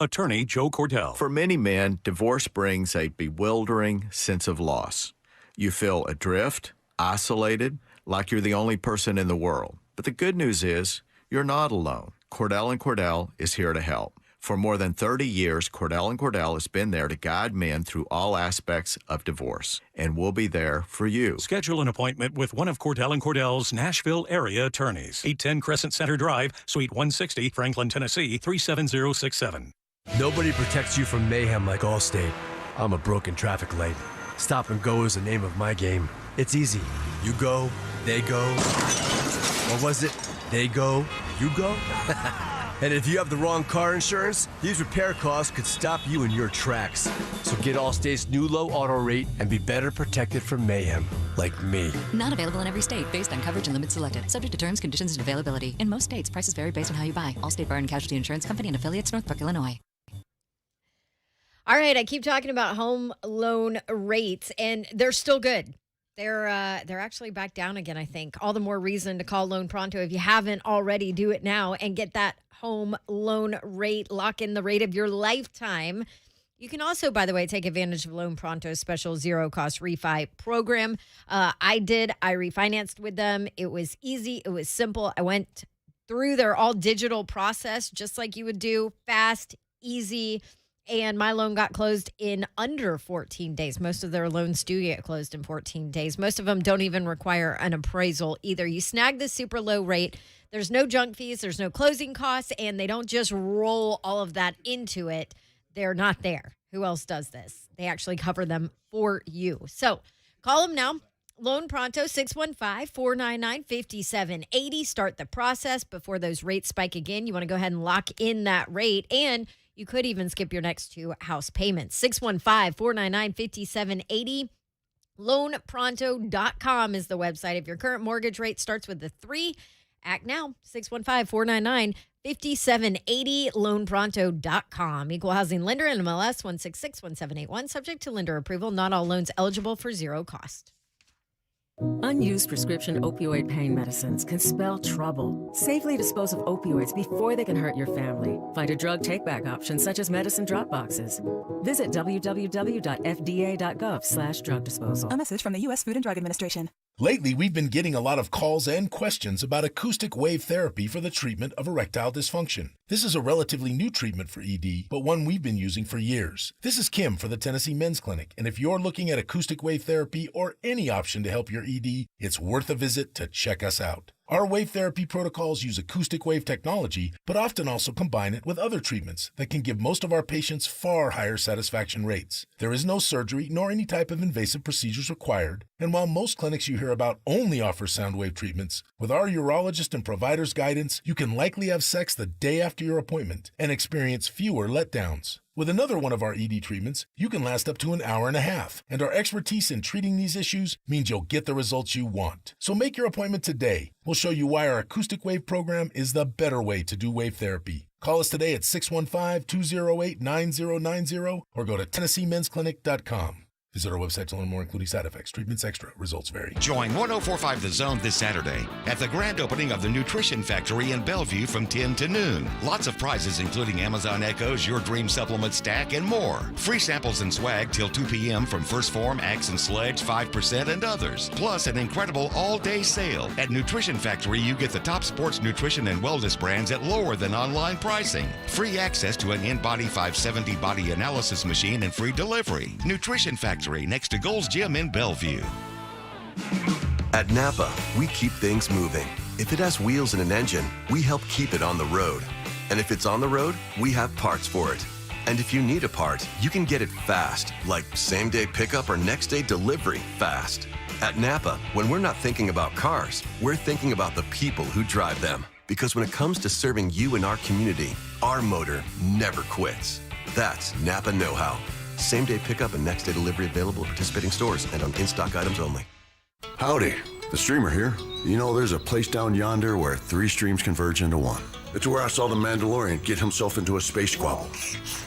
Attorney Joe Cordell. For many men, divorce brings a bewildering sense of loss. You feel adrift, isolated, like you're the only person in the world. But the good news is, you're not alone. Cordell & Cordell is here to help. For more than 30 years, Cordell & Cordell has been there to guide men through all aspects of divorce, and we'll be there for you. Schedule an appointment with one of Cordell & Cordell's Nashville area attorneys. 810 Crescent Center Drive, Suite 160, Franklin, Tennessee, 37067. Nobody protects you from mayhem like Allstate. I'm a broken traffic light. Stop and go is the name of my game. It's easy. You go, they go. What was it? They go, you go? And if you have the wrong car insurance, these repair costs could stop you in your tracks. So get Allstate's new low auto rate and be better protected from mayhem, like me. Not available in every state based on coverage and limits selected. Subject to terms, conditions, and availability. In most states, prices vary based on how you buy. Allstate Bar and Casualty Insurance Company and affiliates, Northbrook, Illinois. All right, I keep talking about home loan rates, and they're still good. They're actually back down again, I think. All the more reason to call Loan Pronto. If you haven't already, do it now and get that home loan rate. Lock in the rate of your lifetime. You can also, by the way, take advantage of Loan Pronto's special zero-cost refi program. I refinanced with them. It was easy. It was simple. I went through their all-digital process, just like you would do. Fast, easy. And my loan got closed in under 14 days. Most of their loans do get closed in 14 days. Most of them don't even require an appraisal either. You snag the super low rate. There's no junk fees. There's no closing costs. And they don't just roll all of that into it. They're not there. Who else does this? They actually cover them for you. So call them now. Loan Pronto, 615-499-5780. Start the process before those rates spike again. You want to go ahead and lock in that rate. And you could even skip your next 2 house payments. 615-499-5780. LoanPronto.com is the website. If your current mortgage rate starts with a 3, act now. 615-499-5780. LoanPronto.com. Equal housing lender in MLS 1661781. Subject to lender approval. Not all loans eligible for zero cost. Unused prescription opioid pain medicines can spell trouble. Safely dispose of opioids before they can hurt your family. Find a drug take-back option such as medicine drop boxes. Visit www.fda.gov/drug disposal. A message from the U.S. Food and Drug Administration. Lately, we've been getting a lot of calls and questions about acoustic wave therapy for the treatment of erectile dysfunction. This is a relatively new treatment for ED, but one we've been using for years. This is Kim for the Tennessee Men's Clinic, and if you're looking at acoustic wave therapy or any option to help your ED, it's worth a visit to check us out. Our wave therapy protocols use acoustic wave technology, but often also combine it with other treatments that can give most of our patients far higher satisfaction rates. There is no surgery nor any type of invasive procedures required, and while most clinics you hear about only offer sound wave treatments, with our urologist and provider's guidance, you can likely have sex the day after your appointment and experience fewer letdowns. With another one of our ED treatments, you can last up to an hour and a half, and our expertise in treating these issues means you'll get the results you want. So make your appointment today. We'll show you why our acoustic wave program is the better way to do wave therapy. Call us today at 615-208-9090 or go to TennesseeMen'sClinic.com. Visit our website to learn more, including side effects, treatments extra. Results vary. Join 1045 The Zone this Saturday at the grand opening of the Nutrition Factory in Bellevue from 10 to noon. Lots of prizes, including Amazon Echoes, Your Dream Supplement Stack, and more. Free samples and swag till 2 p.m. from First Form, Axe and Sledge, 5%, and others. Plus, an incredible all-day sale. At Nutrition Factory, you get the top sports nutrition and wellness brands at lower than online pricing. Free access to an InBody 570 body analysis machine and free delivery. Nutrition Factory, next to Gold's Gym in Bellevue. At Napa, we keep things moving. If it has wheels and an engine, we help keep it on the road. And if it's on the road, we have parts for it. And if you need a part, you can get it fast, like same-day pickup or next-day delivery fast. At Napa, when we're not thinking about cars, we're thinking about the people who drive them. Because when it comes to serving you and our community, our motor never quits. That's Napa know-how. Same-day pickup and next-day delivery available at participating stores and on in-stock items only. Howdy, the streamer here. You know, there's a place down yonder where 3 streams converge into one. It's where I saw the Mandalorian get himself into a space squabble.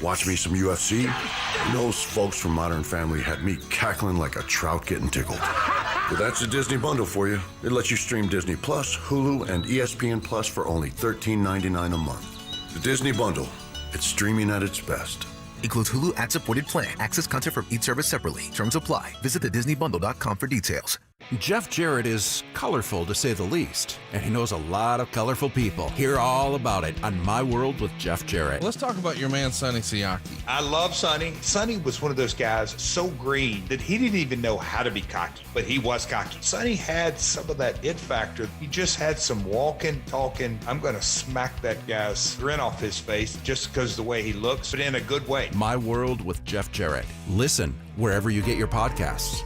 Watch me some UFC. And those folks from Modern Family had me cackling like a trout getting tickled. But that's the Disney bundle for you. It lets you stream Disney Plus, Hulu, and ESPN Plus for only $13.99 a month. The Disney bundle. It's streaming at its best. Includes Hulu ad-supported plan. Access content from each service separately. Terms apply. Visit thedisneybundle.com for details. Jeff Jarrett is colorful, to say the least, and he knows a lot of colorful people. Hear all about it on My World with Jeff Jarrett. Let's talk about your man, Sonny Siaki. I love Sonny. Sonny was one of those guys so green that he didn't even know how to be cocky, but he was cocky. Sonny had some of that it factor. He just had some walking, talking, I'm going to smack that guy's grin off his face just because of the way he looks, but in a good way. My World with Jeff Jarrett. Listen wherever you get your podcasts.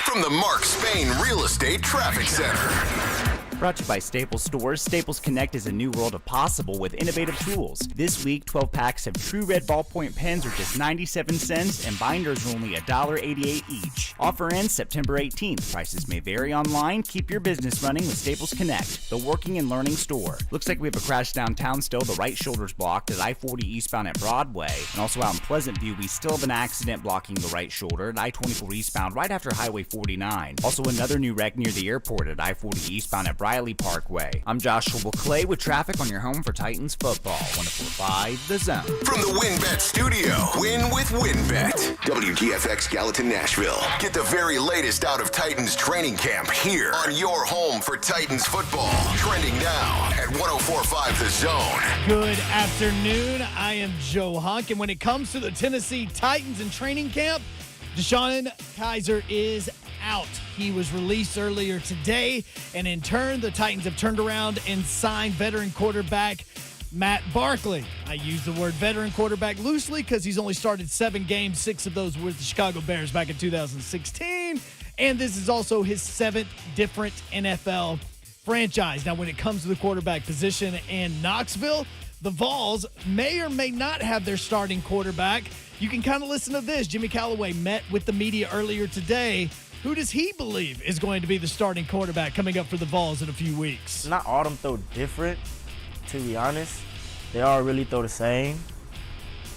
From the Mark Spain Real Estate Traffic Center. Brought to you by Staples Stores, Staples Connect is a new world of possible with innovative tools. This week, 12 packs of True Red ballpoint pens are just 97 cents and binders are only $1.88 each. Offer ends September 18th. Prices may vary online. Keep your business running with Staples Connect, the working and learning store. Looks like we have a crash downtown still. The right shoulder's blocked at I-40 eastbound at Broadway. And also out in Pleasant View, we still have an accident blocking the right shoulder at I-24 eastbound right after Highway 49. Also another new wreck near the airport at I-40 eastbound at Briley Parkway. I'm Joshua Clay with traffic on your home for Titans football. 104.5 The Zone. From the WinBet studio, win with WinBet. WGFX Gallatin, Nashville. Get the very latest out of Titans training camp here on your home for Titans football. Trending now at 104.5 The Zone. Good afternoon. I am Joe Hunk, and when it comes to the Tennessee Titans in training camp, DeShone Kizer is out. He was released earlier today, and in turn, the Titans have turned around and signed veteran quarterback Matt Barkley. I use the word veteran quarterback loosely because he's only started 7 games, 6 of those with the Chicago Bears back in 2016, and this is also his 7th different NFL franchise. Now, when it comes to the quarterback position in Knoxville, the Vols may or may not have their starting quarterback. You can kind of listen to this. Jimmy Callaway met with the media earlier today. Who does he believe is going to be the starting quarterback coming up for the Vols in a few weeks? Not all of them throw different, to be honest. They all really throw the same,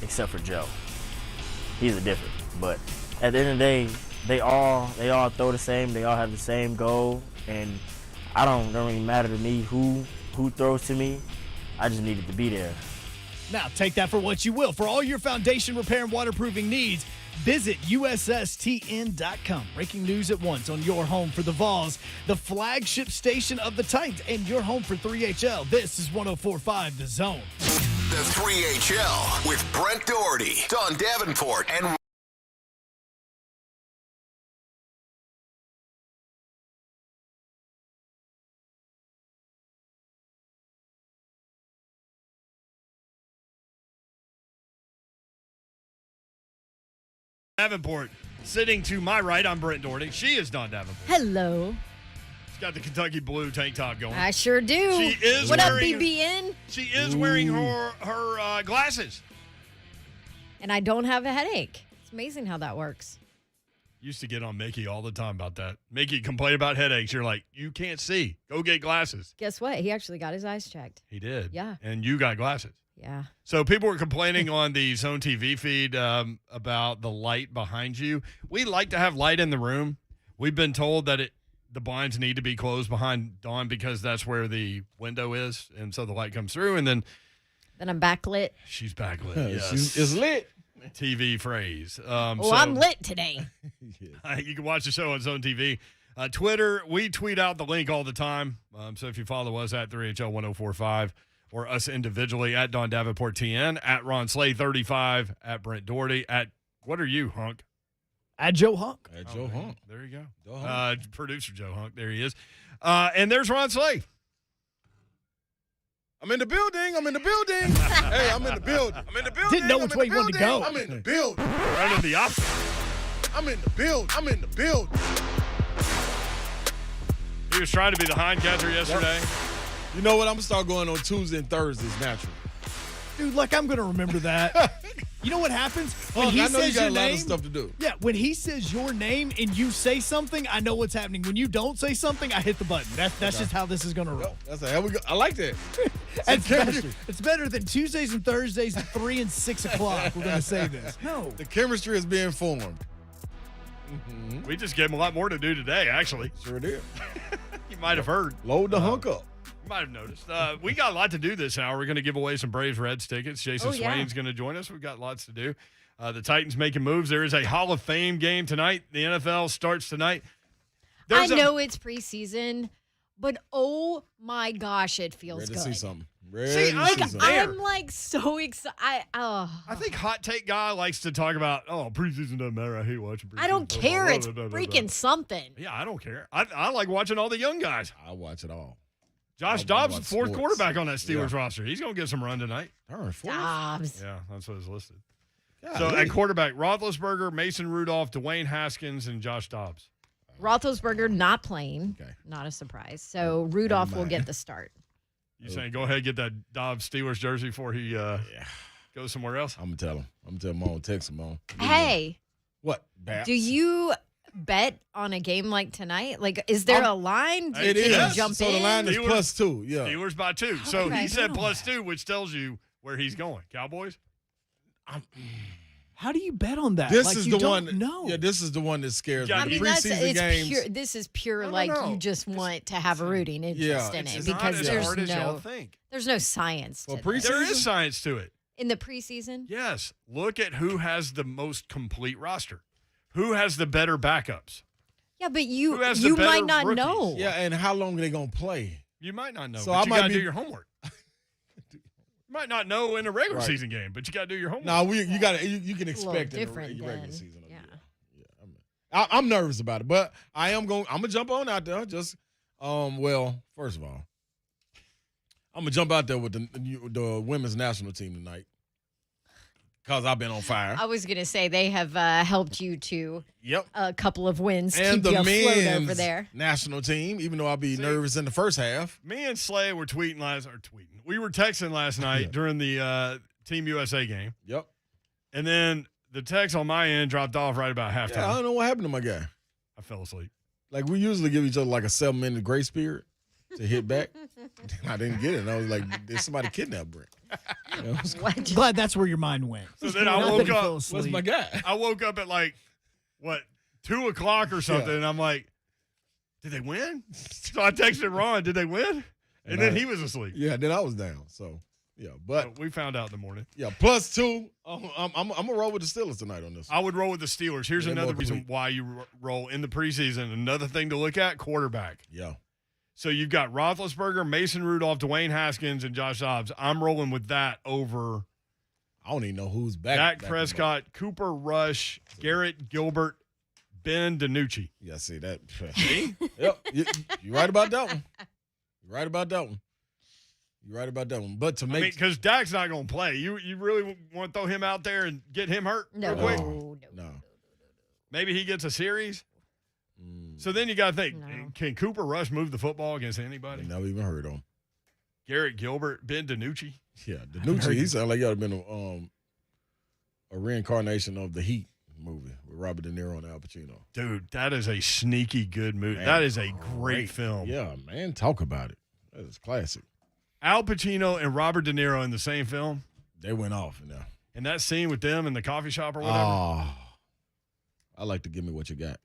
except for Joe. He's a different. But at the end of the day, they all throw the same. They all have the same goal, and it don't really matter to me who throws to me. I just needed to be there. Now, take that for what you will. For all your foundation repair and waterproofing needs, visit USSTN.com. Breaking news at once on your home for the Vols, the flagship station of the Titans, and your home for 3HL. This is 104.5 The Zone. The 3HL with Brent Doherty, Don Davenport, and Davenport. Sitting to my right, I'm Brent Doherty. She is Don Davenport. Hello. She's got the Kentucky blue tank top going. I sure do. She is what wearing, up, BBN? She is wearing her glasses. And I don't have a headache. It's amazing how that works. Used to get on Mickey all the time about that. Mickey complained about headaches. You're like, you can't see. Go get glasses. Guess what? He actually got his eyes checked. He did. Yeah. And you got glasses. Yeah. So people were complaining on the Zone TV feed about the light behind you. We like to have light in the room. We've been told that the blinds need to be closed behind Dawn because that's where the window is, and so the light comes through, and then I'm backlit. She's backlit. Yes. She's lit. TV phrase. I'm lit today. You can watch the show on Zone TV. Twitter, we tweet out the link all the time. So if you follow us at 3HL1045 or us individually at Don Davenport TN, at Ron Slay 35, at Brent Doherty, at what are you, Hunk? At Joe Hunk. At Joe Hunk. There you go. Joe Hunk. Producer Joe Hunk. There he is. And there's Ron Slay. I'm in the building. Hey, I'm in the building. I'm in the building. Didn't know which way you wanted to go. I'm in the building. Running the opposite. I'm in the building. He was trying to be the hindcatcher yesterday. You know what? I'm going to start going on Tuesday and Thursdays naturally. Dude, like I'm going to remember that. You know what happens? When he I know says you got your a lot name, of stuff to do. Yeah, when he says your name and you say something, I know what's happening. When you don't say something, I hit the button. That's just how this is going to roll. That's how we go. I like that. It's better than Tuesdays and Thursdays at 3 and 6 o'clock. We're going to say this. No. The chemistry is being formed. Mm-hmm. We just gave him a lot more to do today, actually. Sure did. You might have heard. Load the hunk up. You might have noticed. We got a lot to do this hour. We're going to give away some Braves-Reds tickets. Jason Swain's going to join us. We've got lots to do. The Titans making moves. There is a Hall of Fame game tonight. The NFL starts tonight. I know it's preseason, but oh my gosh, it feels Ready good. To see something. I'm like so excited. I think Hot Take Guy likes to talk about, preseason doesn't matter. I hate watching preseason. I don't care. It's freaking something. Yeah, I don't care. I like watching all the young guys. I watch it all. Josh Dobbs, fourth quarterback on that Steelers roster. He's going to get some run tonight. Dobbs. Yeah, that's what is listed. God, so at quarterback, Roethlisberger, Mason Rudolph, Dwayne Haskins, and Josh Dobbs. Roethlisberger not playing. Okay. Not a surprise. So Rudolph will get the start. You saying go ahead and get that Dobbs Steelers jersey before he goes somewhere else? I'm going to tell him. I'm going to tell him on, text him on. Hey. What? Babs? Do you bet on a game like tonight? Like, is there a line? It is. Can you jump So in? the line is +2. Yeah. Steelers by 2. So he said +2, which tells you where he's going. Cowboys? How do you bet on that? This like, is you the one. No. Yeah, this is the one that scares me. I The mean, preseason games. pure. This is pure, like you just want to have a rooting interest in it It's because not as there's hard as y'all think. there's no science to this. There is science to it. In the preseason. Yes. Look at who has the most complete roster. Who has the better backups? Yeah, but you has the might better not rookies? know. Yeah, and how long are they going to play? You might not know, So but I you might got to be- do your homework. You might not know in a regular season game, but you got to do your homework. No, you got you can expect it in the regular season. I'm nervous about it, but I'm gonna jump on out there. Just well, first of all, I'm gonna jump out there with the women's national team tonight because I've been on fire. I was gonna say they have helped you to a couple of wins, And keep the you afloat over men's there. national team, even though I'll be nervous in the first half. Me and Slay were tweeting. We were texting last night during the Team USA game. Yep. And then the text on my end dropped off right about halftime. Yeah, I don't know what happened to my guy. I fell asleep. Like, we usually give each other like a 7-minute grace period to hit back. I didn't get it. And I was like, did somebody kidnap Brent? You know, Glad that's where your mind went. So then I Not woke that he up. fell asleep. What's my guy? I woke up at 2 o'clock or something, and I'm like, did they win? So I texted Ron, did they win? And then he was asleep. Yeah, then I was down. So, yeah. But we found out in the morning. Yeah, +2. I'm going to roll with the Steelers tonight on this. I would roll with the Steelers. Here's Yeah, another more reason complete. why you roll in the preseason. Another thing to look at, quarterback. Yeah. So you've got Roethlisberger, Mason Rudolph, Dwayne Haskins, and Josh Dobbs. I'm rolling with that over I don't even know who's back. Dak Prescott, Cooper Rush, Garrett Gilbert, Ben DiNucci. Yeah, see that. See? Yep. You're right about that one. You're right about that one. But to make because Dak's not going to play. You really want to throw him out there and get him hurt real quick? No. Maybe he gets a series. So then you got to think, can Cooper Rush move the football against anybody? Never even heard of him. Garrett Gilbert, Ben DiNucci. Yeah, DiNucci, he sounded like he ought to have been a reincarnation of the Heat movie with Robert De Niro and Al Pacino. Dude, that is a sneaky good movie. Man, that is a great film. Yeah, man, talk about it. That is classic. Al Pacino and Robert De Niro in the same film. They went off, you know. And that scene with them in the coffee shop or whatever. Oh, I like to give me what you got.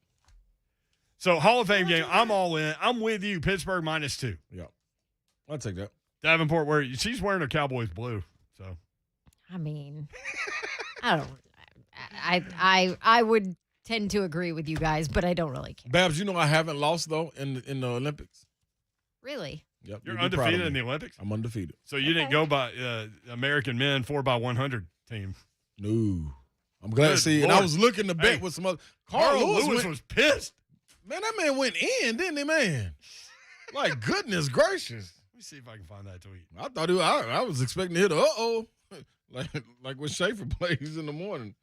So, Hall of Fame game, I'm all in. I'm with you. Pittsburgh -2. Yeah. I'll take that. Davenport, she's wearing her Cowboys blue. So, I mean, I don't. I would tend to agree with you guys, but I don't really care. Babs, you know I haven't lost, though, in the Olympics. Really? Yep. You're you'd be proud of undefeated in me. the Olympics? I'm undefeated. So, you didn't go by American men 4x100 team. No. I'm glad to Good see. And Lord. I was looking to bet Hey, with some other. Carl Lewis went- was pissed. Man, that man went in, didn't he, man? Like, goodness gracious. Let me see if I can find that tweet. I thought I was expecting to hit a uh-oh. like when Schaefer plays in the morning.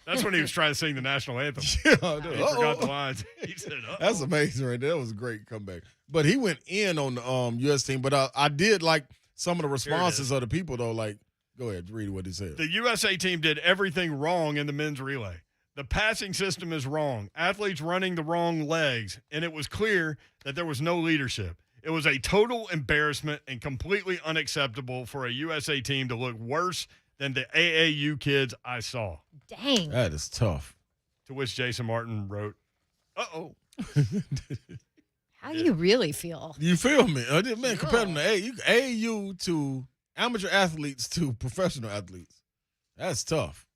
That's when he was trying to sing the national anthem. Yeah, He forgot the lines. He said, uh-oh. That's amazing right there. That was a great comeback. But he went in on the U.S. team. But I did like some of the responses of the people, though. Like, go ahead, read what he said. The USA team did everything wrong in the men's relay. The passing system is wrong. Athletes running the wrong legs. And it was clear that there was no leadership. It was a total embarrassment and completely unacceptable for a USA team to look worse than the AAU kids I saw. Dang. That is tough. To which Jason Martin wrote, uh-oh. How do you really feel? You feel me? Man, compared to AAU to amateur athletes to professional athletes, that's tough.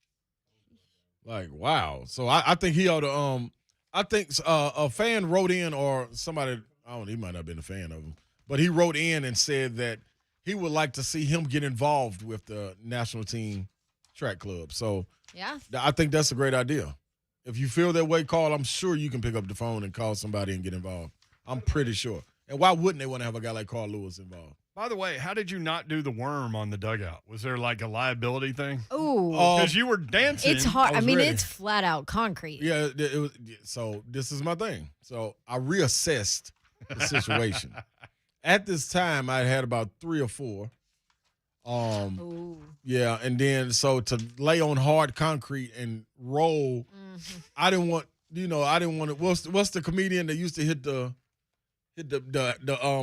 Like, wow. So I think he ought to I think a fan wrote in, or somebody, he might not have been a fan of him, but he wrote in and said that he would like to see him get involved with the national team track club. So Yeah. I think that's a great idea. If you feel that way, Carl, I'm sure you can pick up the phone and call somebody and get involved. I'm pretty sure. And why wouldn't they want to have a guy like Carl Lewis involved? By the way, how did you not do the worm on the dugout? Was there like a liability thing? Ooh. Because you were dancing. It's hard. I mean, ready. it's flat out concrete. Yeah, it was. So this is my thing. So I reassessed the situation. At this time, I had about 3 or 4. Yeah, and then so to lay on hard concrete and roll, I didn't want. I didn't want to. What's the comedian that used to hit the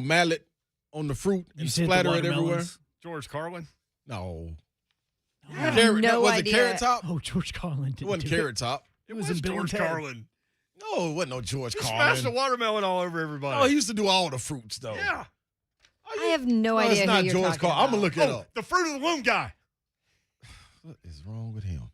mallet on the fruit and splatter it everywhere? George Carlin? No. No was idea. it Carrot Top? Oh, George Carlin. It wasn't Carrot Top. It was in Bill and George Ted. Carlin. No, it wasn't no George He Carlin. smashed the watermelon all over everybody. Oh, he used to do all the fruits though. Yeah. I have no No, idea it's who not you're George talking Carlin. about. I'm gonna look it up. The fruit of the loom guy. What is wrong with him?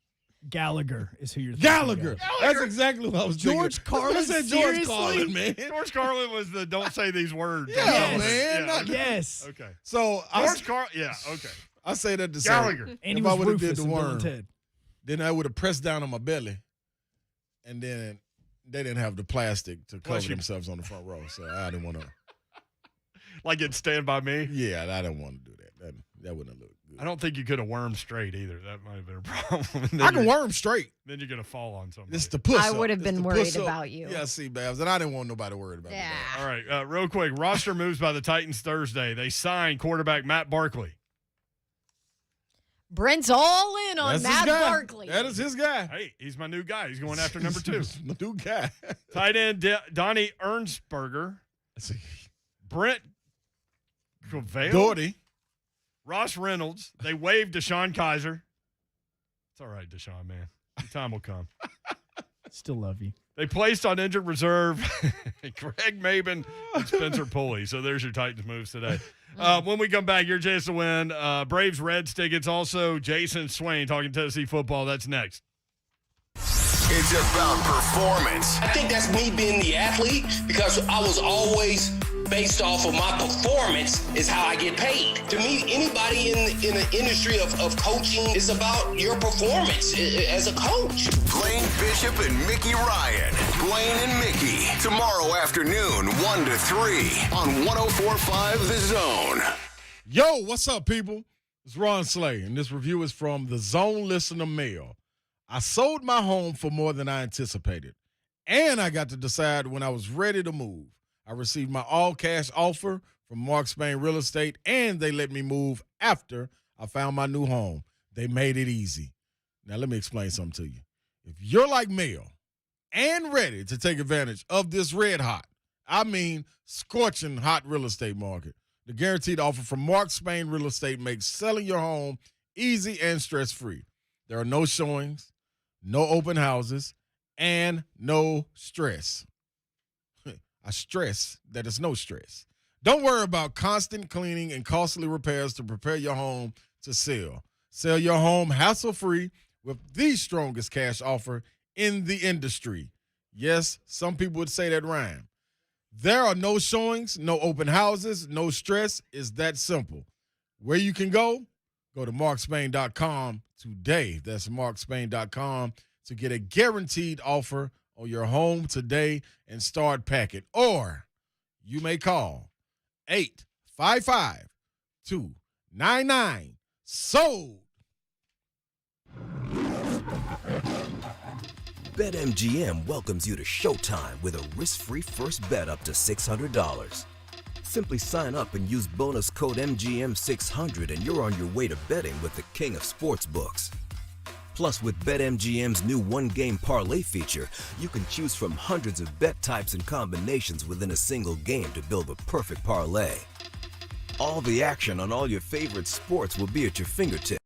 Gallagher is who you're thinking Gallagher. of. That's exactly what I was thinking. George Carlin? I said George Seriously? Carlin, man. George Carlin was the don't say these words. Yeah, Yes. man. Yeah, Not- okay. Yes. Okay. So George Carlin. Yeah. Okay. I say that to Gallagher. say And he if was I would have Rufus did the in Bill and worm, Ted. then I would have pressed down on my belly, and then they didn't have the plastic to cover themselves on the front row, so I didn't want to. Like it Stand By Me? Yeah, I didn't want to do that. That wouldn't have looked good. I don't think you could have wormed straight either. That might have been a problem. I can worm straight. Then you're going to fall on somebody. It's the push. I would have been worried about you. Yeah, see, Babs, and I didn't want nobody worried about me. Yeah. All right, real quick. Roster moves by the Titans Thursday. They signed quarterback Matt Barkley. Brent's all in on That's Matt his guy. Barkley. That is his guy. Hey, he's my new guy. He's going after number 2. My new guy. Tight end Donnie Ernsberger. Brent Covale. Doherty. Ross Reynolds. They waived DeShone Kizer. It's all right, DeShone, man. Your time will come. Still love you. They placed on injured reserve Greg Maben and Spencer Pulley. So there's your Titans moves today. When we come back, your chance to win Braves Reds tickets. Also, Jason Swain talking Tennessee football. That's next. It's about performance. I think that's me being the athlete because I was always based off of my performance is how I get paid. To me, anybody in the industry of coaching is about your performance as a coach. Blaine Bishop and Mickey Ryan. Blaine and Mickey. Tomorrow afternoon, 1 to 3 on 104.5 The Zone. Yo, what's up, people? It's Ron Slay, and this review is from the Zone Listener Mail. I sold my home for more than I anticipated, and I got to decide when I was ready to move. I received my all-cash offer from Mark Spain Real Estate, and they let me move after I found my new home. They made it easy. Now, let me explain something to you. If you're like Mel and ready to take advantage of this red hot, I mean scorching hot real estate market, the guaranteed offer from Mark Spain Real Estate makes selling your home easy and stress-free. There are no showings, no open houses, and no stress. I stress that it's no stress. Don't worry about constant cleaning and costly repairs to prepare your home to sell. Sell your home hassle-free with the strongest cash offer in the industry. Yes, some people would say that rhyme. There are no showings, no open houses, no stress. It's that simple. Where you can go to markspain.com today. That's markspain.com to get a guaranteed offer on your home today and start packing. Or you may call 855-299-SOLD. BetMGM welcomes you to Showtime with a risk-free first bet up to $600. Simply sign up and use bonus code MGM600 and you're on your way to betting with the king of sportsbooks. Plus, with BetMGM's new one-game parlay feature, you can choose from hundreds of bet types and combinations within a single game to build the perfect parlay. All the action on all your favorite sports will be at your fingertips.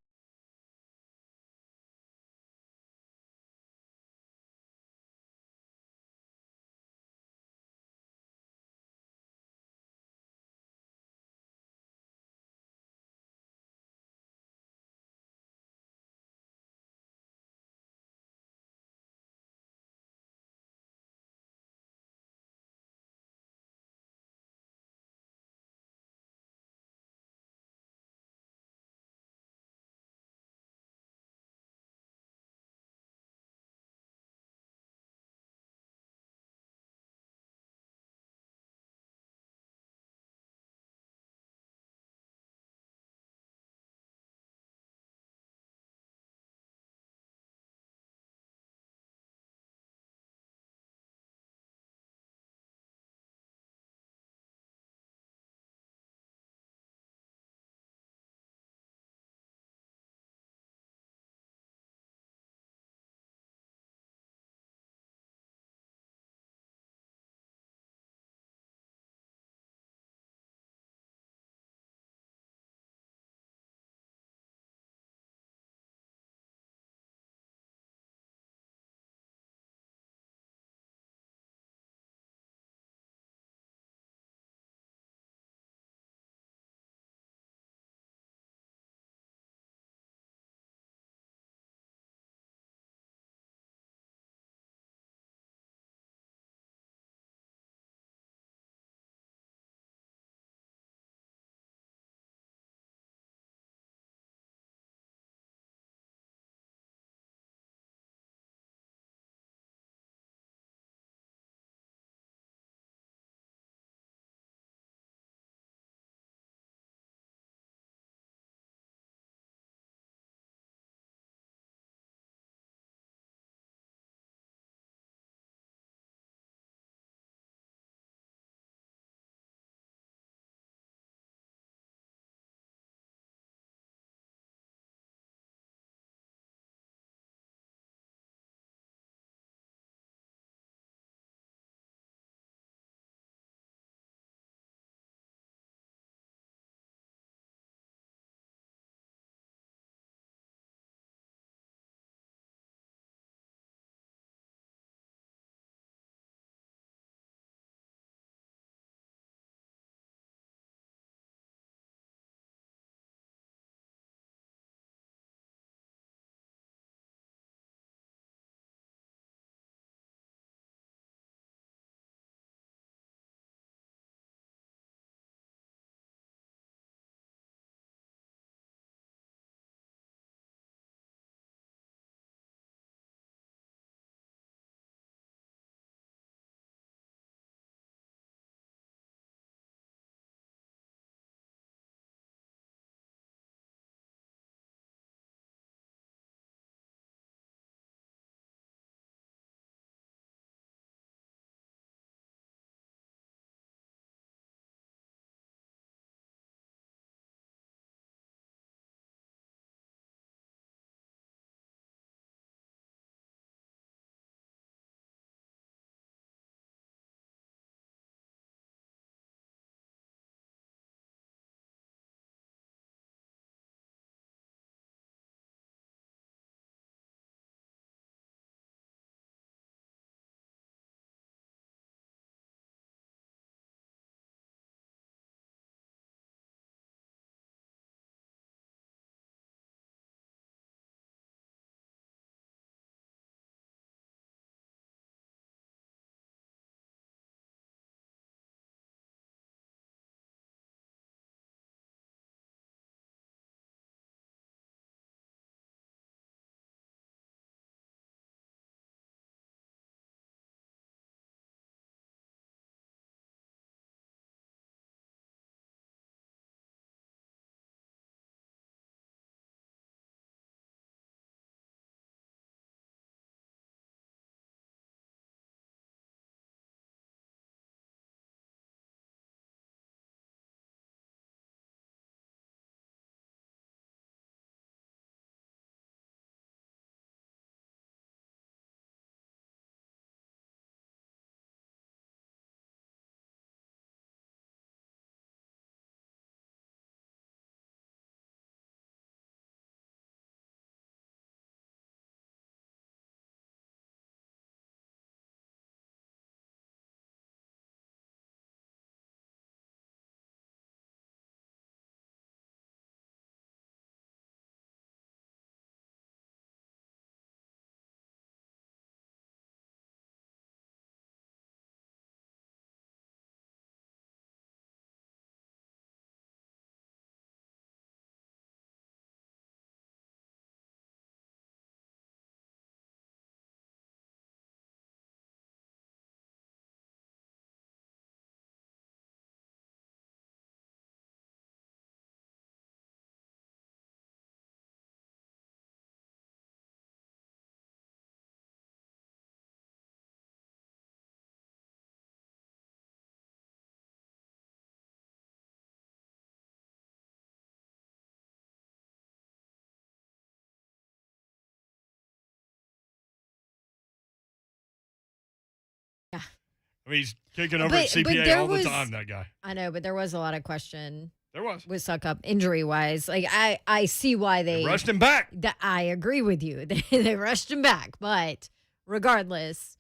I mean, he's kicking over at CPA all the time, that guy. I know, but there was a lot of question. There was. With Suckup injury-wise. Like, I see why they rushed him back. I agree with you. They rushed him back. But regardless,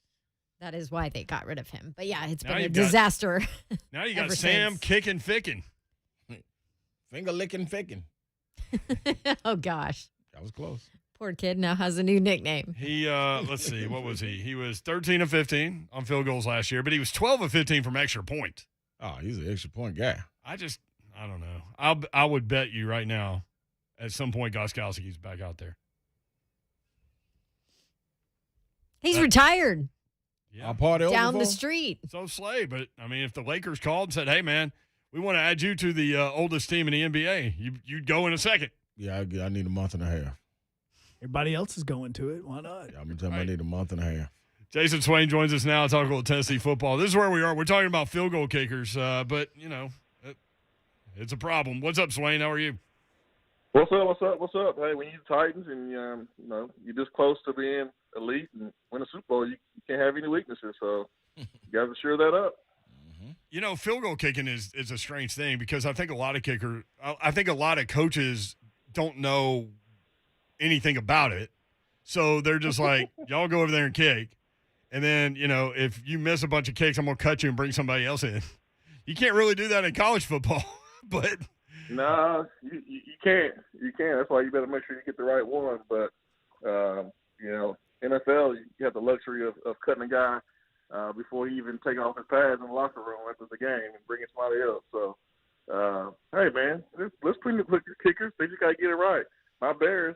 that is why they got rid of him. But, yeah, it's been a disaster. Now you got Sam since. kicking ficking. Finger licking ficking. Oh, gosh. That was close. Poor kid now has a new nickname. He, let's see, what was he? He was 13 of 15 on field goals last year, but he was 12 of 15 from extra point. Oh, he's an extra point guy. I don't know. I would bet you right now at some point Gostkowski's back out there. He's retired. Yeah. Down the street. So Slay, but, I mean, if the Lakers called and said, hey, man, we want to add you to the oldest team in the NBA, you'd go in a second. Yeah, I need a month and a half. Everybody else is going to it. Why not? Yeah, I'm going to tell you I need a month and a half. Jason Swain joins us now talking about Tennessee football. This is where we are. We're talking about field goal kickers, but, you know, it's a problem. What's up, Swain? How are you? What's up? Hey, when you're Titans and, you're this close to being elite and win a Super Bowl, you can't have any weaknesses. So you got to shore that up. You know, field goal kicking is a strange thing because I think a lot of coaches don't know anything about it. So they're just like, y'all go over there and kick. And then, you know, if you miss a bunch of kicks, I'm going to cut you and bring somebody else in. You can't really do that in college football. But nah, you can't. You can't. That's why you better make sure you get the right one. But NFL, you have the luxury of cutting a guy before he even take off his pads in the locker room after the game and bringing somebody else. So, hey man, let's bring the kickers. They just got to get it right. My Bears,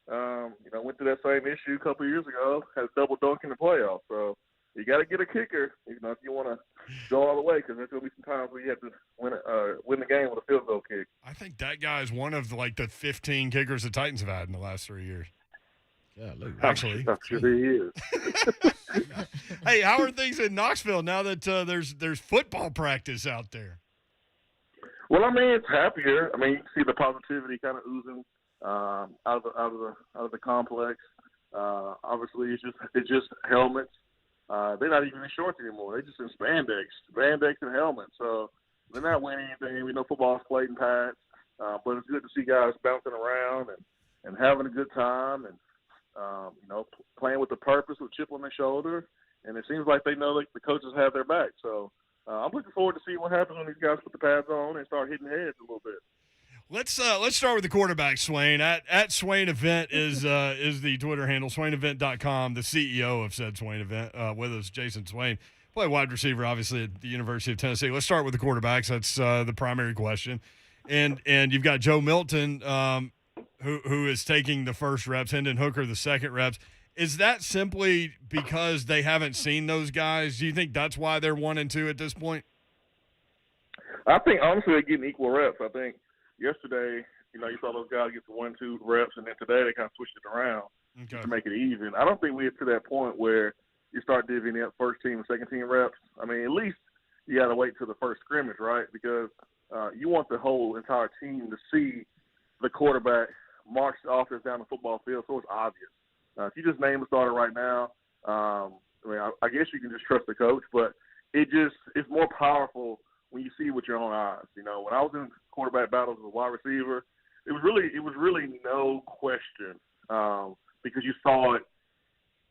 went through that same issue a couple of years ago. Had a double dunk in the playoffs. So. You got to get a kicker, if you want to go all the way, because there's going to be some times where you have to win the game with a field goal kick. I think that guy is one of the 15 kickers the Titans have had in the last 3 years. Yeah, look, actually, I'm sure he is. Hey, how are things in Knoxville now that there's football practice out there? Well, I mean, it's happier. I mean, you can see the positivity kind of oozing out of the complex. Obviously, it's just helmets. They're not even in shorts anymore. They're just in spandex and helmets. So they're not winning anything. We know football's played in pads, but it's good to see guys bouncing around and having a good time and, playing with a purpose with chip on their shoulder. And it seems like they know that the coaches have their back. So I'm looking forward to seeing what happens when these guys put the pads on and start hitting heads a little bit. Let's start with the quarterback, Swain. At Swain Event is the Twitter handle, SwainEvent.com, the CEO of said Swain Event. With us, Jason Swain. Play wide receiver, obviously, at the University of Tennessee. Let's start with the quarterbacks. That's the primary question. And you've got Joe Milton, who is taking the first reps, Hendon Hooker the second reps. Is that simply because they haven't seen those guys? Do you think that's why they're 1 and 2 at this point? I think, honestly, they're getting equal reps. I think yesterday, you saw those guys get the 1-2 reps, and then today they kind of switched it around to make it even. I don't think we're to that point where you start divvying up first team and second team reps. I mean, at least you got to wait till the first scrimmage, right? Because you want the whole entire team to see the quarterback march the offense down the football field, so it's obvious. If you just name a starter right now, I guess you can just trust the coach, but it's more powerful when you see with your own eyes. When I was in quarterback battles as a wide receiver, it was really no question because you saw it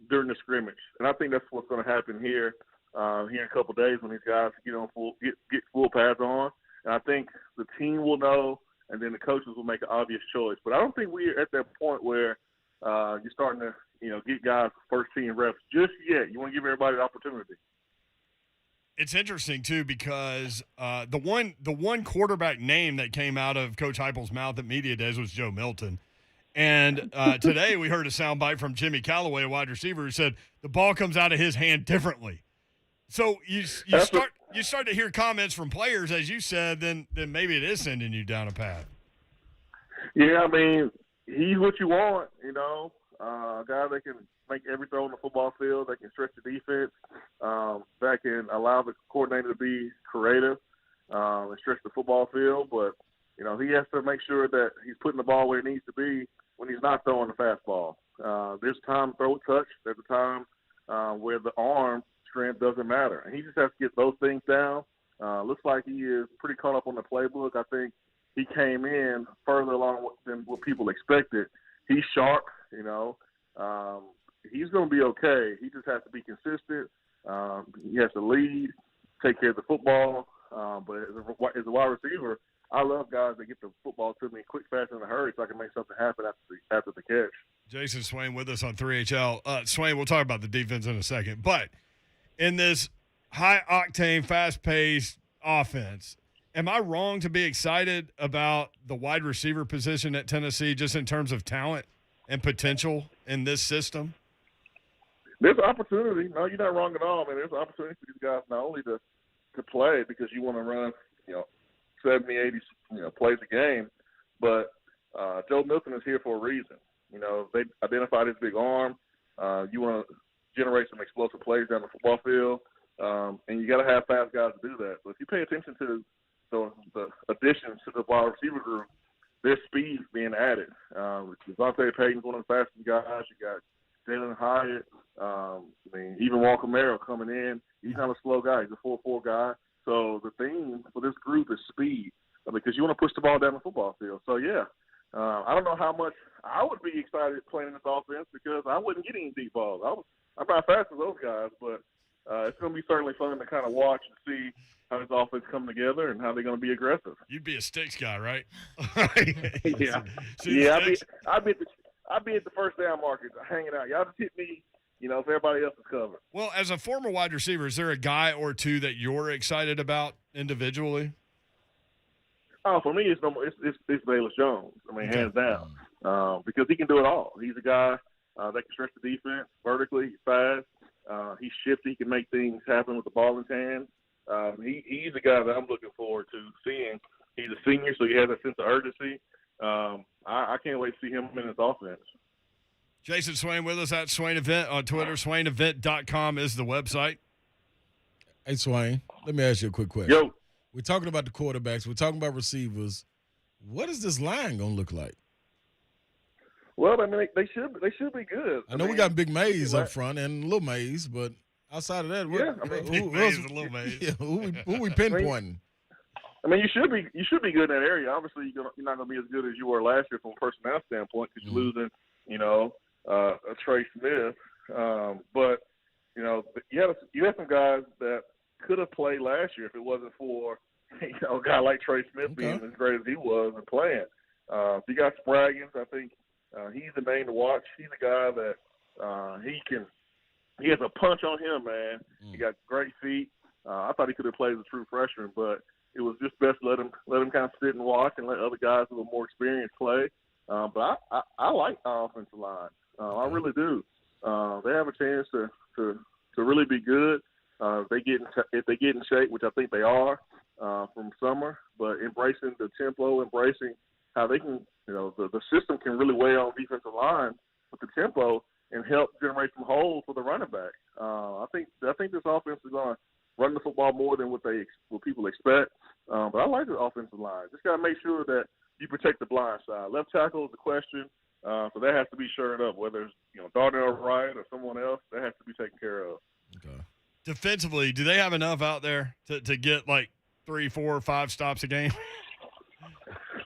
during the scrimmage, and I think that's what's going to happen here in a couple of days when these guys get full pads on, and I think the team will know, and then the coaches will make an obvious choice. But I don't think we're at that point where you're starting to get guys first team reps just yet. You want to give everybody the opportunity. It's interesting, too, because the one quarterback name that came out of Coach Heupel's mouth at media days was Joe Milton. And today we heard a soundbite from Jimmy Callaway, a wide receiver, who said the ball comes out of his hand differently. So you start to hear comments from players, as you said, then maybe it is sending you down a path. Yeah, I mean, he's what you want, a guy that can make every throw on the football field, that can stretch the defense, that can allow the coordinator to be creative and stretch the football field. But, he has to make sure that he's putting the ball where it needs to be when he's not throwing the fastball. There's time to throw a touch. There's a time where the arm strength doesn't matter. And he just has to get those things down. Looks like he is pretty caught up on the playbook. I think he came in further along than what people expected. He's sharp, you know. He's going to be okay. He just has to be consistent. He has to lead, take care of the football. But as a wide receiver, I love guys that get the football to me quick, fast, in a hurry so I can make something happen after the catch. Jason Swain with us on 3HL. Swain, we'll talk about the defense in a second. But in this high-octane, fast-paced offense, am I wrong to be excited about the wide receiver position at Tennessee just in terms of talent and potential in this system? There's opportunity. No, you're not wrong at all, man. There's opportunity for these guys not only to play because you want to run, 70, 80, plays a game, but Joe Milton is here for a reason. They identified his big arm. You want to generate some explosive plays down the football field, and you got to have fast guys to do that. But if you pay attention to the additions to the wide receiver group, there's speed being added. Devonta Payton's one of the fastest guys. You got Jalen Hyatt. Even Walker Merrill coming in. He's not a slow guy. He's a 4-4 guy. So the theme for this group is speed because you want to push the ball down the football field. So, yeah, I don't know how much I would be excited playing in this offense because I wouldn't get any deep balls. I'm not fast as those guys, but it's going to be certainly fun to kind of watch and see how this offense come together and how they're going to be aggressive. You'd be a sticks guy, right? Yeah. I'd be at the first down market hanging out. Y'all just hit me, if everybody else is covered. Well, as a former wide receiver, is there a guy or two that you're excited about individually? Oh, for me, it's Bayless Jones. Hands down, because he can do it all. He's a guy that can stretch the defense vertically. He's fast. He's shifty. He can make things happen with the ball in his hand. He's a guy that I'm looking forward to seeing. He's a senior, so he has a sense of urgency. I can't wait to see him in his offense. Jason Swain with us at Swain Event on Twitter. SwainEvent.com is the website. Hey, Swain, let me ask you a quick question. Yo. We're talking about the quarterbacks. We're talking about receivers. What is this line going to look like? Well, they should be good. I know we got Big Mays up front and Little Mays, but outside of that, Big Mays and Little Mays. Yeah, who we pinpointing? You should be good in that area. Obviously, you're not going to be as good as you were last year from a personnel standpoint because you're losing, a Trey Smith. But you have some guys that could have played last year if it wasn't for a guy like Trey Smith being as great as he was and playing. You got Spraggins. I think he's the name to watch. He's a guy that he has a punch on him, man. He got great feet. I thought he could have played as a true freshman, but it was just best to let him kind of sit and watch and let other guys who are more experienced play. But I like our offensive line. I really do. They have a chance to really be good. If they get in shape, which I think they are from summer, but embracing the tempo, embracing how they can, the system can really weigh on defensive line with the tempo and help generate some holes for the running back. I think this offense is going to run the football more than what people expect. But I like the offensive line. Just got to make sure that you protect the blind side. Left tackle is the question, so that has to be shored up. Whether it's Darnell Wright or someone else, that has to be taken care of. Okay. Defensively, do they have enough out there to get like 3, 4, 5 stops a game?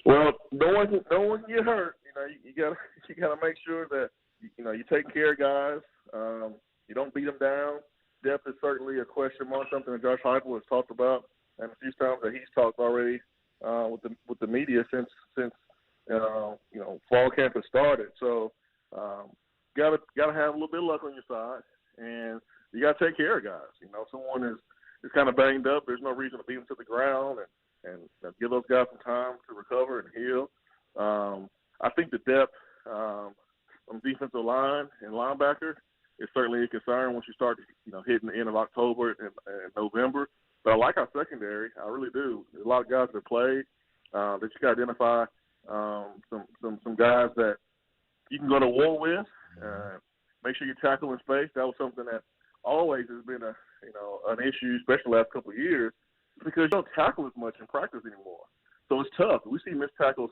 Well, no one can get hurt. You gotta make sure that you take care of guys. You don't beat them down. Depth is certainly a question mark, something that Josh Heupel has talked about, and a few times that he's talked already with the media since fall camp has started. So gotta have a little bit of luck on your side, and you gotta take care of guys. If someone is kind of banged up, there's no reason to beat them to the ground, and give those guys some time to recover and heal. I think the depth on defensive line and linebacker is certainly a concern once you start, hitting the end of October and November. But I like our secondary. I really do. There's a lot of guys that played that you got to identify some guys that you can go to war with. Make sure you tackle in space. That was something that always has been an issue, especially the last couple of years, because you don't tackle as much in practice anymore. So it's tough. We see missed tackles,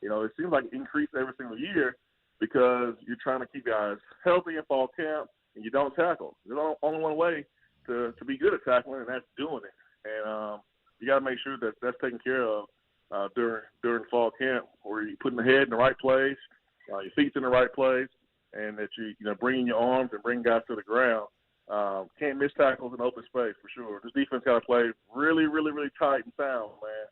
it seems like it increased every single year because you're trying to keep guys healthy in fall camp and you don't tackle. There's only one way to be good at tackling, and that's doing it. And you got to make sure that that's taken care of during fall camp, where you're putting the head in the right place, your feet's in the right place, and that you bringing your arms and bringing guys to the ground. Can't miss tackles in open space for sure. This defense got to play really, really, really tight and sound, man.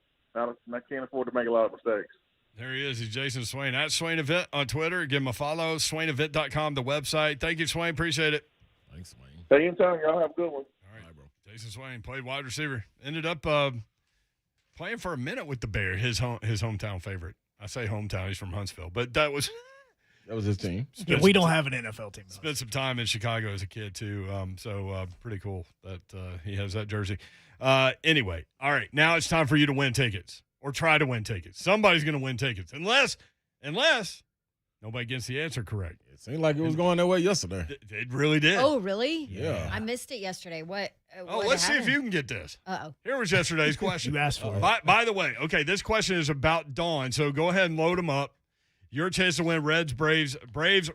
I can't afford to make a lot of mistakes. There he is. He's Jason Swain at Swain Event on Twitter. Give him a follow. SwainEvent.com, the website. Thank you, Swain. Appreciate it. Thanks, Swain. Hey, anytime. Y'all have a good one. All right, bro. Jason Swain played wide receiver. Ended up playing for a minute with the Bear, his hometown favorite. I say hometown. He's from Huntsville, but that was his team. Yeah, we don't have an NFL team. Spent some time in Chicago as a kid too. So pretty cool that he has that jersey. Anyway, all right. Now it's time for you to win tickets or try to win tickets. Somebody's going to win tickets unless nobody gets the answer correct. It seemed like it was going that way yesterday. It really did. Oh, really? Yeah. I missed it yesterday. What let's see if you can get this. Uh-oh. Here was yesterday's question. You asked for it. By the way, okay, this question is about Dawn, so go ahead and load them up. Your chance to win Braves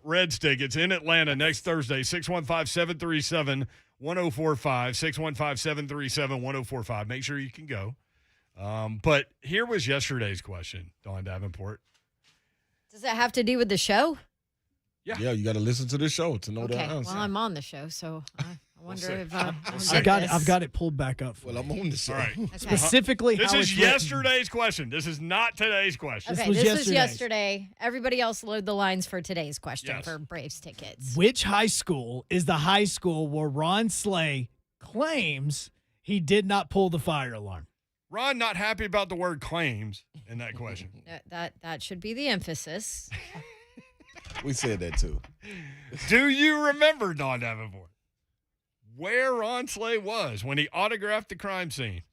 Reds tickets in Atlanta next Thursday, 615-737-1045, 615-737-1045. Make sure you can go. But here was yesterday's question, Dawn Davenport. Does that have to do with the show? Yeah, you got to listen to the show to know the Okay, answer. well, I'm on the show, so I wonder if I've got it pulled back up. Well, I'm on the show. All right. Okay. Specifically, This how is it's written. yesterday's question. This is not today's question. Okay, was this was yesterday's. yesterday. Everybody else load the lines for today's question Yes. for Braves tickets. Which high school is the high school where Ron Slay claims he did not pull the fire alarm? Ron not happy about the word claims in that question. That should be the emphasis. We said that too. Do you remember, Dawn Davenport, where Ron Slay was when he autographed the crime scene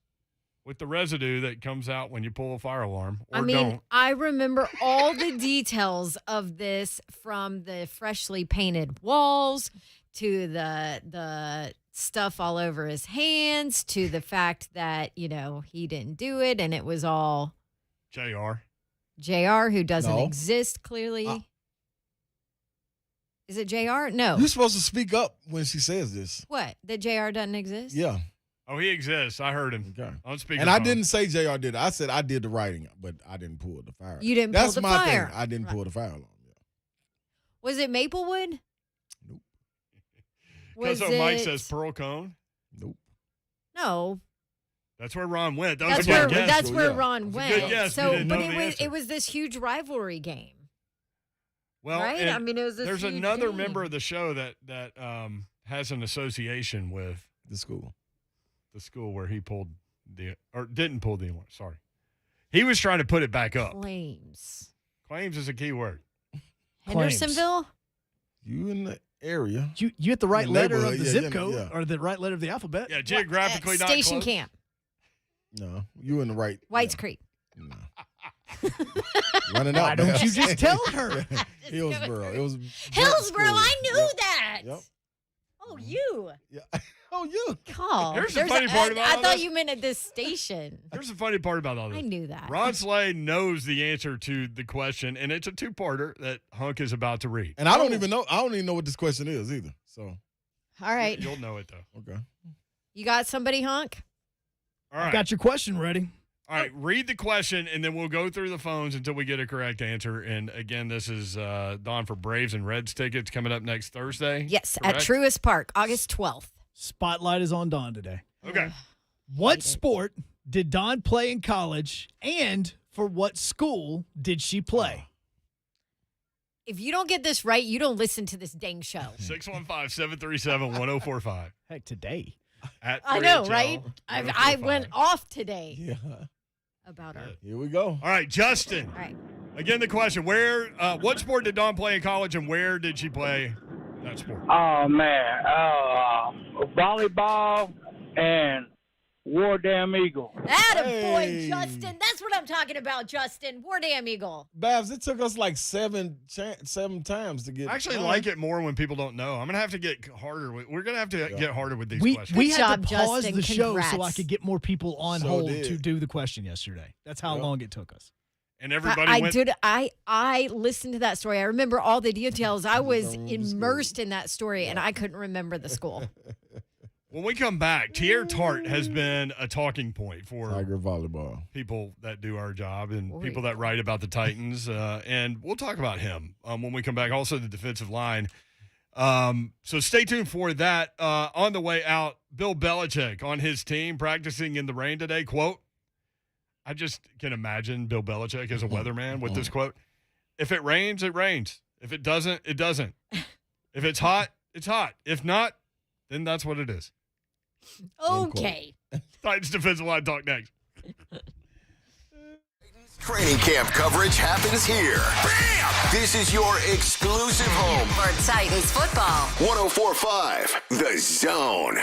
with the residue that comes out when you pull a fire alarm or don't? I remember all the details of this, from the freshly painted walls to the stuff all over his hands to the fact that, he didn't do it and it was all JR, who doesn't No. exist clearly. Is it JR? No. You're supposed to speak up when she says this. What? That JR doesn't exist? Yeah. Oh, he exists. I heard him. Okay. On speakerphone. And I didn't say JR did it. I said I did the writing, but I didn't pull the fire. You didn't That's pull the my fire. thing. I didn't pull the fire alarm. Yeah. Was it Maplewood? Nope. Was So Mike it- says Pearl Cone. Nope. No. That's where Ron went. That was That's a where good guess. that's where yeah. Ron That's a went. good guess. You So, didn't but know the answer. it was this huge rivalry game. Well, right? and I mean, it was this there's huge another game. member of the show that has an association with The school. the school where he didn't pull the alarm. Sorry, he was trying to put it back up. Claims. Claims is a key word. Claims. Hendersonville? You in the area. You hit the right The letter of neighborhood, the yeah, zip yeah, code yeah. or the right letter of the alphabet. Yeah, geographically not Station close. Camp. No, you in the right. White's yeah. Creek. No. Running out. Why don't man. you just tell her? Hillsboro. It was Hillsboro, School. I knew Yep. that. Yep. Oh, you. Yeah. Oh, you. Oh, Here's the funny part about I all thought this. you meant at this station. Here's the funny part about all this. I knew that. Ron Slay knows the answer to the question, and it's a two-parter that Hunk is about to read. And I don't even know. I don't even know what this question is either. So. All right. You'll know it, though. Okay. You got somebody, Hunk? All right. Got your question ready. All right, read the question, and then we'll go through the phones until we get a correct answer. And, again, this is Dawn for Braves and Reds tickets coming up next Thursday. Yes, correct? at Truist Park, August 12th. Spotlight is on Dawn today. Okay. What sport did Dawn play in college, and for what school did she play? If you don't get this right, you don't listen to this dang show. 615-737-1045. Heck, today. At I know, 3HL right? I went 1045. off today Yeah. about her. Here we go. All right, Justin. All right. Again, the question: what sport did Dawn play in college, and where did she play that sport? Oh, man. Volleyball and War Damn Eagle. Attaboy, Justin. That's what I'm talking about, Justin. War Damn Eagle. Babs, it took us like seven times to get. I actually like it more when people don't know. I'm gonna have to get harder. We're gonna have to get harder with these We questions. we Good had job, to pause Justin. the show so I Congrats. could get more people on So hold did. to do the question yesterday. That's how long it took us. And everybody I went. did. I listened to that story. I remember all the details. I was immersed in that story, and I couldn't remember the school. When we come back, Tier Tart has been a talking point for Tiger volleyball people that do our job and people that write about the Titans. And we'll talk about him when we come back. Also, the defensive line. So stay tuned for that. On the way out, Bill Belichick on his team practicing in the rain today. Quote, I just can imagine Bill Belichick as a weatherman with this quote. If it rains, it rains. If it doesn't, it doesn't. If it's hot, it's hot. If not, then that's what it is. Okay. Titans defensive line talk next. Training camp coverage happens here. Bam! This is your exclusive home for Titans football. 104.5 The Zone.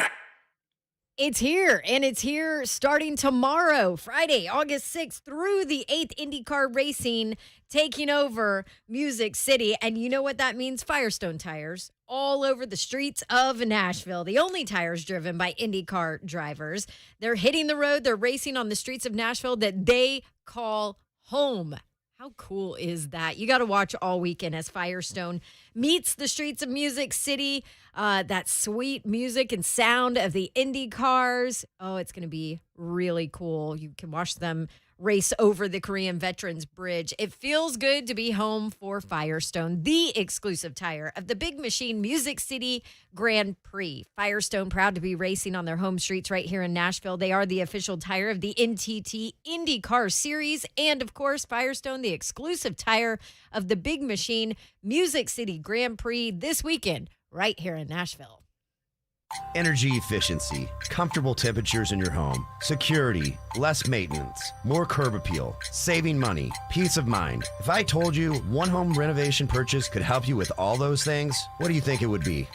It's here, and it's here starting tomorrow, Friday, August 6th, through the 8th IndyCar Racing, taking over Music City. And you know what that means? Firestone tires all over the streets of Nashville. The only tires driven by IndyCar drivers. They're hitting the road. They're racing on the streets of Nashville that they call home. How cool is that? You got to watch all weekend as Firestone meets the streets of Music City. That sweet music and sound of the Indy cars. Oh, it's going to be really cool. You can watch them race over the Korean Veterans Bridge. It feels good to be home for Firestone, the exclusive tire of the Big Machine Music City Grand Prix. Firestone proud to be racing on their home streets right here in Nashville. They are the official tire of the NTT IndyCar Series. And, of course, Firestone, the exclusive tire of the Big Machine Music City Grand Prix this weekend right here in Nashville. Energy efficiency, comfortable temperatures in your home, security, less maintenance, more curb appeal, saving money, peace of mind. If I told you one home renovation purchase could help you with all those things, what do you think it would be?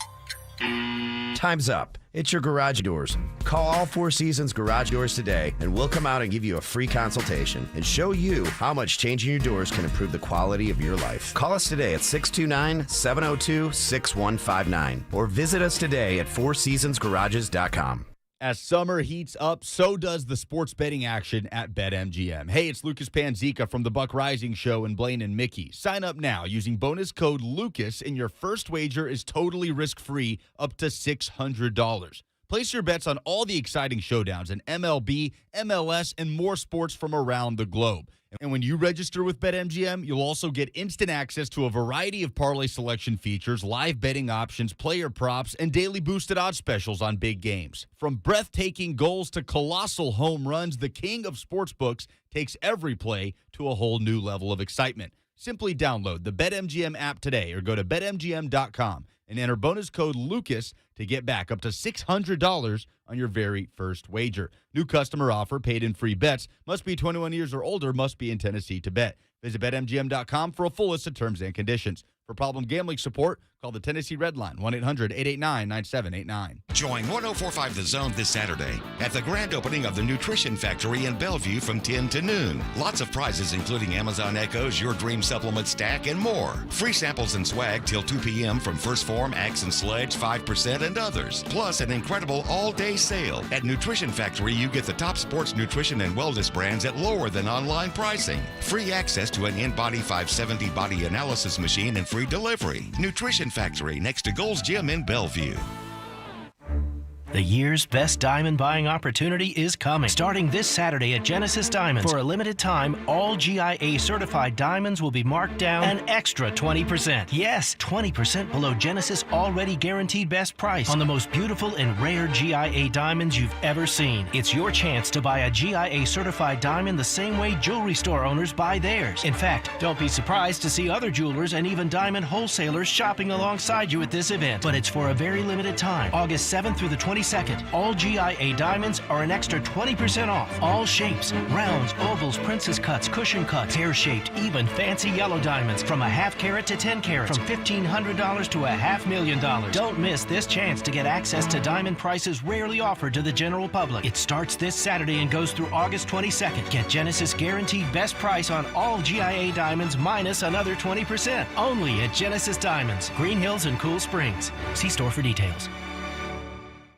Time's up. It's your garage doors. Call All Four Seasons Garage Doors today, and we'll come out and give you a free consultation and show you how much changing your doors can improve the quality of your life. Call us today at 629-702-6159 or visit us today at fourseasonsgarages.com. As summer heats up, so does the sports betting action at BetMGM. Hey, it's Lucas Panzica from the Buck Rising Show and Blaine and Mickey. Sign up now using bonus code LUCAS, and your first wager is totally risk-free up to $600. Place your bets on all the exciting showdowns in MLB, MLS, and more sports from around the globe. And when you register with BetMGM, you'll also get instant access to a variety of parlay selection features, live betting options, player props, and daily boosted odds specials on big games. From breathtaking goals to colossal home runs, the king of sportsbooks takes every play to a whole new level of excitement. Simply download the BetMGM app today or go to BetMGM.com and enter bonus code LUCAS to get back up to $600 on your very first wager. New customer offer, paid in free bets. Must be 21 years or older. Must be in Tennessee to bet. Visit BetMGM.com for a full list of terms and conditions. For problem gambling support, call the Tennessee Red Line, 1-800-889-9789. Join 104.5 The Zone this Saturday at the grand opening of the Nutrition Factory in Bellevue from 10 to noon. Lots of prizes, including Amazon Echo's Your Dream Supplement Stack and more. Free samples and swag till 2 p.m. from First Form, Axe and Sledge, 5%, and others. Plus, an incredible all-day sale. At Nutrition Factory, you get the top sports nutrition and wellness brands at lower than online pricing. Free access to an InBody 570 body analysis machine and free delivery. Nutrition Factory next to Gold's Gym in Bellevue. The year's best diamond buying opportunity is coming. Starting this Saturday at Genesis Diamonds. For a limited time, all GIA certified diamonds will be marked down an extra 20%. Yes, 20% below Genesis' already guaranteed best price on the most beautiful and rare GIA diamonds you've ever seen. It's your chance to buy a GIA certified diamond the same way jewelry store owners buy theirs. In fact, don't be surprised to see other jewelers and even diamond wholesalers shopping alongside you at this event. But it's for a very limited time, August 7th through the 22nd. All GIA diamonds are an extra 20% off. All shapes, rounds, ovals, princess cuts, cushion cuts, pear-shaped, even fancy yellow diamonds from a half carat to 10 carats, from $1,500 to $500,000. Don't miss this chance to get access to diamond prices rarely offered to the general public. It starts this Saturday and goes through August 22nd. Get Genesis guaranteed best price on all GIA diamonds minus another 20%. Only at Genesis Diamonds, Green Hills and Cool Springs. See store for details.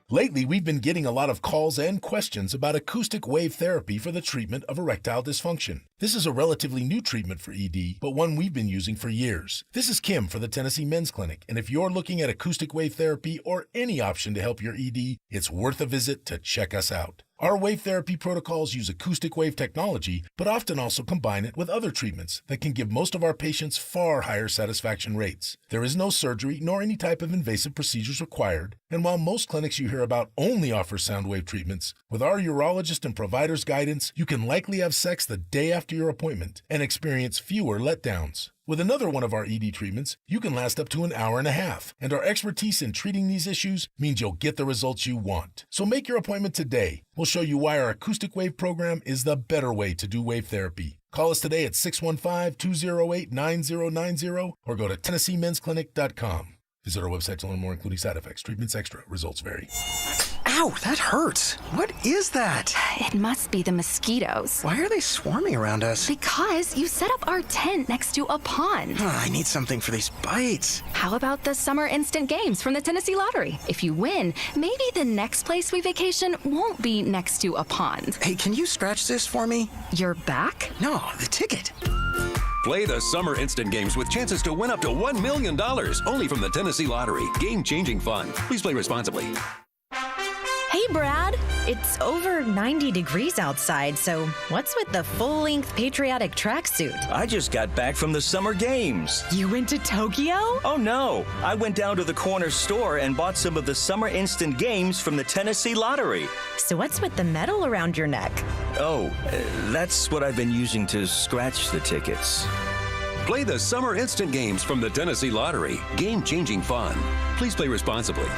Lately, we've been getting a lot of calls and questions about acoustic wave therapy for the treatment of erectile dysfunction. This is a relatively new treatment for ED, but one we've been using for years. This is Kim for the Tennessee Men's Clinic, and if you're looking at acoustic wave therapy or any option to help your ED, it's worth a visit to check us out. Our wave therapy protocols use acoustic wave technology, but often also combine it with other treatments that can give most of our patients far higher satisfaction rates. There is no surgery nor any type of invasive procedures required, and while most clinics you hear about only offer sound wave treatments, with our urologist and provider's guidance, you can likely have sex the day after your appointment and experience fewer letdowns. With another one of our ED treatments, you can last up to an hour and a half, and our expertise in treating these issues means you'll get the results you want. So make your appointment today. We'll show you why our acoustic wave program is the better way to do wave therapy. Call us today at 615-208-9090 or go to TennesseeMen'sClinic.com. Visit our website to learn more, including side effects, treatments extra. Results vary. Ow, that hurts. What is that? It must be the mosquitoes. Why are they swarming around us? Because you set up our tent next to a pond. I need something for these bites. How about the Summer Instant Games from the Tennessee Lottery? If you win, maybe the next place we vacation won't be next to a pond. Hey, can you scratch this for me? Your back? No, the ticket. Play the Summer Instant Games with chances to win up to $1 million only from the Tennessee Lottery. Game-changing fun. Please play responsibly. Hey, Brad. It's over 90 degrees outside, so what's with the full-length patriotic tracksuit? I just got back from the Summer Games. You went to Tokyo? Oh, no. I went down to the corner store and bought some of the Summer Instant Games from the Tennessee Lottery. So what's with the medal around your neck? Oh, that's what I've been using to scratch the tickets. Play the Summer Instant Games from the Tennessee Lottery. Game-changing fun. Please play responsibly.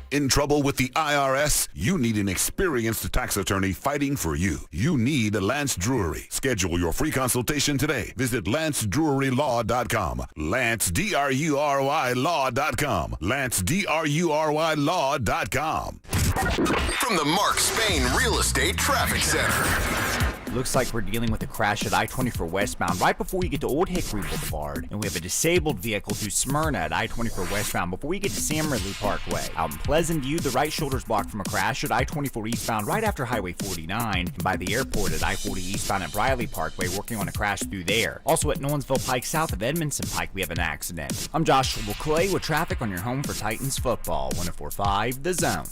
In trouble with the IRS? You need an experienced tax attorney fighting for you. You need Lance Drury. Schedule your free consultation today. Visit LanceDruryLaw.com. Lance, D-R-U-R-Y Law.com. Lance, D-R-U-R-Y Law.com. From the Mark Spain Real Estate Traffic Center. Looks like we're dealing with a crash at I-24 westbound right before you get to Old Hickory Boulevard. And we have a disabled vehicle through Smyrna at I-24 westbound before you get to Sam Ridley Parkway. Out in Pleasant View, the right shoulder's blocked from a crash at I-24 eastbound right after Highway 49. And by the airport at I-40 eastbound at Briley Parkway, working on a crash through there. Also at Nolensville Pike south of Edmondson Pike, we have an accident. I'm Joshua Clay with traffic on your home for Titans football. 104.5 The Zone.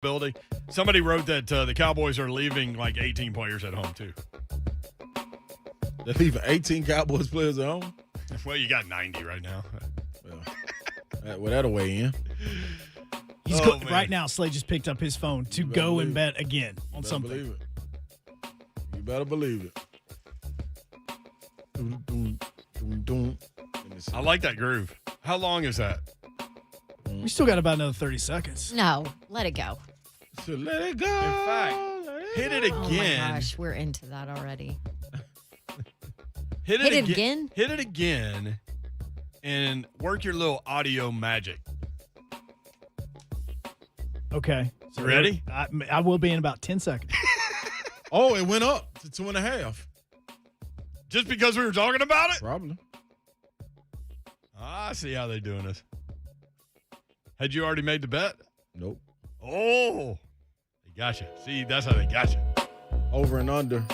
Building. Somebody wrote that the Cowboys are leaving like 18 players at home too. They're leaving 18 Cowboys players at home? Well, you got 90 right now. Well, that'll weigh in. He's right now, Slade just picked up his phone to go and bet again on something. Believe it. You better believe it. I like that groove. How long is that? We still got about another 30 seconds. No, let it go. So let it go. In fact, hit it again. Oh my gosh, we're into that already. Hit it again? Hit it again and work your little audio magic. Okay. So ready? I will be in about 10 seconds. Oh, it went up to 2.5. Just because we were talking about it? Probably. I see how they're doing this. Had you already made the bet? Nope. Oh, they got you. See, that's how they got you. Over and under.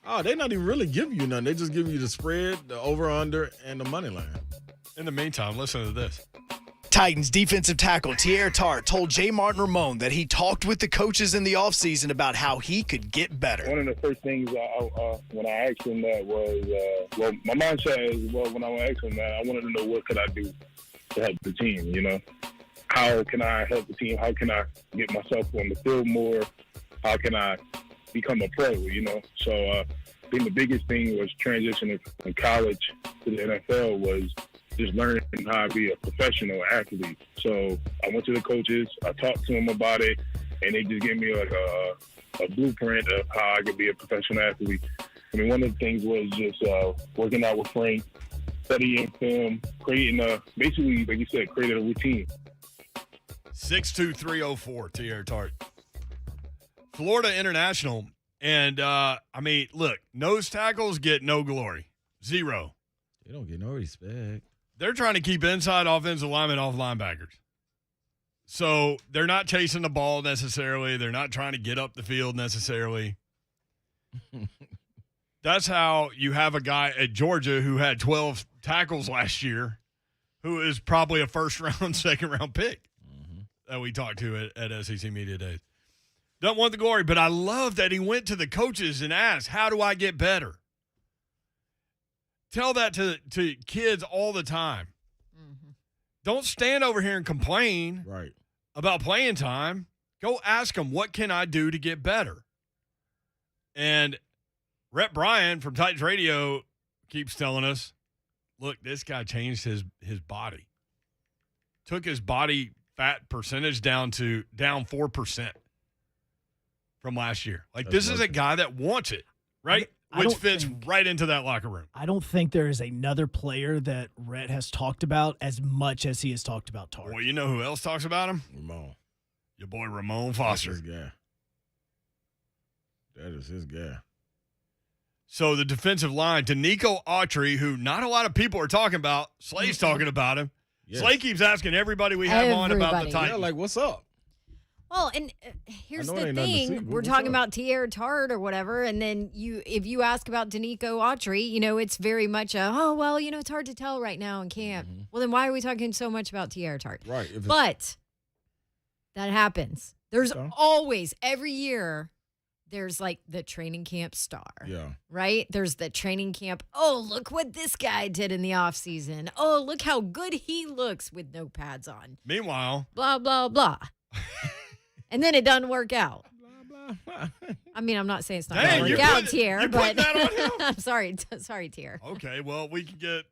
Oh, they not even really give you none. They just give you the spread, the over-under, and the money line. In the meantime, listen to this. Titans defensive tackle Tierre Tart told J. Martin Ramon that he talked with the coaches in the offseason about how he could get better. One of the first things when I asked him that was, my mindset is, when I asked him that, I wanted to know what could I do to help the team, you know? How can I help the team? How can I get myself on the field more? How can I become a pro, you know? So I think the biggest thing was transitioning from college to the NFL was just learning how to be a professional athlete. So I went to the coaches, I talked to them about it, and they just gave me like a blueprint of how I could be a professional athlete. I mean, one of the things was just working out with Frank, studying film, creating basically, like you said, created a routine. 62304, Tierra Tart. Florida International. And, I mean, look, nose tackles get no glory. Zero. They don't get no respect. They're trying to keep inside offensive linemen off linebackers. So they're not chasing the ball necessarily. They're not trying to get up the field necessarily. That's how you have a guy at Georgia who had 12 tackles last year who is probably a first-round, second-round pick that we talked to at SEC Media Days. Don't want the glory, but I love that he went to the coaches and asked, how do I get better? Tell that to kids all the time. Don't stand over here and complain about playing time. Go ask them, what can I do to get better? And Rhett Bryan from Titans Radio keeps telling us, look, this guy changed his body. Took his body fat percentage down 4% from last year. Like, this is a guy that wants it, right? Which fits right into that locker room. I don't think there is another player that Rhett has talked about as much as he has talked about Tart. Well, you know who else talks about him? Ramon. Your boy Ramon Foster. That's his guy. That is his guy. So the defensive line, Danico Autry, who not a lot of people are talking about. Slay's talking about him. Yes. Slay keeps asking everybody we have on about the Titans. Yeah, like, what's up? Well, and here's the thing. We're talking about Tierra Tart or whatever, and then if you ask about Danico Autry, you know, it's very much it's hard to tell right now in camp. Well, then why are we talking so much about Tierra Tart? Right. But that happens. There's always, every year, there's like the training camp star. Yeah. Right? There's the training camp, oh, look what this guy did in the offseason. Oh, look how good he looks with no pads on. Meanwhile. Blah, blah, blah. And then it doesn't work out. I mean, I'm not saying it's not going to work out, Tier, but I'm sorry, Tier. Okay, well, we can get,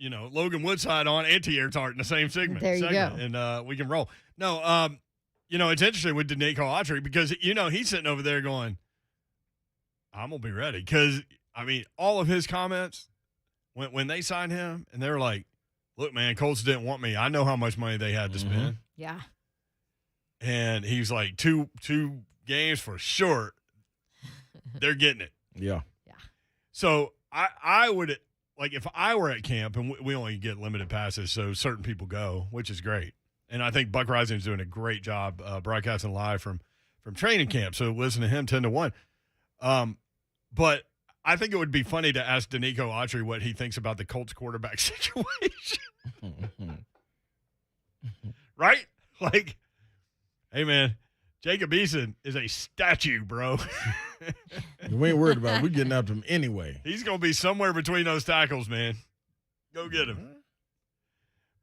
Logan Woodside on and Tierra Tart in the same segment. There you go. And we can roll. No, it's interesting with Danico Autry because, he's sitting over there going, I'm going to be ready. Because, I mean, all of his comments, when they signed him, and they were like, look, man, Colts didn't want me. I know how much money they had to spend. Yeah. And he's like, two games for sure. They're getting it. Yeah. Yeah. So I would, like, if I were at camp, and we only get limited passes, so certain people go, which is great. And I think Buck Rising's doing a great job broadcasting live from training camp. So listen to him 10-1. But I think it would be funny to ask Danico Autry what he thinks about the Colts quarterback situation. Right? Like, hey, man, Jacob Eason is a statue, bro. We ain't worried about it. We're getting after him anyway. He's going to be somewhere between those tackles, man. Go get him.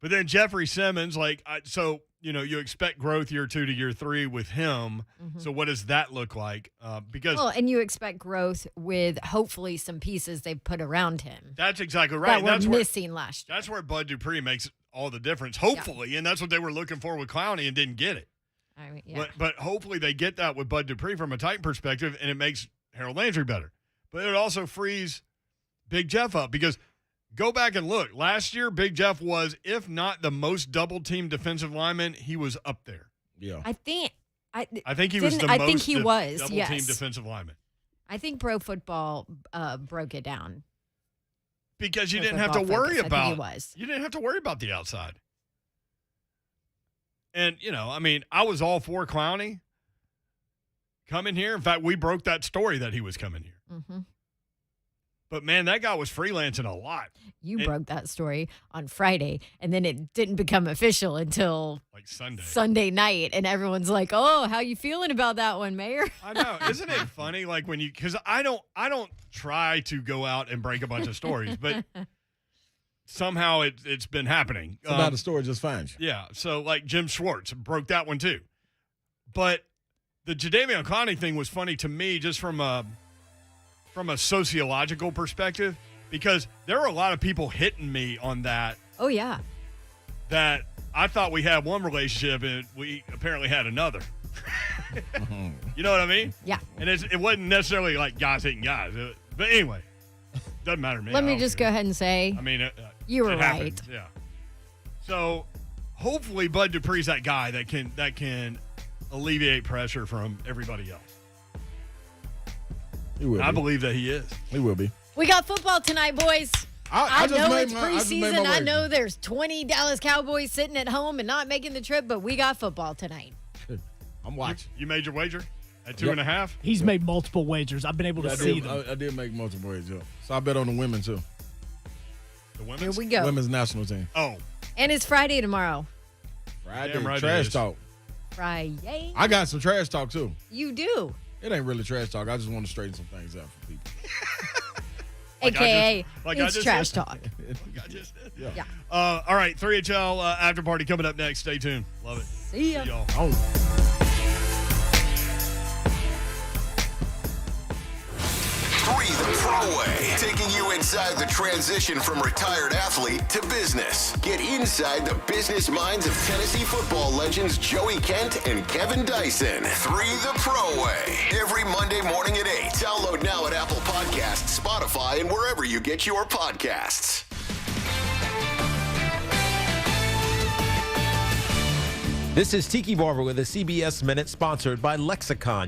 But then Jeffrey Simmons, you expect growth year 2 to year 3 with him. Mm-hmm. So what does that look like? And you expect growth with hopefully some pieces they've put around him. That's exactly right. That were missing last year. That's where Bud Dupree makes all the difference, hopefully. Yeah. And that's what they were looking for with Clowney and didn't get it. I mean, yeah. But hopefully they get that with Bud Dupree from a Titan perspective, and it makes Harold Landry better. But it also frees Big Jeff up because go back and look. Last year, Big Jeff was, if not the most double-team defensive lineman, he was up there. Yeah. I think he was the most double-team yes. defensive lineman. I think Pro Football broke it down. Because you didn't have to worry about you didn't have to worry about the outside. And, I was all for Clowney coming here. In fact, we broke that story that he was coming here. Mm-hmm. But, man, that guy was freelancing a lot. You broke that story on Friday, and then it didn't become official until Sunday night. And everyone's like, oh, how you feeling about that one, Mayor? I know. Isn't it funny? Like because I don't try to go out and break a bunch of stories, but somehow it's been happening. Somehow the story just finds you. Yeah. So, like, Jim Schwartz broke that one, too. But the Jadeveon Clowney thing was funny to me just from a sociological perspective, because there were a lot of people hitting me on that. Oh, yeah. That I thought we had one relationship and we apparently had another. You know what I mean? Yeah. And it wasn't necessarily like guys hitting guys. But anyway, doesn't matter to me. Let me just go ahead and say, I mean, you were it right. happens, yeah. So hopefully Bud Dupree's that guy that can alleviate pressure from everybody else. He will. I believe that he is. He will be. We got football tonight, boys. I know it's I just made preseason. my I wager. know there's 20 Dallas Cowboys sitting at home and not making the trip, but we got football tonight. I'm watching. You made your wager at 2.5? He's made multiple wagers. I've been able to see them. I did make multiple wagers. Yeah. So I bet on the women too. The women's? Here we go. Women's national team. Oh. And it's Friday tomorrow. Friday. Damn right it Trash is. talk. Friday. I got some trash talk too. You do. It ain't really trash talk. I just want to straighten some things out for people. AKA, like I it's just trash did. talk. Like I just did. Yeah. All right, 3HL after party coming up next. Stay tuned. Love it. See ya. y'all. The Pro Way, taking you inside the transition from retired athlete to business. Get inside the business minds of Tennessee football legends Joey Kent and Kevin Dyson. 3 The Pro Way, every Monday morning at 8. Download now at Apple Podcasts, Spotify, and wherever you get your podcasts. This is Tiki Barber with a CBS Minute sponsored by Lexicon.